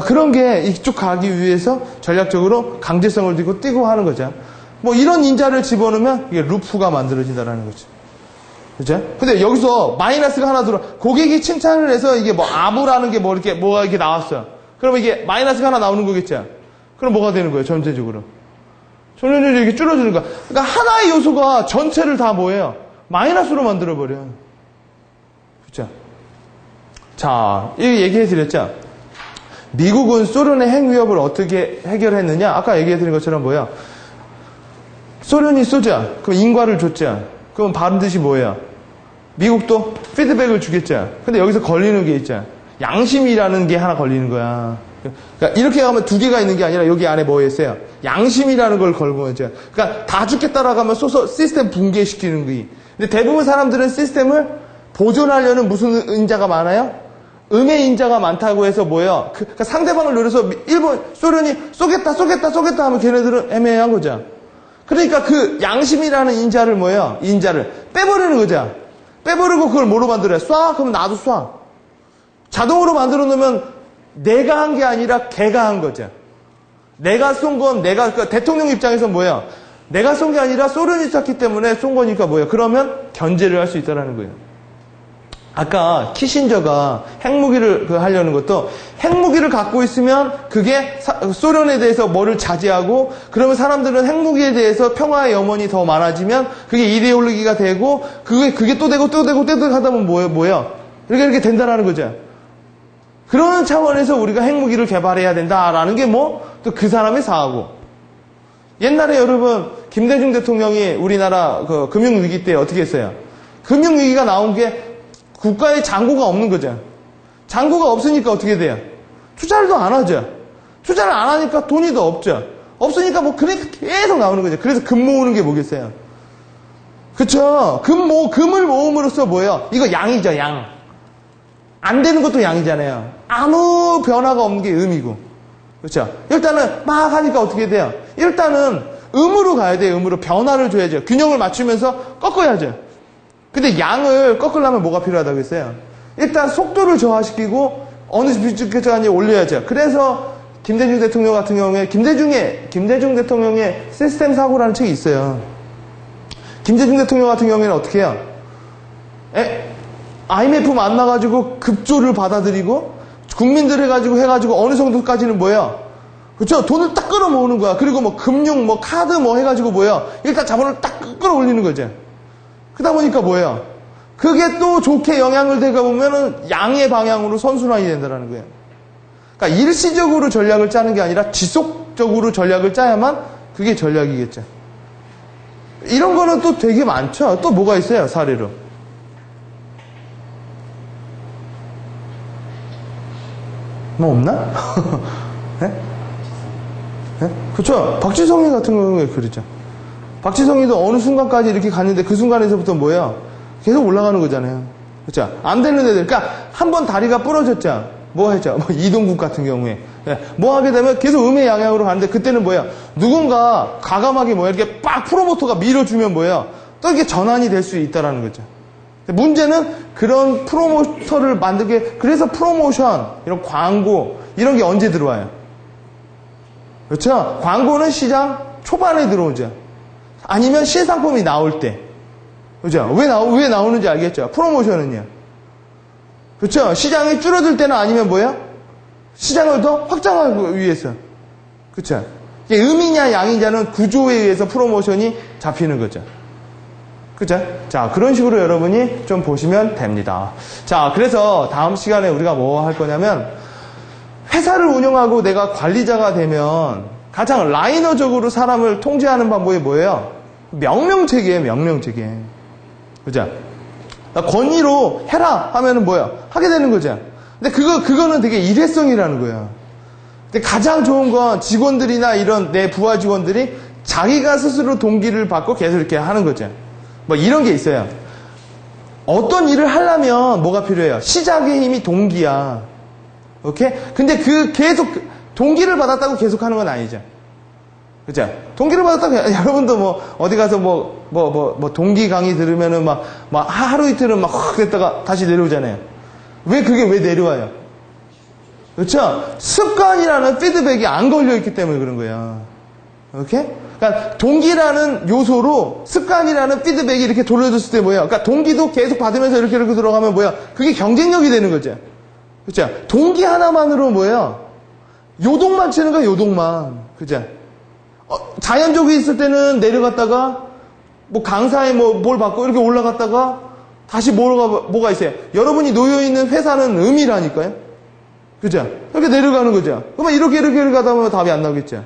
그런 게 이쪽 가기 위해서 전략적으로 강제성을 띄고 하는 거죠. 뭐 이런 인자를 집어넣으면 이게 루프가 만들어진다는 거죠. 그죠? 근데 여기서 마이너스가 하나 들어. 고객이 칭찬을 해서 이게 뭐 아부라는 게 뭐가 이렇게 나왔어요. 그러면 이게 마이너스가 하나 나오는 거겠죠? 그럼 뭐가 되는 거예요? 전체적으로. 전체적으로 이렇게 줄어드는 거야. 그러니까 하나의 요소가 전체를 다 뭐예요? 마이너스로 만들어버려요. 그죠? 자, 이거 얘기해드렸죠? 미국은 소련의 핵 위협을 어떻게 해결했느냐? 아까 얘기해드린 것처럼 뭐예요? 소련이 쏘자. 그럼 인과를 줬자. 그럼 반드시 뭐예요? 미국도 피드백을 주겠죠. 근데 여기서 걸리는 게 있죠. 양심이라는 게 하나 걸리는 거야. 그러니까 이렇게 하면 두 개가 있는 게 아니라 여기 안에 뭐 있어요? 양심이라는 걸 걸고 있죠. 그러니까 다 죽겠다라고 하면 시스템 붕괴시키는 거지. 근데 대부분 사람들은 시스템을 보존하려는 무슨 인자가 많아요? 음의 인자가 많다고 해서 뭐예요? 그러니까 상대방을 노려서 소련이 쏘겠다 하면 걔네들은 애매한 거죠. 그러니까 그 양심이라는 인자를 뭐예요? 인자를 빼버리는 거죠. 빼버리고 그걸 뭐로 만들어요? 쏴? 그럼 나도 쏴. 자동으로 만들어 놓으면 내가 한 게 아니라 걔가 한 거죠. 내가 쏜 건 그러니까 대통령 입장에서 뭐예요? 내가 쏜 게 아니라 소련이 쐈기 때문에 쏜 거니까 뭐예요? 그러면 견제를 할 수 있다는 거예요. 아까 키신저가 핵무기를 하려는 것도 핵무기를 갖고 있으면 그게 소련에 대해서 뭐를 자제하고 그러면 사람들은 핵무기에 대해서 평화의 염원이 더 많아지면 그게 이데올로기가 되고 그게 또 되고 하다 보면 뭐예요? 이렇게 된다라는 거죠. 그런 차원에서 우리가 핵무기를 개발해야 된다라는 게 또 그 사람의 사고. 옛날에 여러분 김대중 대통령이 우리나라 그 금융위기 때 어떻게 했어요? 금융위기가 나온 게 국가에 잔고가 없는 거죠. 잔고가 없으니까 어떻게 돼요? 투자를 더 안 하죠. 투자를 안 하니까 돈이 더 없죠. 없으니까 그러니까 계속 나오는 거죠. 그래서 금 모으는 게 뭐겠어요? 그쵸? 금을 모음으로써 뭐예요? 이거 양이죠, 양. 안 되는 것도 양이잖아요. 아무 변화가 없는 게 음이고. 그렇죠? 일단은 막 하니까 어떻게 돼요? 일단은 음으로 가야 돼요. 음으로 변화를 줘야죠. 균형을 맞추면서 꺾어야죠. 근데 양을 꺾으려면 뭐가 필요하다고 했어요? 일단 속도를 저하시키고 어느 비중까지 올려야죠. 그래서 김대중 대통령 같은 경우에 김대중 대통령의 시스템 사고라는 책이 있어요. 김대중 대통령 같은 경우에는 어떻게 해요? IMF 만나가지고 급조를 받아들이고 국민들 해가지고 어느 정도까지는 뭐예요? 그쵸? 돈을 딱 끌어모으는 거야. 그리고 금융, 카드 해가지고 뭐예요? 일단 자본을 딱 끌어올리는 거죠. 그러다 보니까 뭐예요? 그게 또 좋게 영향을 대가 보면은 양의 방향으로 선순환이 된다는 거예요. 그러니까 일시적으로 전략을 짜는 게 아니라 지속적으로 전략을 짜야만 그게 전략이겠죠. 이런 거는 또 되게 많죠. 또 뭐가 있어요, 사례로? 뭐 없나? 네? 네? 그쵸? 박지성이 같은 경우에 그러죠. 박지성이도 어느 순간까지 이렇게 갔는데 그 순간에서부터 뭐야? 계속 올라가는 거잖아요. 그렇죠? 안 되는 애들. 그러니까 한 번 다리가 부러졌자 뭐 했죠? 뭐 이동국 같은 경우에 뭐 하게 되면 계속 음의 양향으로 가는데 그때는 뭐야? 누군가 과감하게 뭐야? 이렇게 빡 프로모터가 밀어주면 뭐야? 또 이렇게 전환이 될 수 있다라는 거죠. 문제는 그런 프로모터를 만들게 그래서 프로모션 이런 광고 이런 게 언제 들어와요? 그렇죠? 광고는 시장 초반에 들어오죠. 아니면 신상품이 나올 때. 그죠? 왜 나오는지 알겠죠? 프로모션은요. 그렇죠? 시장이 줄어들 때는 아니면 뭐야? 시장을 더 확장하기 위해서. 그렇죠? 이게 음이냐 양이냐는 구조에 의해서 프로모션이 잡히는 거죠. 그죠? 자, 그런 식으로 여러분이 좀 보시면 됩니다. 자, 그래서 다음 시간에 우리가 뭐 할 거냐면 회사를 운영하고 내가 관리자가 되면 가장 라이너적으로 사람을 통제하는 방법이 뭐예요? 명령체계예요, 명령체계. 그죠? 권위로 해라 하면은 뭐야? 하게 되는 거죠. 근데 그거는 되게 일회성이라는 거예요. 근데 가장 좋은 건 직원들이나 이런 내 부하 직원들이 자기가 스스로 동기를 받고 계속 이렇게 하는 거죠. 뭐 이런 게 있어요. 어떤 일을 하려면 뭐가 필요해요? 시작의 힘이 동기야. 오케이? 근데 계속 동기를 받았다고 계속 하는 건 아니죠. 그죠? 동기를 받았다고, 여러분도 뭐, 어디 가서 동기 강의 들으면은 막 하루 이틀은 막 확 됐다가 다시 내려오잖아요. 그게 왜 내려와요? 그렇죠? 습관이라는 피드백이 안 걸려있기 때문에 그런 거예요. 오케이? 그러니까 동기라는 요소로 습관이라는 피드백이 이렇게 돌려줬을 때 뭐야? 그러니까 동기도 계속 받으면서 이렇게 들어가면 뭐야? 그게 경쟁력이 되는 거죠. 그죠? 동기 하나만으로 뭐야? 요동만 치는 거야, 요동만. 그죠? 자연적이 있을 때는 내려갔다가 뭐 강사에 뭘 받고 이렇게 올라갔다가 다시 뭐가 있어요? 여러분이 놓여있는 회사는 음이라니까요. 그죠? 이렇게 내려가는 거죠. 그러면 이렇게 가다 보면 답이 안 나오겠죠.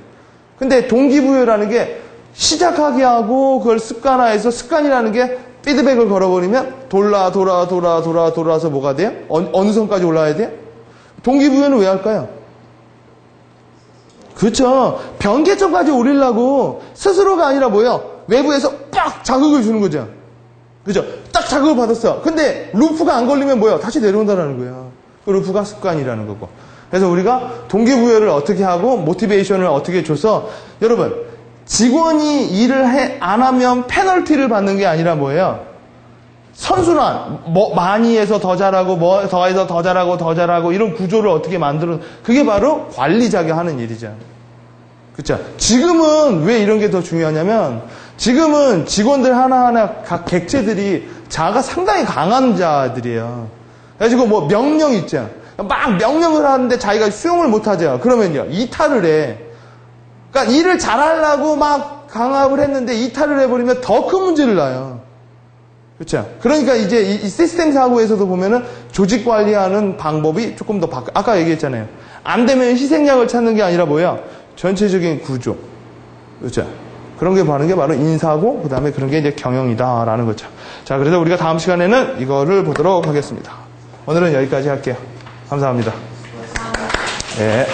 근데 동기부여라는 게 시작하게 하고 그걸 습관화해서 습관이라는 게 피드백을 걸어버리면 돌아서 뭐가 돼요? 어느 선까지 올라야 돼요? 동기부여는 왜 할까요? 그렇죠. 변개점까지 오리려고 스스로가 아니라 뭐예요? 외부에서 빡 자극을 주는 거죠. 그죠? 딱 자극을 받았어. 근데 루프가 안 걸리면 뭐예요? 다시 내려온다는 거예요. 그 루프가 습관이라는 거고. 그래서 우리가 동기부여를 어떻게 하고 모티베이션을 어떻게 줘서 여러분 직원이 일을 안 하면 페널티를 받는 게 아니라 뭐예요? 선순환, 많이 해서 더 잘하고, 더 해서 더 잘하고, 이런 구조를 어떻게 만드는, 그게 바로 관리자가 하는 일이죠. 그쵸? 지금은 왜 이런 게 더 중요하냐면, 지금은 직원들 하나하나 각 객체들이 자아가 상당히 강한 자들이에요. 그래가지고 명령 있죠. 막 명령을 하는데 자기가 수용을 못 하죠. 그러면요, 이탈을 해. 그러니까 일을 잘하려고 막 강압을 했는데 이탈을 해버리면 더 큰 문제를 낳아요. 그렇죠. 그러니까 이제 이 시스템 사고에서도 보면은 조직 관리하는 방법이 조금 더 아까 얘기했잖아요. 안 되면 희생양을 찾는 게 아니라 뭐야? 전체적인 구조. 그렇죠. 그런 게 바로 인사고, 그 다음에 그런 게 이제 경영이다라는 거죠. 자, 그래서 우리가 다음 시간에는 이거를 보도록 하겠습니다. 오늘은 여기까지 할게요. 감사합니다. 네.